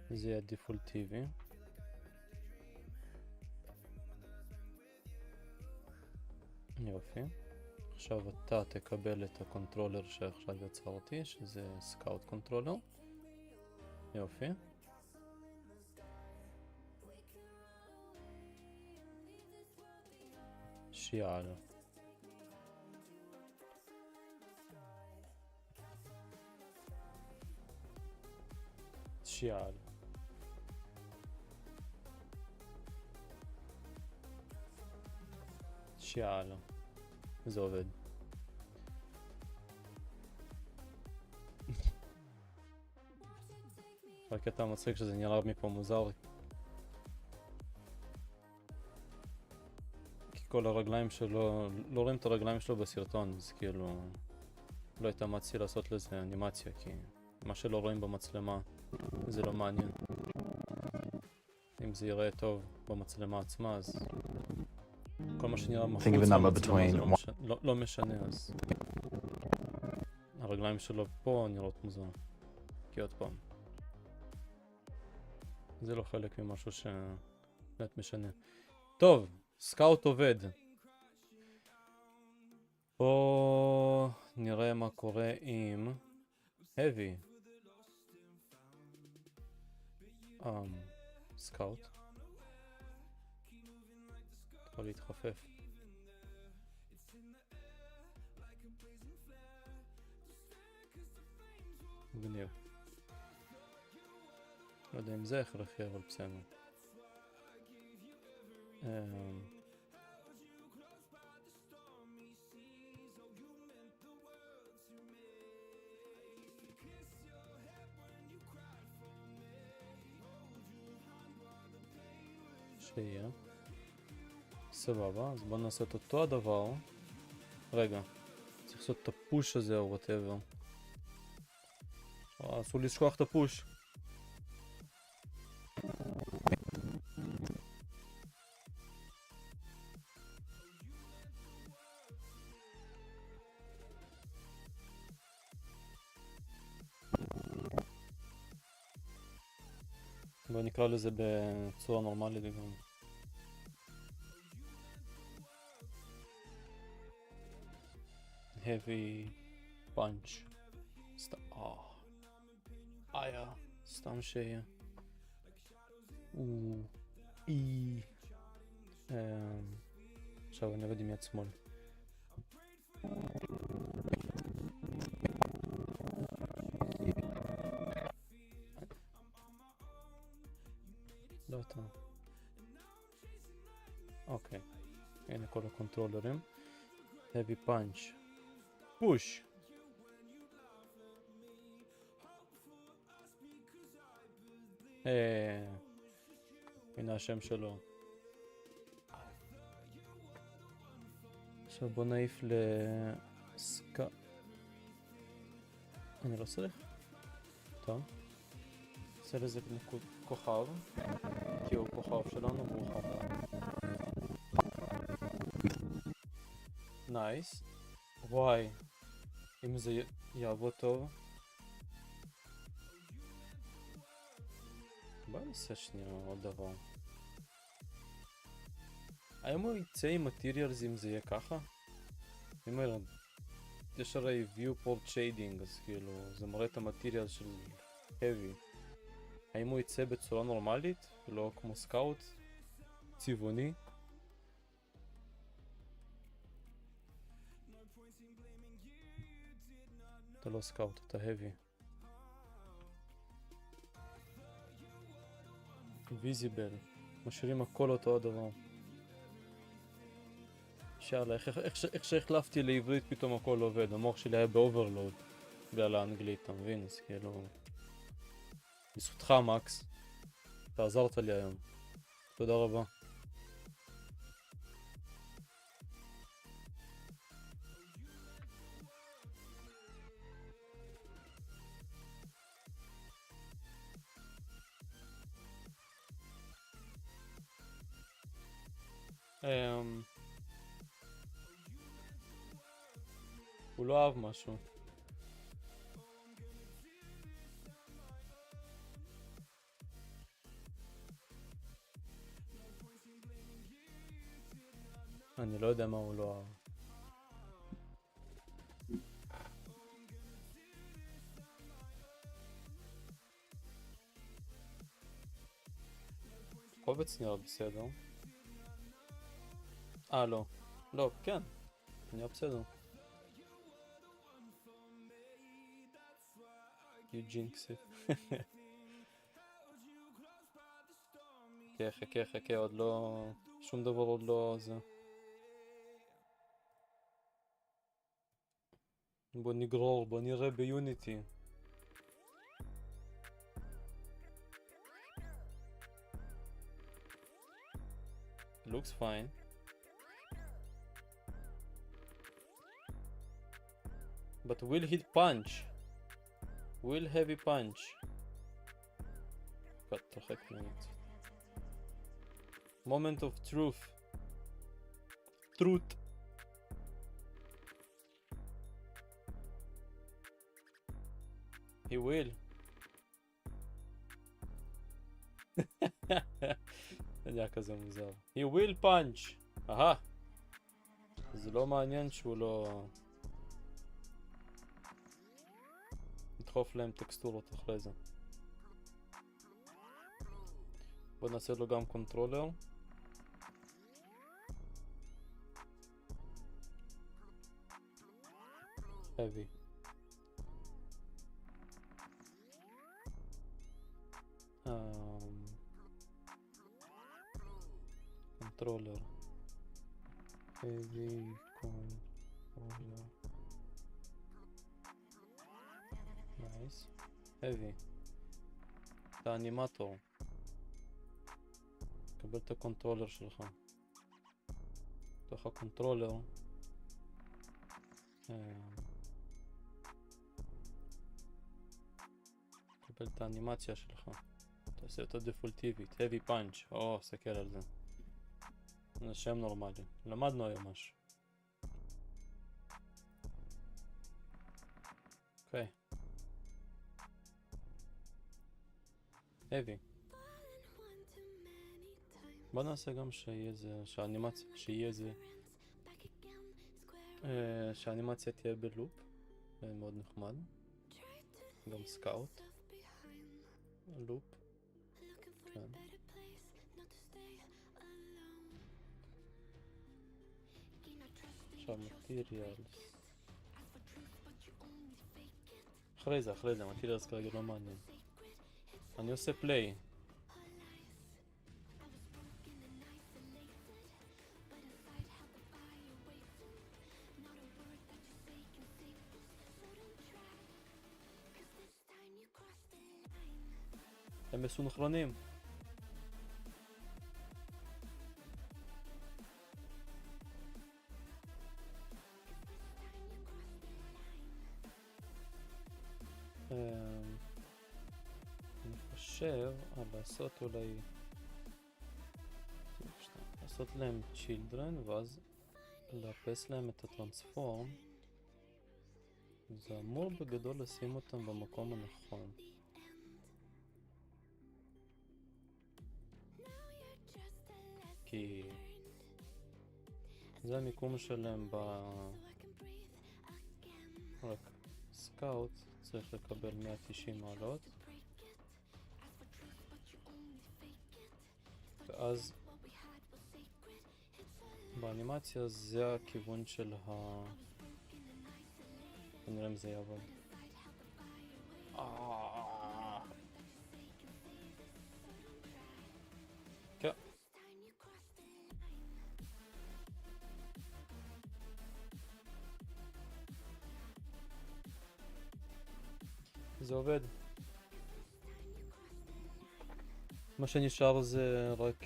זה יהיה דפולטיבי. יופי. עכשיו אתה תקבל את הקונטרולר שעכשיו יצרתי, שזה סקאוט קונטרולר. יופי. שיעל. שיעל. שיעלה. זה עובד. רק אתה מצחיק שזה נראה מפה מוזר. כי כל הרגליים שלו, לא רואים את הרגליים שלו בסרטון, אז כאילו לא התאמצתי לעשות לזה אנימציה, כי מה שלא רואים במצלמה זה לא מעניין. אם זה יראה טוב במצלמה עצמה, אז כל מה שנראה מחוץ למצלמה זה לא משנה, אז הרגליים שלו פה נראות מוזר. כי עוד פעם, זה לא חלק ממשהו שבאמת משנה. טוב, סקאוט עובד. בואו נראה מה קורה עם heavy. סקאוט. יכול להתחפף. מגניב. לא יודע אם זה הכרחי, אבל בסדר. שיהיה. סבבה, אז בוא נעשה את אותו הדבר. רגע, צריך לעשות את הפוש הזה או whatever. אסור לשכוח את הפוש. בוא נקרא לזה בצורה נורמלית גם. heavy punch. סתם שיהיה. עכשיו אני עובד עם יד שמאל. לא אתה. אוקיי. הנה כל הקונטרולרים. heavy punch. push. הנה השם שלו. עכשיו בוא נעיף לסקה. אני לא צריך. טוב. נעשה לזה כוכב. כי הוא כוכב שלנו והוא חבר. נייס. וואי. אם זה יעבוד טוב. בוא נעשה שנייה עוד דבר. האם הוא יצא עם materials אם זה יהיה ככה? אני אומר, יש הרי viewport shading, אז כאילו זה מראה את המטריאל של heavy. האם הוא יצא בצורה נורמלית? לא כמו סקאוט? צבעוני? אתה לא סקאוט, אתה heavy. ויזיבל, משאירים הכל אותו הדבר. שאלה, איך שהחלפתי לעברית פתאום הכל עובד, המוח שלי היה באוברלוד בגלל האנגלית, אתה מבין? אז כאילו... בזכותך מקס, אתה עזרת לי היום, תודה רבה. הוא לא אהב משהו. אני לא יודע מה הוא לא אהב. קובץ נראה בסדר. לא. לא, כן. נראה בסדר. You jinx it. חכה, עוד לא... שום דבר עוד לא זה. בוא נגרור, בוא נראה ביוניטי. Looks fine. But will he punch? Will heavy punch? תרחק ממני. Moment of truth. Truth. He will. זה נהיה כזה מוזר. He will punch. אהה. זה לא מעניין שהוא לא... נדחוף להם טקסטורות אחרי זה. בוא נעשה לו גם קונטרולר. heavy. controller. heavy controller. nice. heavy. אתה אנימטור. קבל את הקונטרולר שלך. בתוך הקונטרולר קבל את האנימציה שלך. תעשה אותה דפולטיבית. heavy punch. או, סתכל על זה. זה שם נורמלי. למדנו היום משהו. אוקיי. heavy. בוא נעשה גם שיהיה זה, שהאנימציה, שיהיה זה, שהאנימציה תהיה בלופ. זה מאוד נחמד. גם סקאוט. לופ. כן. עכשיו מטיריאלס. אחרי זה, מטיריאלס כרגע לא מעניין. אני עושה פליי. הם מסונכרונים. אני חושב לעשות אולי לעשות להם children ואז לאפס להם את הטרנספורם. זה אמור בגדול לשים אותם במקום הנכון. כי זה המיקום שלהם רק סקאוט צריך לקבל 190 מעלות ואז באנימציה זה הכיוון של נראה אם זה יעבוד. כן. זה עובד. מה שנשאר זה רק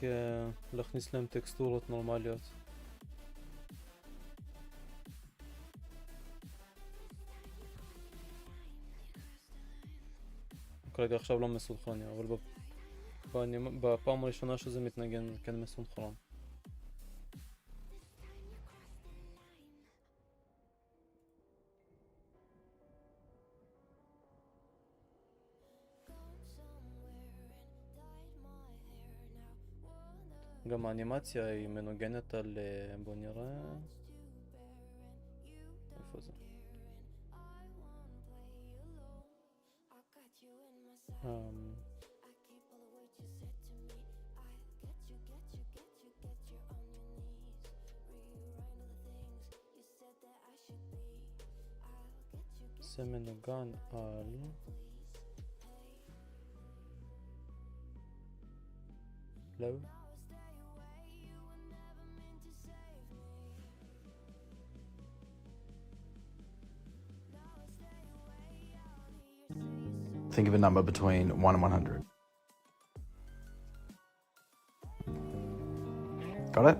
להכניס להם טקסטורות נורמליות. כרגע עכשיו לא מסונכרן, אבל בפעם הראשונה שזה מתנגן זה כן מסונכרן. גם האנימציה היא מנוגנת על... בוא נראה... איפה זה? זה מנוגן על... לא? Think of a number between 1 and 100. Got it?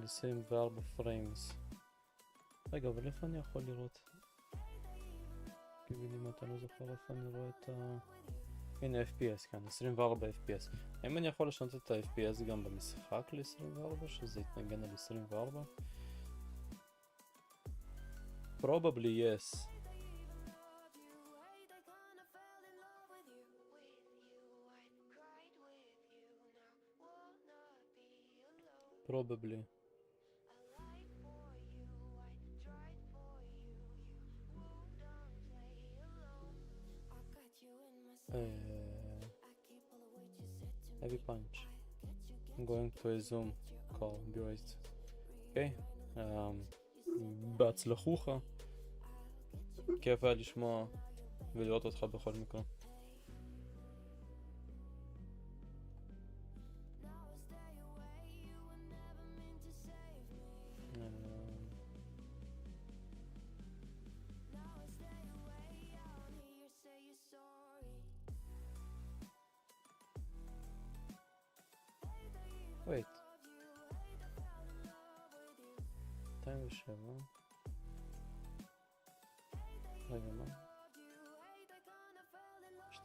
24 פריימס. רגע, אבל איפה אני יכול לראות? כאילו אם אתה לא זוכר איפה אני רואה את ה... הנה FPS כאן, 24 FPS. האם אני יכול לשנות את ה-FPS גם במשחק ל-24? שזה יתנגן על 24? Probably yes. Probably. Heavy punch. I'm going to a Zoom call. Be right. Okay. בהצלחוך. כיף היה לשמוע ולראות אותך בכל מקרה. Wait. 207. רגע, מה?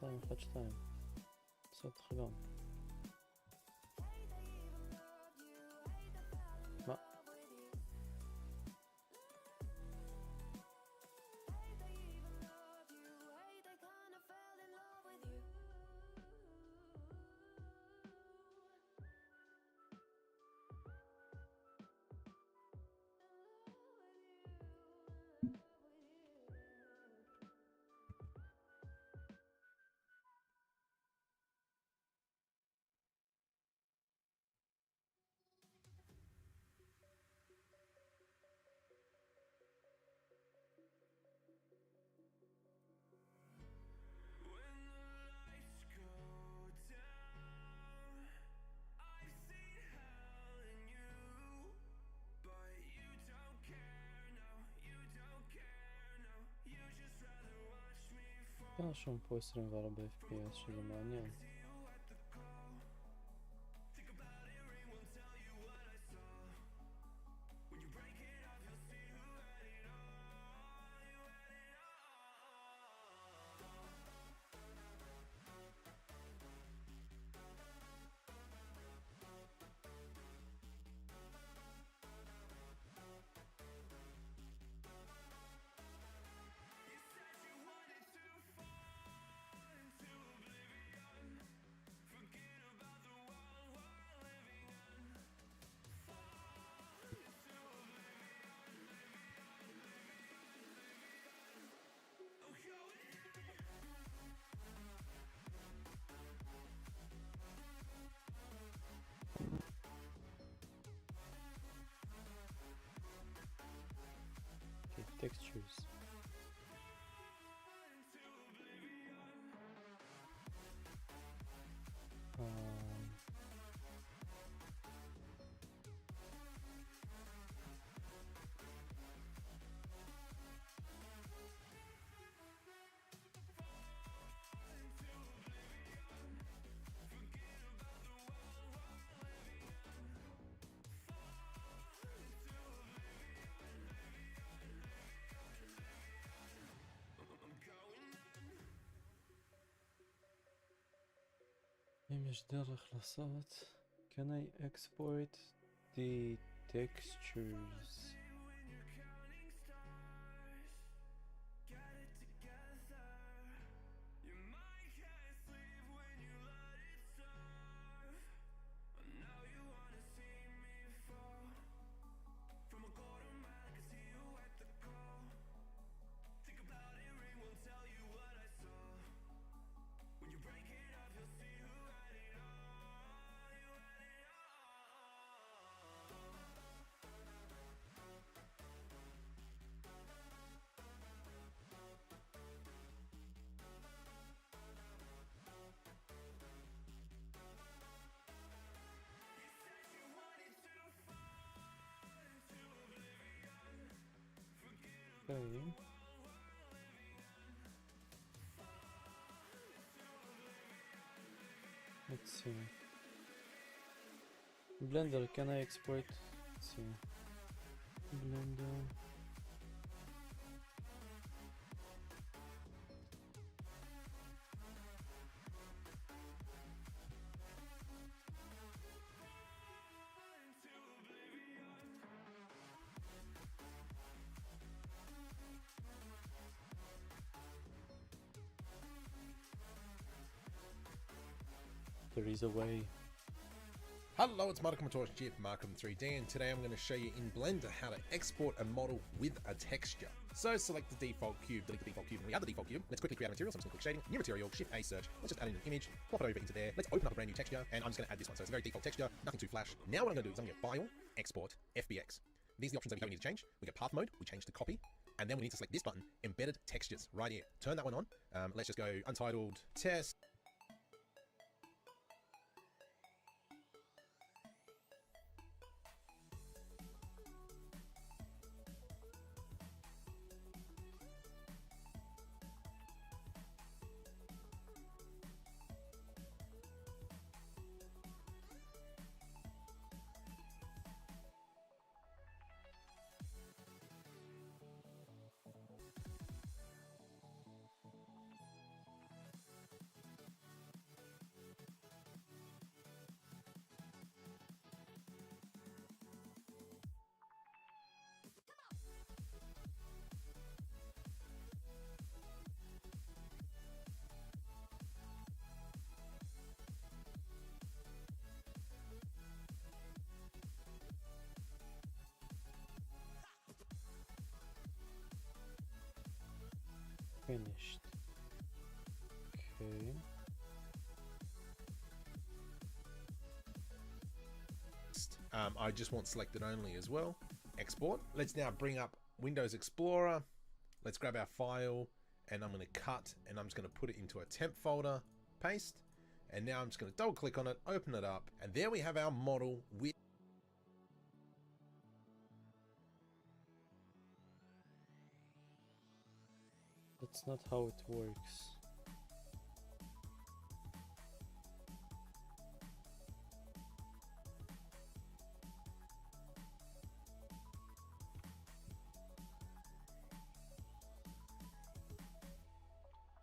212. בסדר, חגם. מה? כן, רשום פה 24 FPS שזה מעניין. Okay, textures. אם יש דרך לעשות, can I export the textures? Okay. Let's see. Blender, can I export? Let's see. Blender. There is a way. Hello, it's Markham Torch here from Markham 3D, and today I'm going to show you in Blender how to export a model with a texture. So select the default cube, delete the default cube, and we have the default cube. Let's quickly create a material, so I'm just going to click shading, new material, shift A search, let's just add in an image, plop it over into there, let's open up a brand new texture, and I'm just going to add this one, so it's a very default texture, nothing too flash. Now what I'm going to do is I'm going to File, Export, FBX. These are the options that we need to change. We get path mode, we change to copy, and then we need to select this button, embedded textures, right here. Turn that one on, let's just go untitled test. I just want selected only as well. Export. Let's now bring up Windows Explorer. Let's grab our file, and I'm going to cut, and I'm just going to put it into a temp folder, paste, and now I'm just going to double click on it, open it up, and there we have our model with That's not how it works.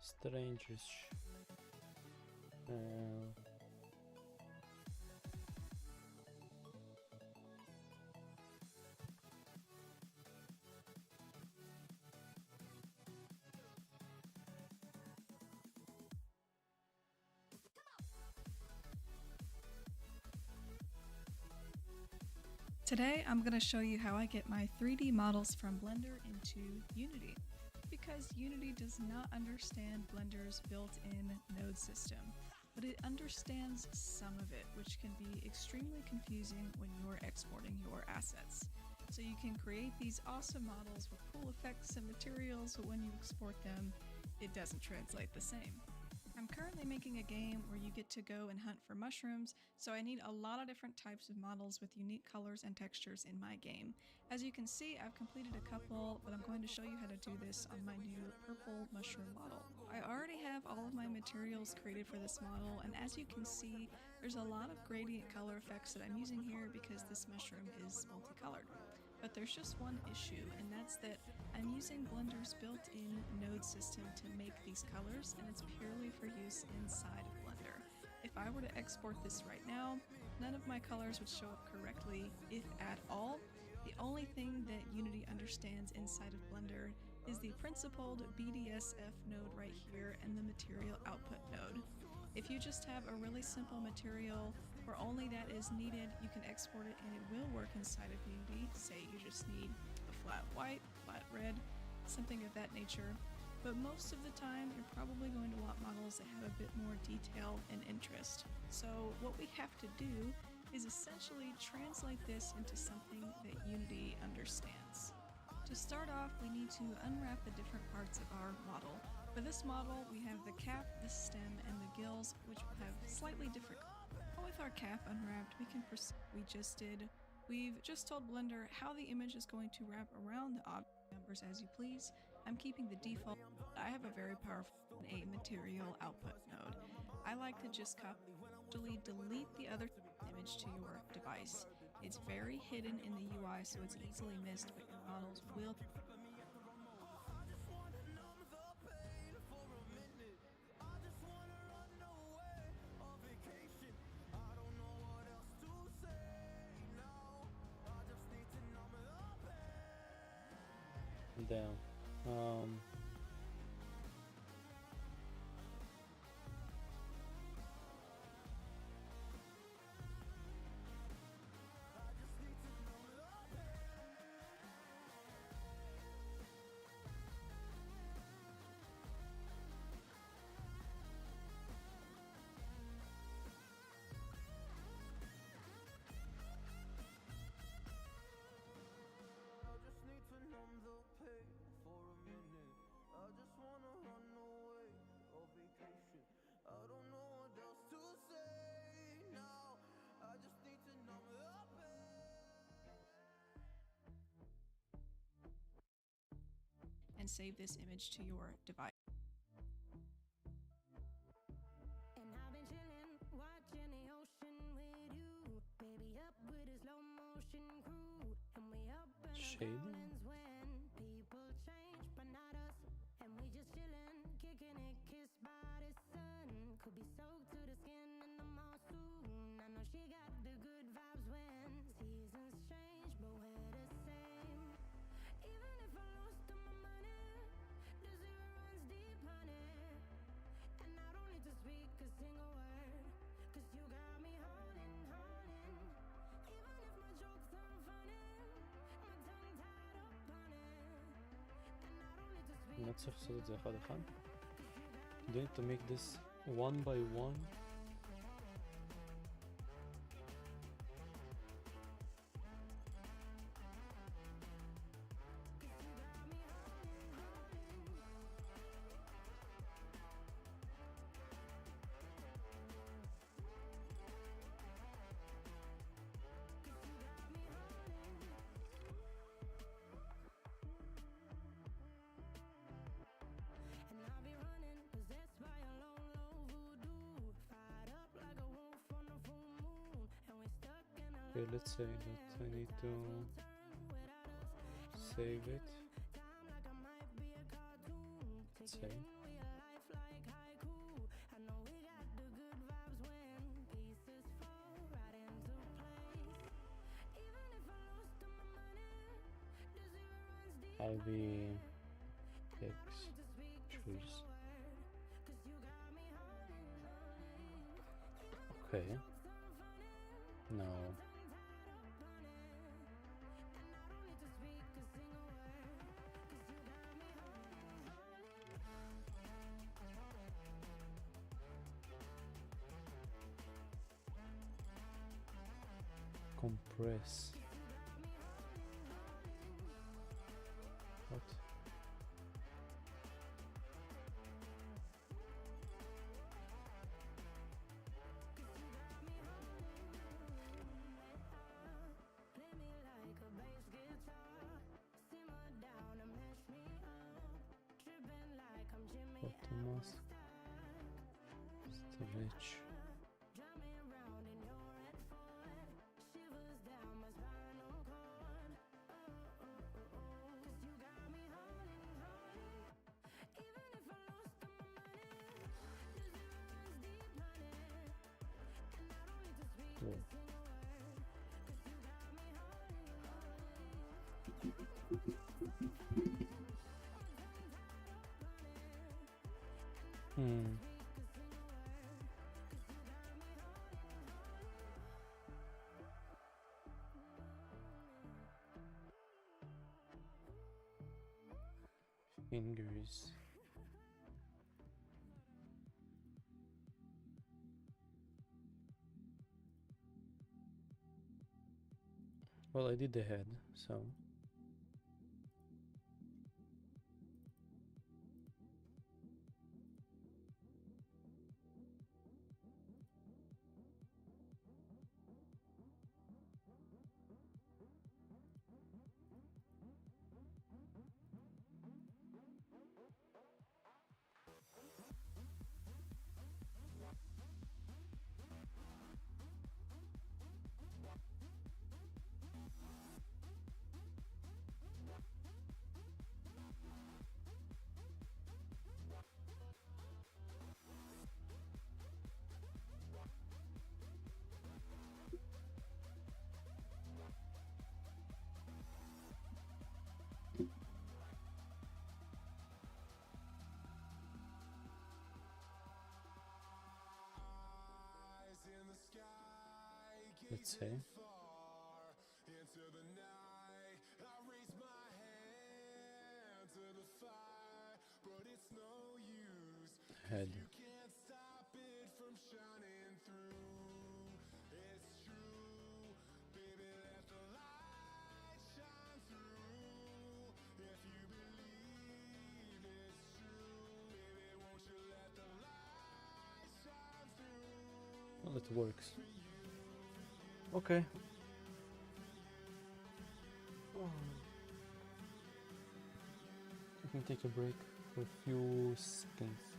Strange. Today I'm going to show you how I get my 3D models from Blender into Unity, because Unity does not understand Blender's built-in node system, but it understands some of it, which can be extremely confusing when you're exporting your assets. So you can create these awesome models with cool effects and materials, but when you export them, it doesn't translate the same. I'm currently making a game where you get to go and hunt for mushrooms, so I need a lot of different types of models with unique colors and textures in my game. As you can see, I've completed a couple, but I'm going to show you how to do this on my new purple mushroom model. I already have all of my materials created for this model, and as you can see, there's a lot of gradient color effects that I'm using here because this mushroom is multicolored. But there's just one issue, and that's that I'm using Blender's built-in node system to make these colors, and it's purely for use inside of Blender. If I were to export this right now, none of my colors would show up correctly, if at all. The only thing that Unity understands inside of Blender is the principled BDSF node right here and the material output node. If you just have a really simple material where only that is needed, you can export it and it will work inside of Unity. Say you just need a flat white, flat red, something of that nature. But most of the time, you're probably going to want models that have a bit more detail and interest. So what we have to do is essentially translate this into something that Unity understands. To start off, we need to unwrap the different parts of our model. For this model, we have the cap, the stem, and the gills, which will have slightly different colors. With our cap unwrapped, we can proceed. We've just told Blender how the image is going to wrap around the object numbers as you please. I'm keeping the default. I have a very powerful material output node. I like to just delete the other image to your device. It's very hidden in the UI, so it's easily missed, but your models will. Damn. And save this image to your device. And I've been chillin', watching the ocean with you. Baby up with a slow motion crew. And we up in our Shading? garlands when people change, but not us. And we just chillin', kicking it, kissed by the sun. Could be soaked to the skin in the mall soon. I know she got the good vibes when seasons change, but we're the same. Even if I lost all my money, the zero runs deep, honey. And I don't need to speak a single word, 'cause you got me holding. Even if my jokes aren't funny, my tongue tied up on it. And I don't need to speak ما تصير تصير زي خالد خان. Do you need to make this one by one? Okay, let's say that I need to save it. Let's say. I'll be X choose. Okay. Now compress. What? Photo mask. Stretch. Whoa. Fingers. Well, I did the head, so let's say. Head. Well, it works. Okay. I can take a break for a few seconds.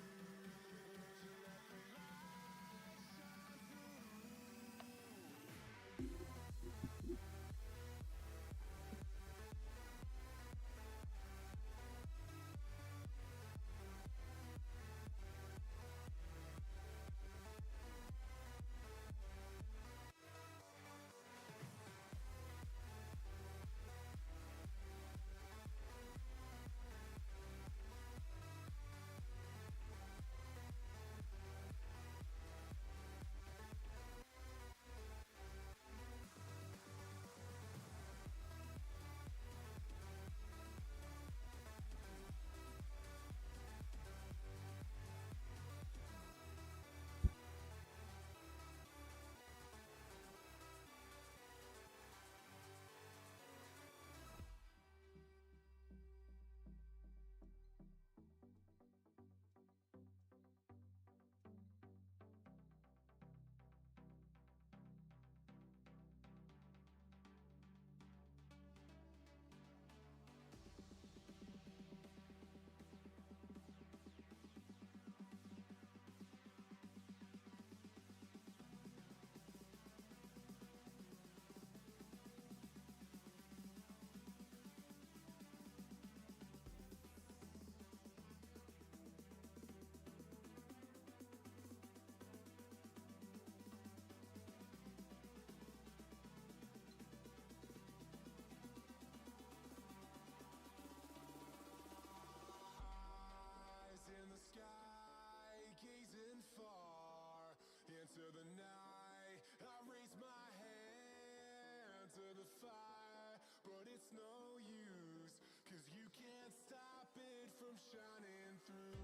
into the night. I raise my hand to the fire, but it's no use, 'cause you can't stop it from shining through.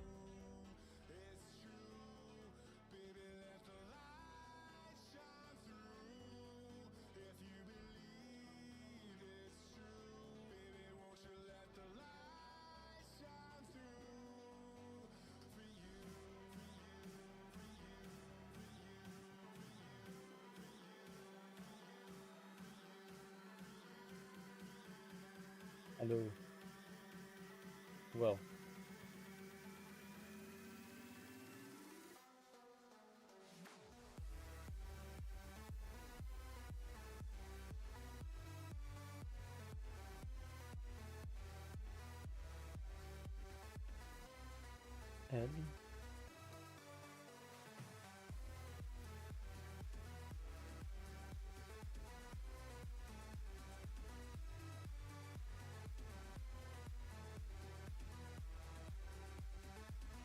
It's true, baby, let the light shine through. If you believe it's true, baby, won't you let the light shine through for you, for you, for you, for you, for you, for you, for you. Hello. Well. Ed?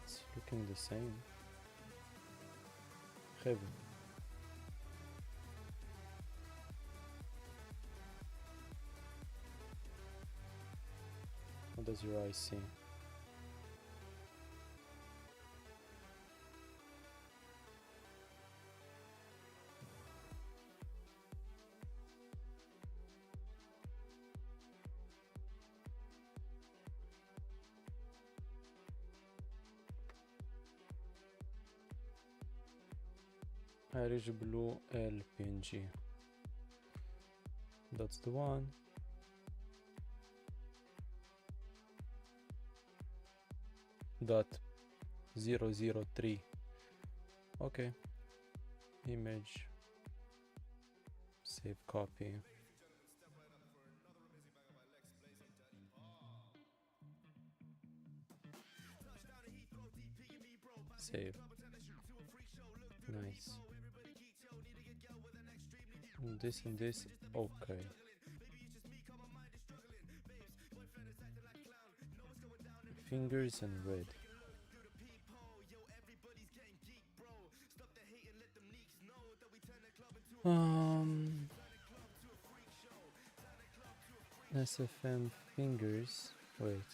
It's looking the same. Heavy. What does your eye see? Irish Blue LPNG. That's the one. Dot 003. Okay. Image. Save copy. Save. Nice. And this, okay. Fingers and red. SFM fingers. Wait.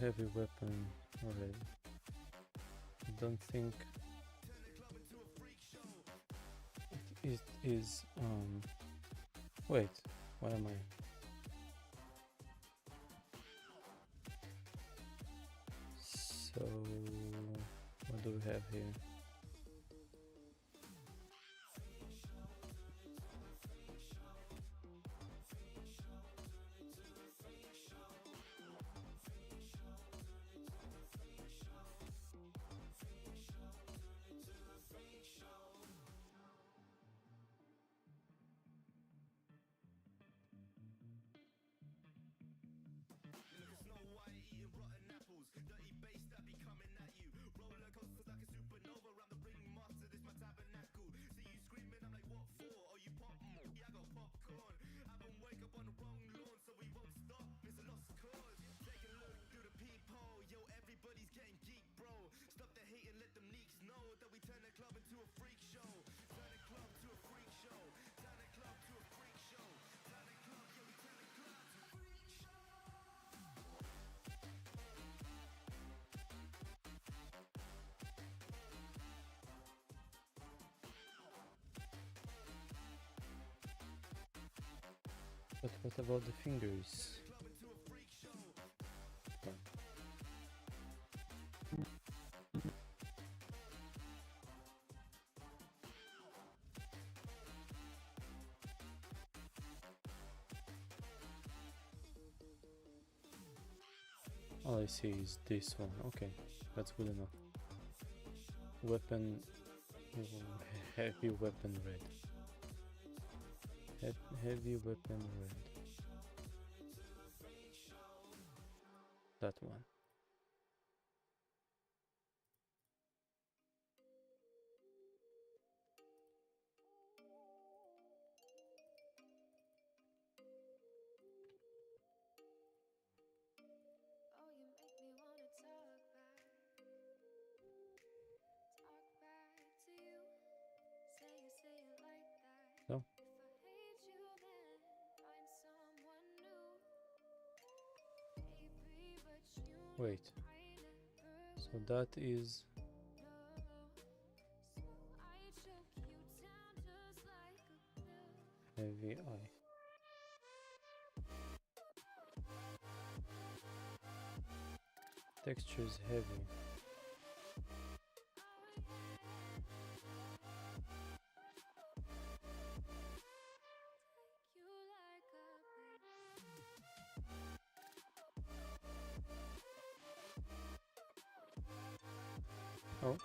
Heavy weapon already. Don't think it is wait, what am I? So what do we have here? But what about the fingers? All I see is this one. Okay, that's good enough. Weapon, heavy weapon red. Heavy weapon red. That one. No? Wait. So that is heavy eye. Texture is heavy. Oh.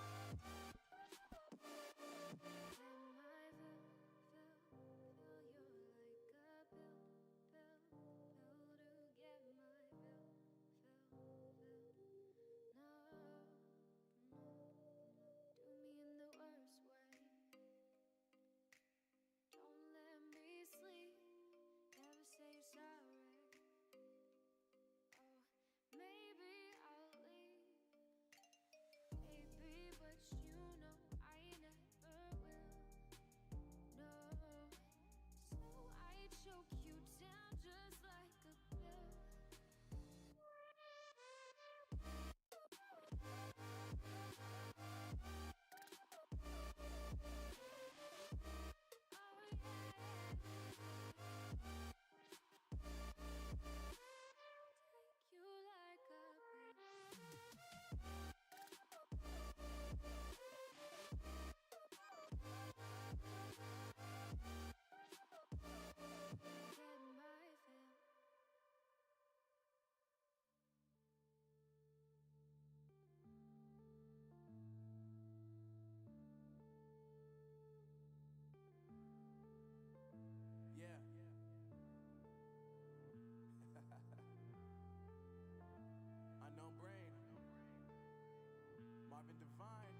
Yeah. Unknown Brain. Marvin Divine.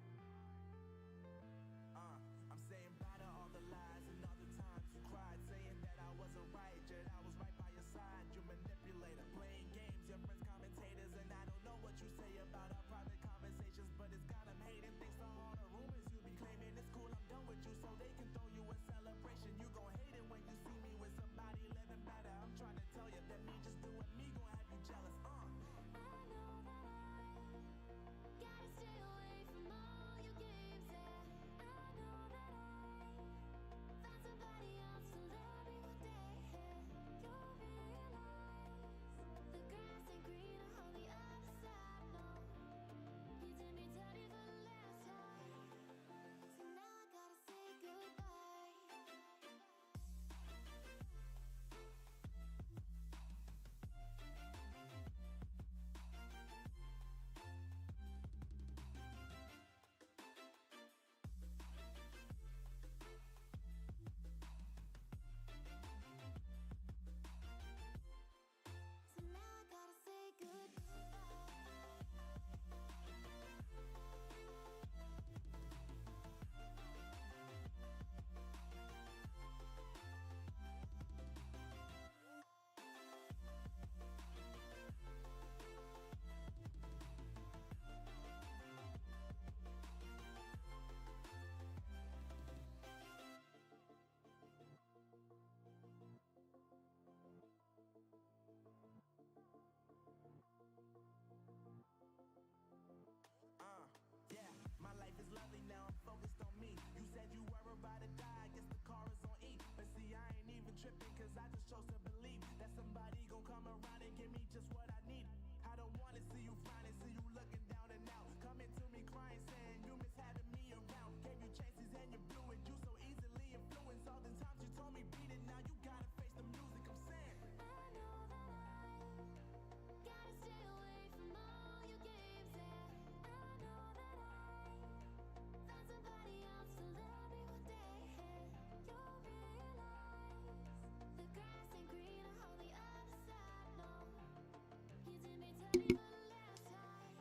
I'm saying bye to all the lies and all the times you cried, saying that I wasn't right, yet I was right by your side. You manipulator, playing games, your friends commentators, and I don't know what you say about our private conversations, but it's got 'em hating. Thanks to all the rumors you be claiming. It's cool, I'm done with you, so they can throw you a celebration. You gon' hate it when you see me with somebody living better. I'm trying to tell you that me just doing me gon' have you jealous. Tripping cause I just chose to believe that somebody gon' come around and give me just what I need. I don't wanna see you finding, see you looking down and out. Coming to me crying, saying you miss having me around. Gave you chances and you blew it, you so easily influenced. All the times you told me beat it, now you gotta face the music. I'm saying I know that I gotta stay away from all your games. And I know that I found somebody else to love me one day. You'll realize the grass ain't greener on the other side. No, you did me dirty for the last time,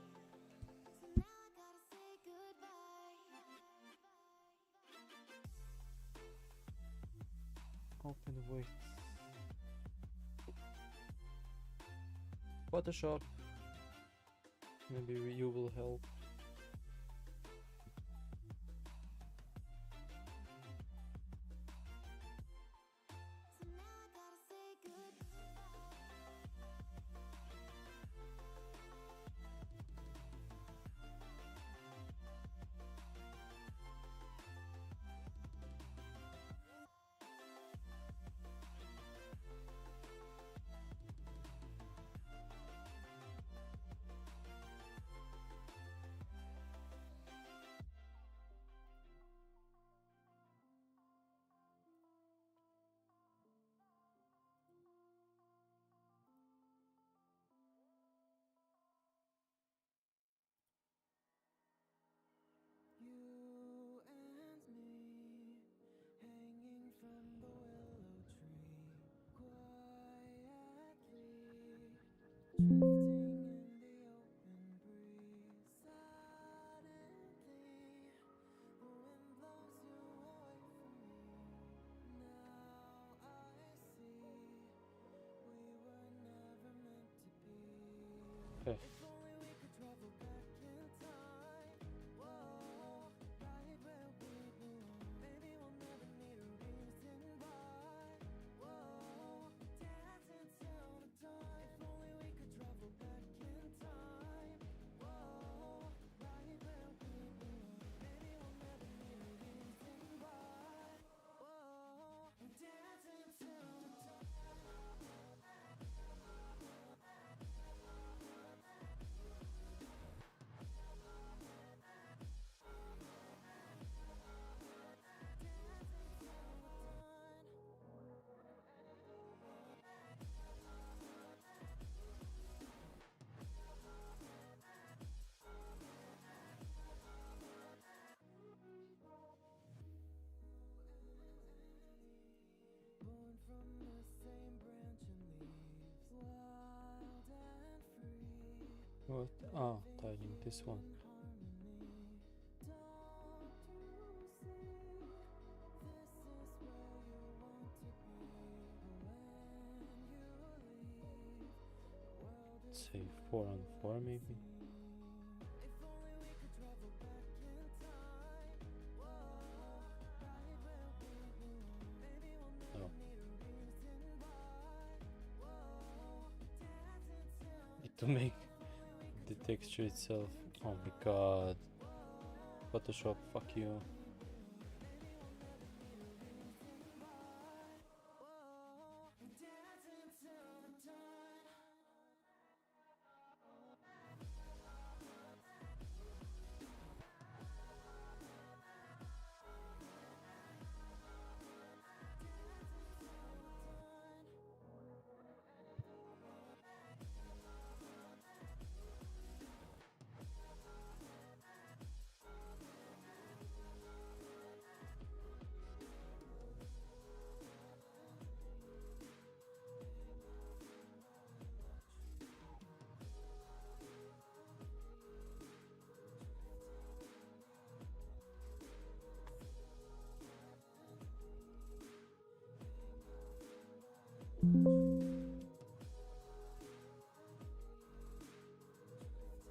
so now I gotta say goodbye. Open the wait. Photoshop. Maybe you will help. Okay. What? Ah, tiling this one. Let's say 4 on 4 maybe. Oh. Need to make the texture itself. Oh my god. Photoshop, fuck you.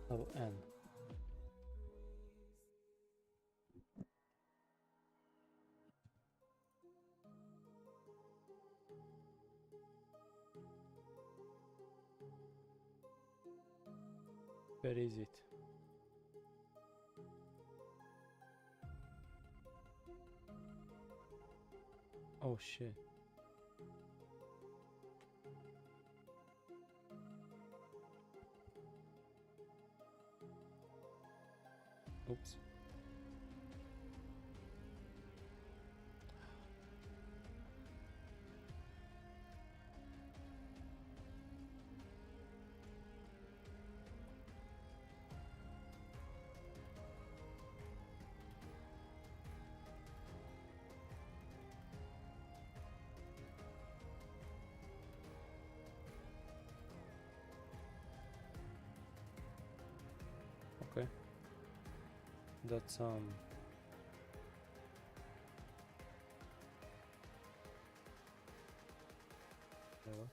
Oh, N. Where is it? Oh shit. Oops. Okay. That's Wait, what?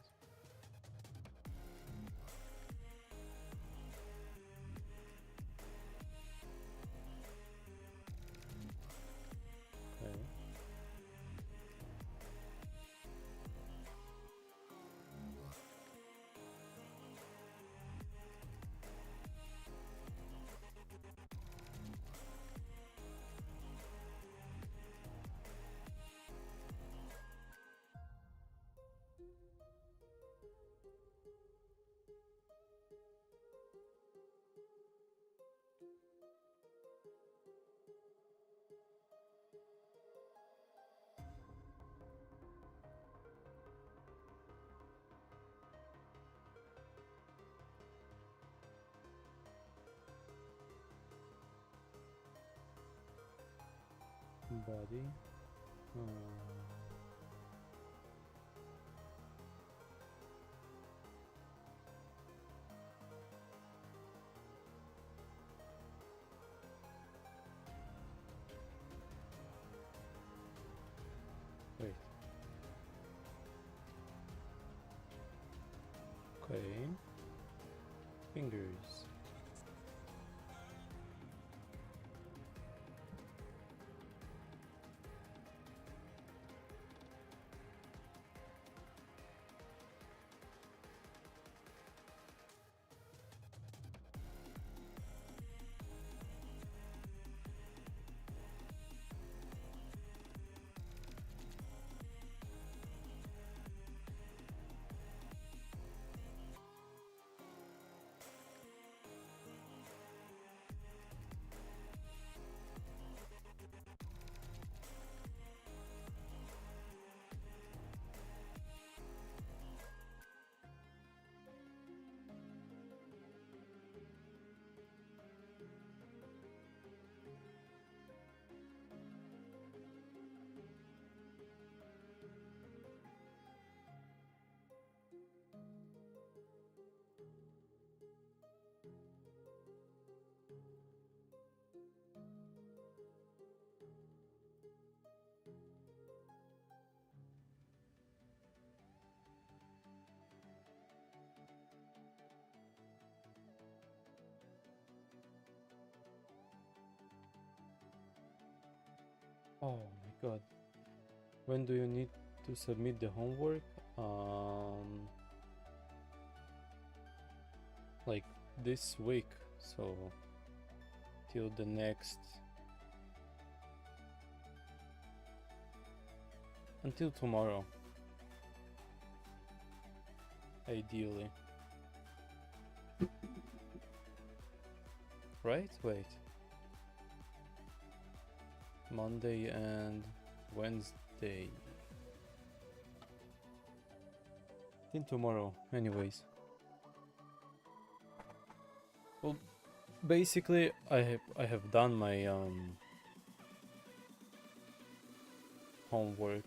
Okay. Body. Wait. Okay. Fingers. Oh my god. When do you need to submit the homework? Like this week, so till the next, until tomorrow, ideally. Right? Wait. Monday and Wednesday. Till tomorrow, anyways. Well, basically, I have done my homework.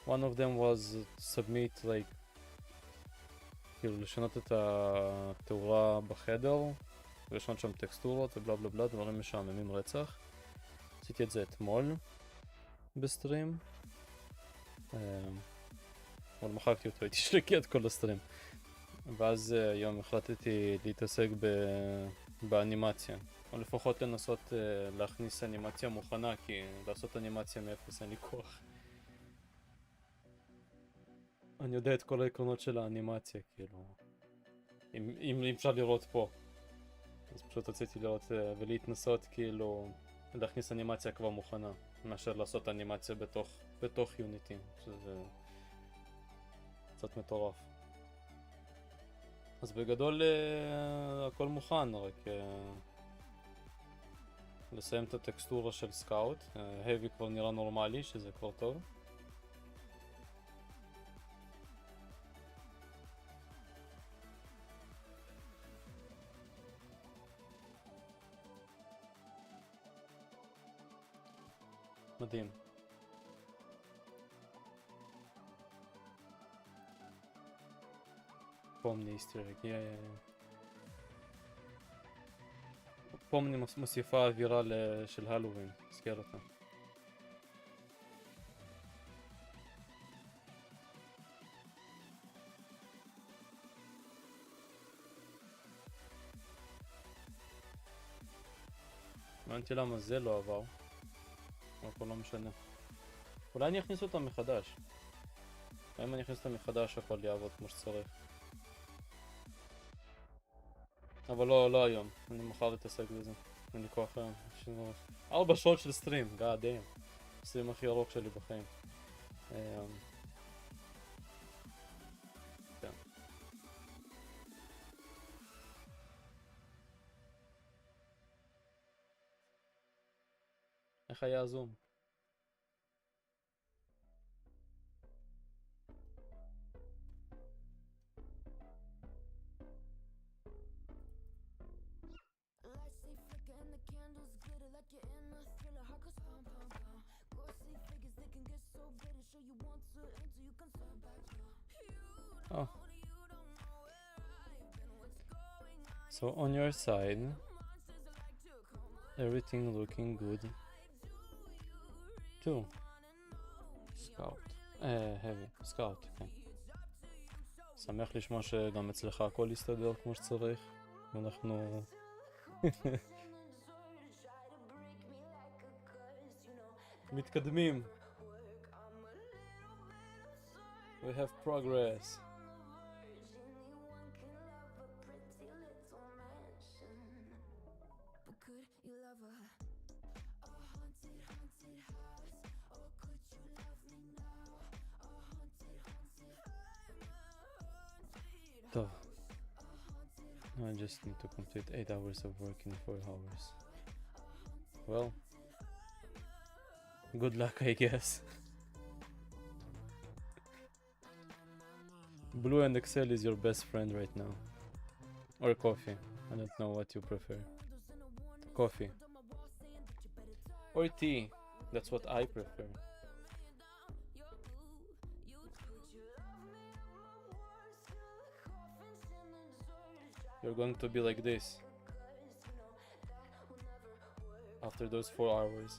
One of them was submit like כאילו לשנות את התאורה בחדר, ולשנות שם טקסטורות ובלה בלה בלה, דברים משעממים רצח. עשיתי את זה אתמול בסטרים, אבל מחקתי אותו, הייתי שלקי את כל הסטרים. ואז היום החלטתי להתעסק באנימציה, או לפחות לנסות להכניס אנימציה מוכנה, כי לעשות אנימציה מאפס אין לי כוח. אני יודע את כל העקרונות של האנימציה, כאילו, אם אפשר לראות פה, אז פשוט רציתי לראות ולהתנסות, כאילו, להכניס אנימציה כבר מוכנה, מאשר לעשות אנימציה בתוך יוניטי, שזה קצת מטורף. אז בגדול הכל מוכן, רק לסיים את הטקסטורה של סקאוט. heavy כבר נראה נורמלי, שזה כבר טוב. מדהים. פומני איסטר אג, פומני מוסיפה אווירה של הלווין, הזכר אותה. הבנתי למה זה לא עבר, אבל פה לא משנה. אולי אני אכניס אותם מחדש. אם אני אכניס אותם מחדש הכל יעבוד כמו שצריך. אבל לא היום, אני מחר להתעסק בזה. אין לי כוח היום. 4 שעות של סטרים, god damn. הסטרים הכי ארוך שלי בחיים. כן. איך היה הזום? Oh. So on your side, everything looking good too. Scout. Heavy. Scout, okay. שמח לשמוע שגם אצלך הכל יסתדר כמו שצריך. ואנחנו... מתקדמים. We have progress. טוב. I just need to complete 8 hours of work in 4 hours. Well, good luck, I guess. Blue and Excel is your best friend right now. Or coffee. I don't know what you prefer. Coffee. Or tea. That's what I prefer. You're going to be like this after those 4 hours.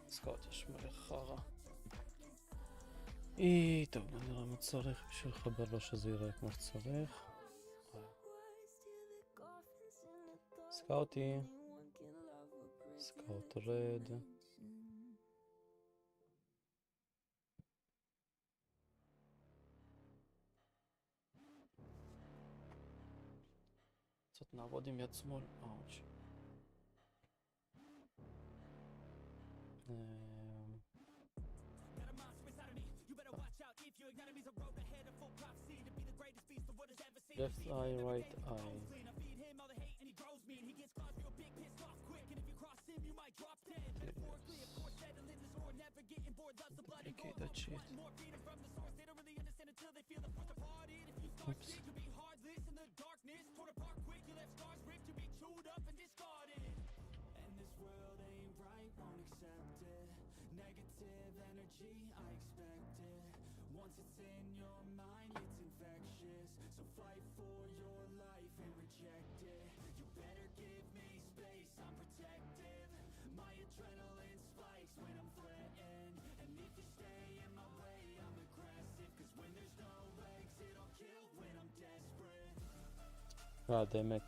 סקוטיש מלך חרא. טוב, בוא נראה מה צריך בשביל לחבר לו שזה יראה כמו שצריך. סקאוטי. סקאוט רד. קצת נעבוד עם יד שמאל. אאוץ'. Left eye, right eye. Duplicate that shit. Oops. Negative energy, I expect it. Once it's in your mind, it's infectious. So fight for your life and reject it. You better give me space, I'm protective. My adrenaline spikes when I'm threatened. And if you stay in my way, I'm aggressive. Cause when there's no exit, I'll kill when I'm desperate. God damn it.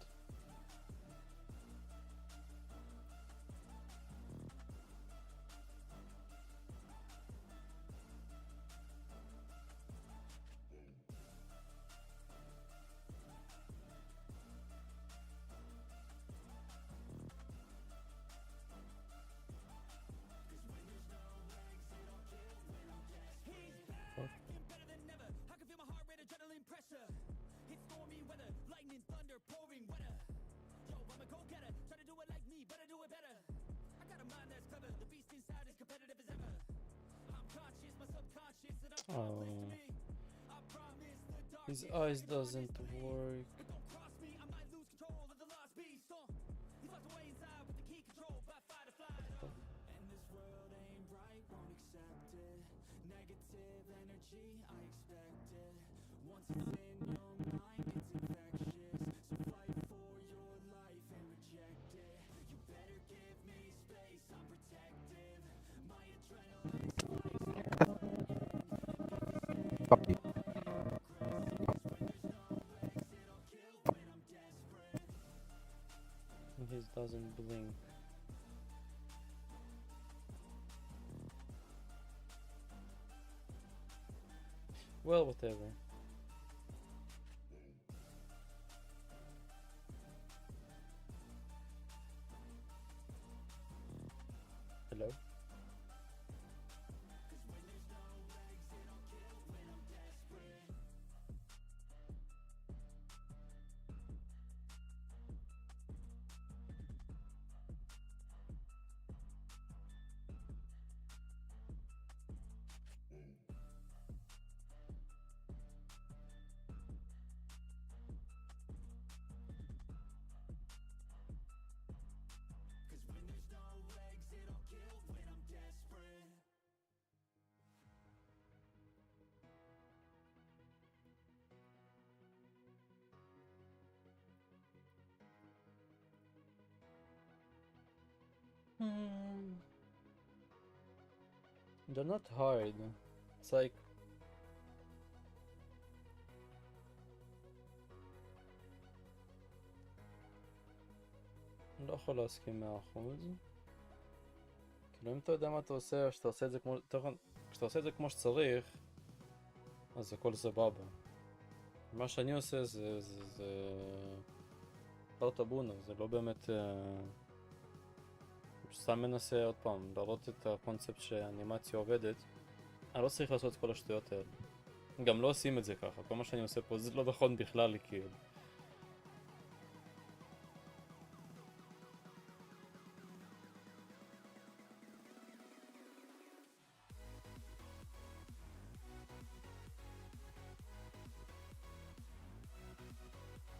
Oh, his eyes doesn't work. Negative energy, I expect it. Once it's in your mind, it's infectious. So fight for your life and reject it. You better give me space, I'm protective. My adrenaline his doesn't blink. Well, whatever. They're not hard. It's like אני לא יכול להסכים 100%. כאילו אם אתה יודע מה אתה עושה, או שאתה עושה את זה כמו... כשאתה עושה את זה כמו שצריך, אז הכל סבבה. מה שאני עושה זה פרטה בונה, זה לא באמת... סתם מנסה עוד פעם להראות את הקונספט שהאנימציה עובדת. אני לא צריך לעשות את כל השטויות האלה. גם לא עושים את זה ככה, כל מה שאני עושה פה זה לא נכון בכלל כאילו.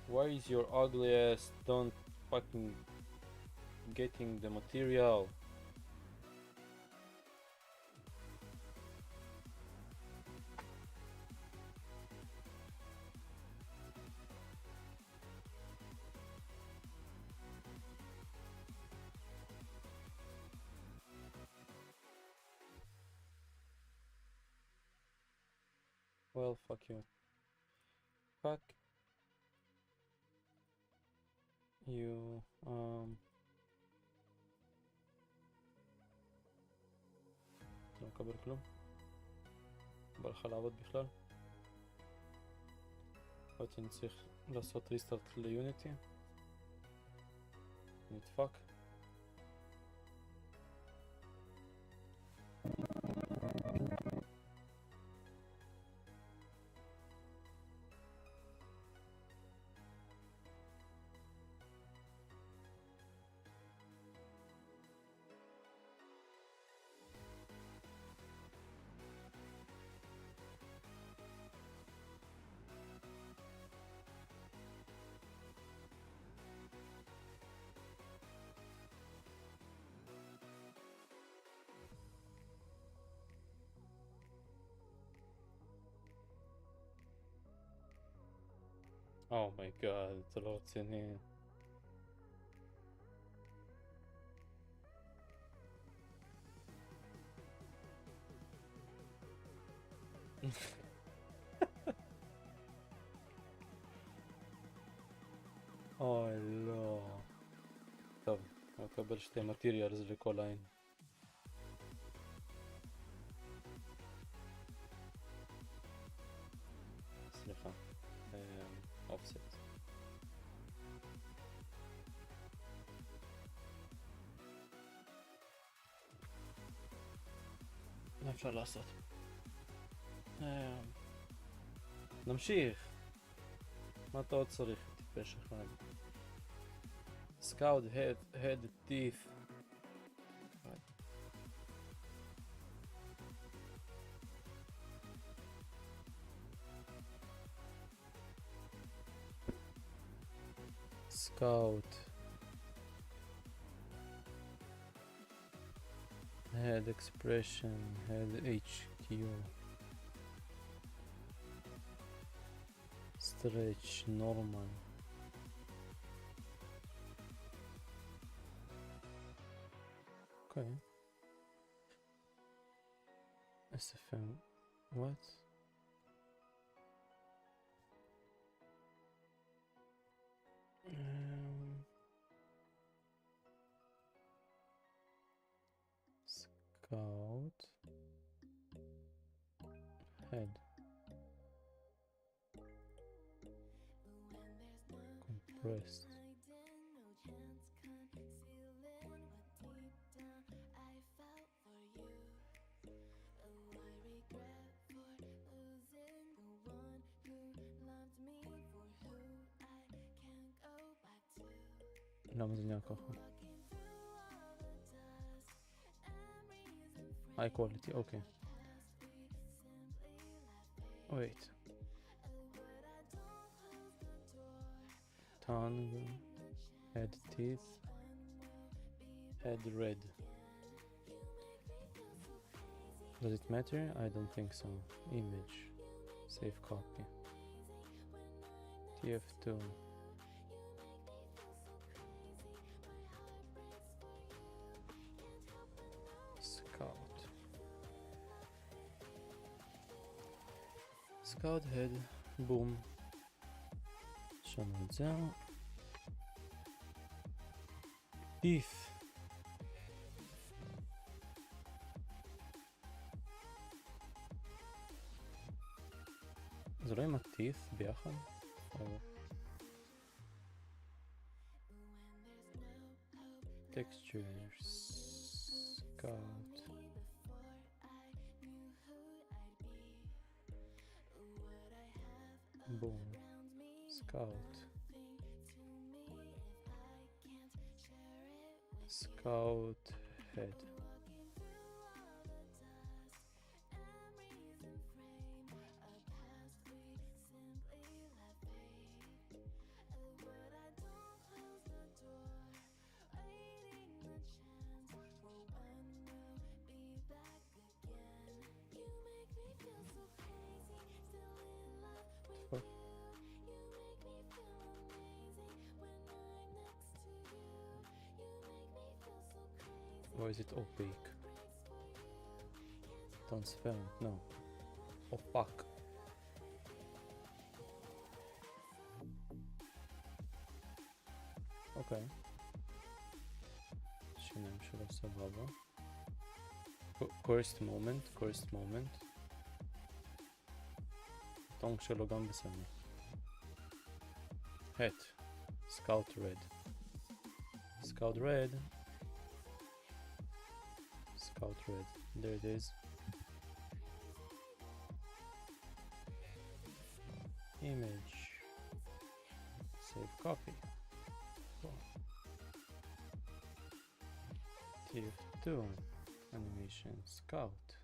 Why is your ugly ass don't fucking getting the material? Well, fuck you. Fuck you. לא מקבל כלום. בא לך לעבוד בכלל. הייתי צריך לעשות ריסטארט ליוניטי. נדפק. Oh my god, אתה לא רציני. אוי לא. טוב, אני אקבל שתי מטריאלס לכל עין. סליחה. offset. מה אפשר לעשות? נמשיך. מה אתה עוד צריך? טיפש אחד. Scout head teeth. Scout head expression head HQ stretch normal okay SFM what Scout head compressed למה זה נראה ככה? High quality, okay. Wait. Tongue, head teeth, head red. Does it matter? I don't think so. Image, save copy. TF2. Scout Scout head, boom. יש לנו את זה. teeth. זה לא עם ה-teeth ביחד? textures, scout, boom, scout, scout head. Or is it opaque? Transparent, no. Opaque. אוקיי. שיניים שלו סבבה. Cursed moment. טונג שלו גם בסדר. Hat. Scout red. Scout red. There it is. Image. Save copy. TF2. Animation. Scout.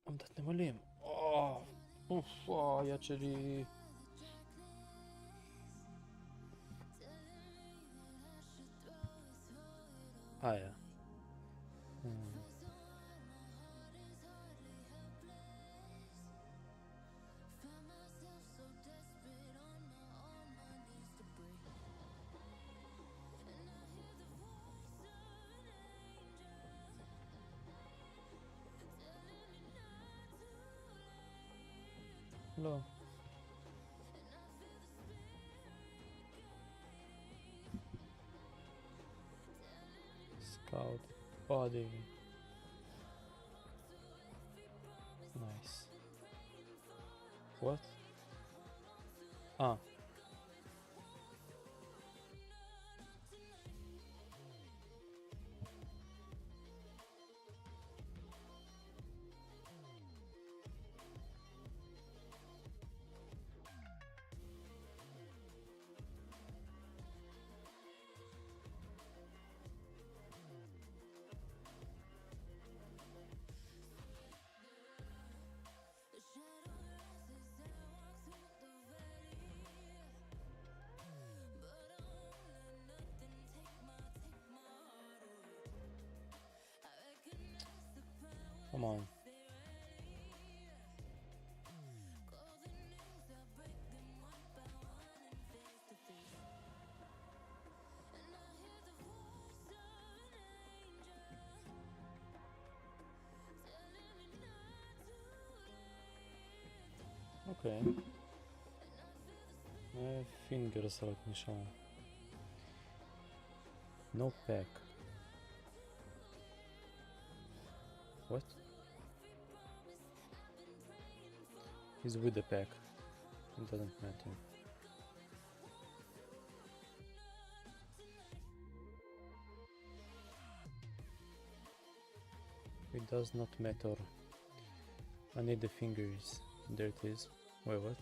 עמדת נמלים. היד שלי. יא. לא. Scout body. Nice. What? Ah. Come on. Okay. Fingers רק נשאר. No pack. What? He's with the pack. It doesn't matter. It does not matter. I need the fingers. There it is. Wait, what?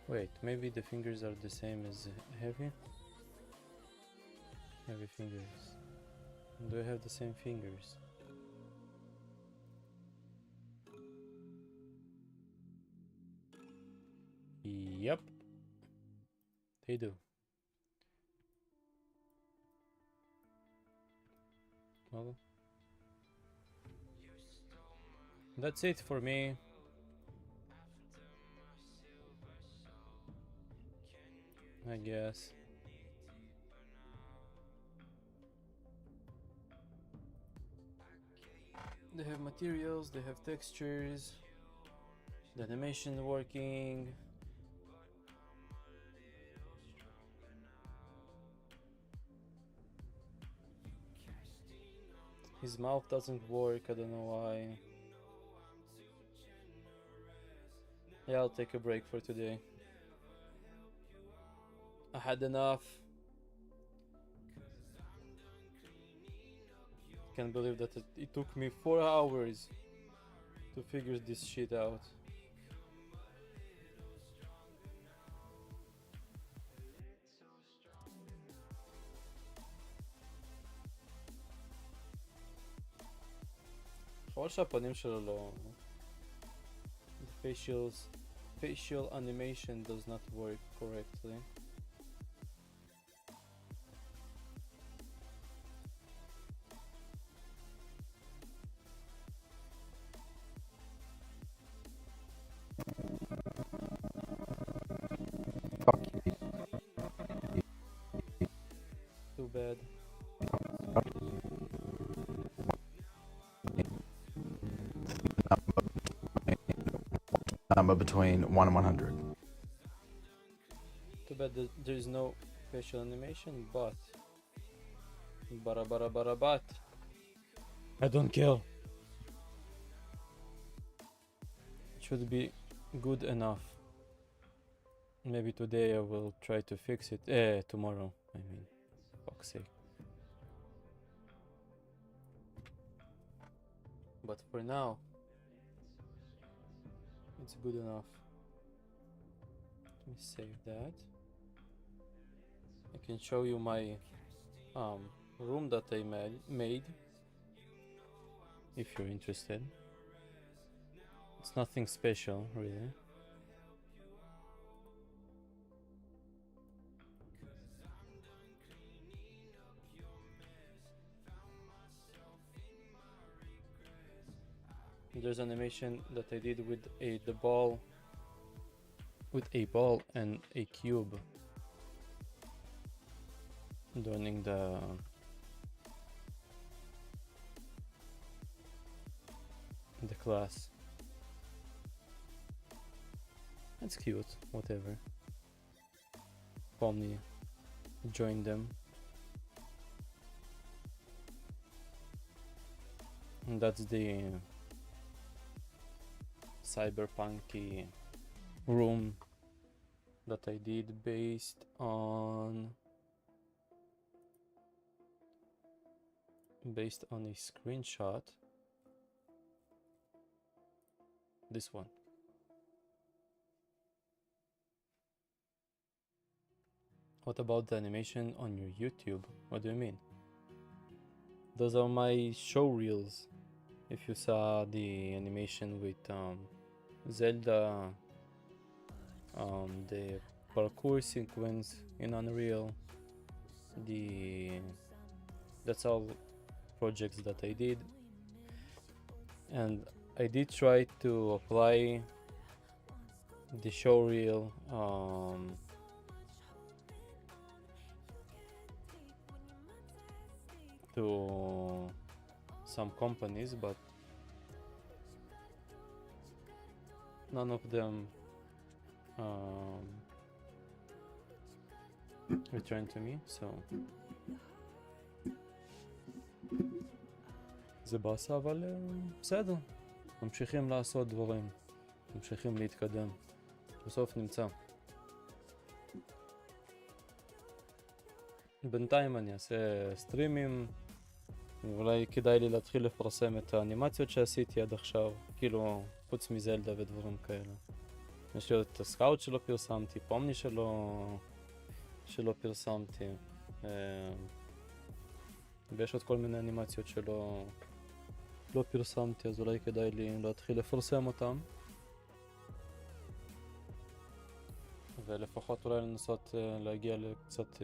Wait, maybe the fingers are the same as heavy? Heavy fingers. Do I have the same fingers? Yep. They do. Well, that's it for me. I guess. They have materials, they have textures, the animation working. His mouth doesn't work, I don't know why. Yeah, I'll take a break for today. I had enough. Can't believe that it took me 4 hours to figure this shit out. חבל שהפנים שלו לא... The facial animation does not work correctly. Too bad. Number between 1 and 100. Too bad that there is no facial animation, but... But... I don't care. It should be good enough. Maybe today I will try to fix it. Tomorrow, I mean. Fuck's sake. But for now, it's good enough. Let me save that. I can show you my room that I made if you're interested. It's nothing special, really. There's animation that I did with a ball and a cube during the class. That's cute, whatever. Pomni joined them. And that's the cyberpunky room that I did based on a screenshot. This one. What about the animation on your YouTube? What do you mean? Those are my show reels. If you saw the animation with Zelda, the parkour sequence in Unreal, that's all projects that I did, and I did try to apply the show reel to some companies, but none of them returned to me, so זה באסה, אבל בסדר, ממשיכים לעשות דברים, ממשיכים להתקדם, בסוף נמצא. בינתיים אני אעשה סטרימים, ואולי כדאי לי להתחיל לפרסם את האנימציות שעשיתי עד עכשיו, כאילו חוץ מזלדה ודברים כאלה. יש לי את הסקאוט שלא פרסמתי, פומני שלא פרסמתי, ויש עוד כל מיני אנימציות שלא פרסמתי, אז אולי כדאי לי להתחיל לפרסם אותם, ולפחות אולי לנסות להגיע לקצת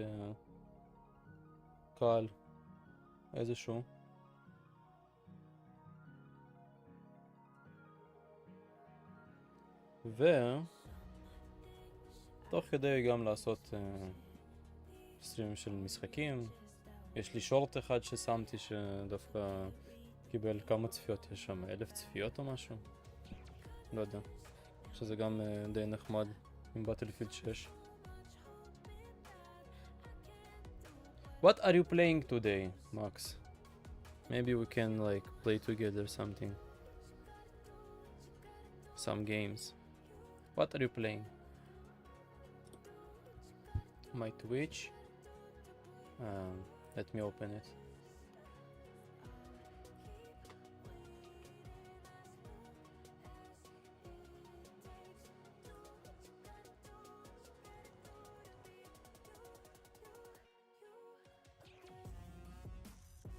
קהל איזשהו. ותוך כדי גם לעשות סטרימים של משחקים. יש לי שורט אחד ששמתי שדווקא קיבל כמה צפיות יש שם? 1000 צפיות או משהו? לא יודע. שזה גם די נחמד עם בטלפילד 6. What are you playing today, Max? Maybe we can like play together something. Some games. What are you playing? My Twitch. Let me open it.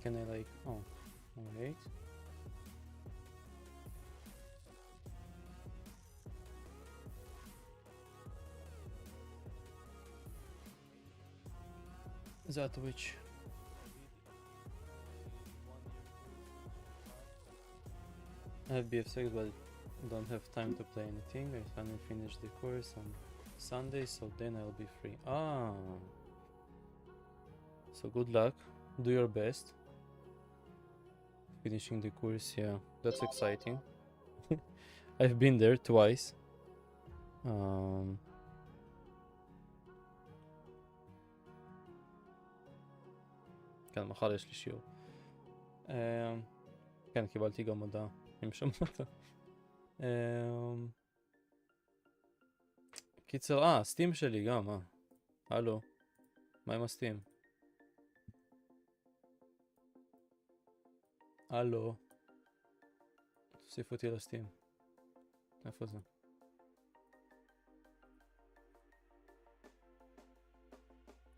Can I like, oh, wait. That which I have BF6 but don't have time to play anything. I finally finished the course on Sunday, so then I'll be free. Ah, so good luck, do your best. Finishing the course, yeah, that's exciting. I've been there twice. כן, מחר יש לי שיעור. כן, קיבלתי גם הודעה, אם שמעת. קיצר, סטים שלי גם, הלו, מה עם הסטים? הלו, תוסיף אותי לסטים. איפה זה?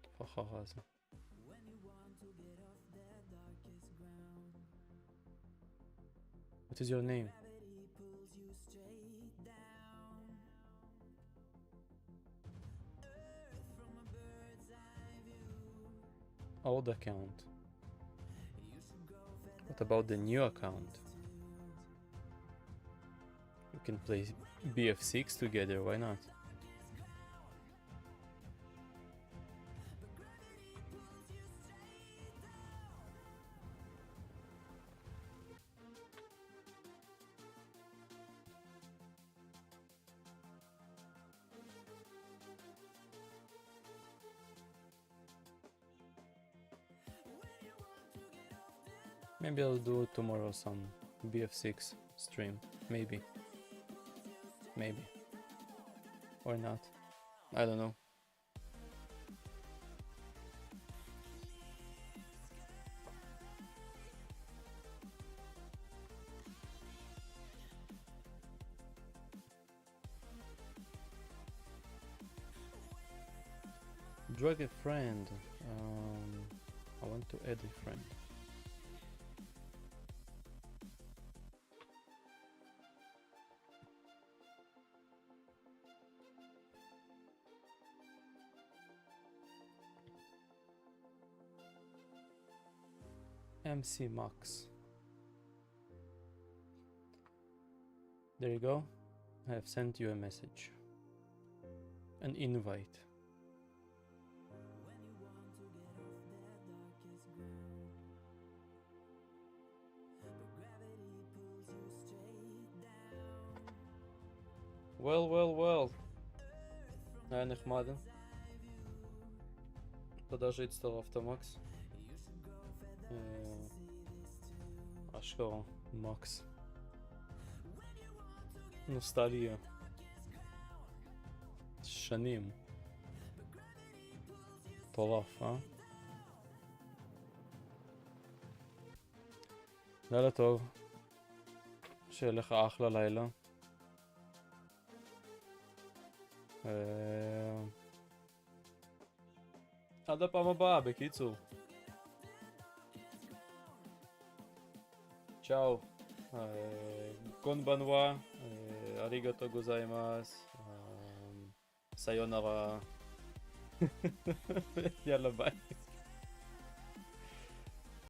איפה החרא הזה? What is your name? Old account. What about the new account? We can play BF6 together, why not? Maybe I'll do tomorrow some BF6 stream. Maybe. Maybe. Or not. I don't know. Drag a friend. I want to add a friend. MC Max. There you go. I have sent you a message. An invite. Well. היה נחמד. תודה שהצטרפת, מקס. אשכרה, מקס. נוסטלגיה. שנים. מטורף, לילה טוב. שיהיה לך אחלה לילה. עד הפעם הבאה, בקיצור. צ'או. קונבנווה. אריגטו גוזיימאס. סיונרה. יאללה ביי.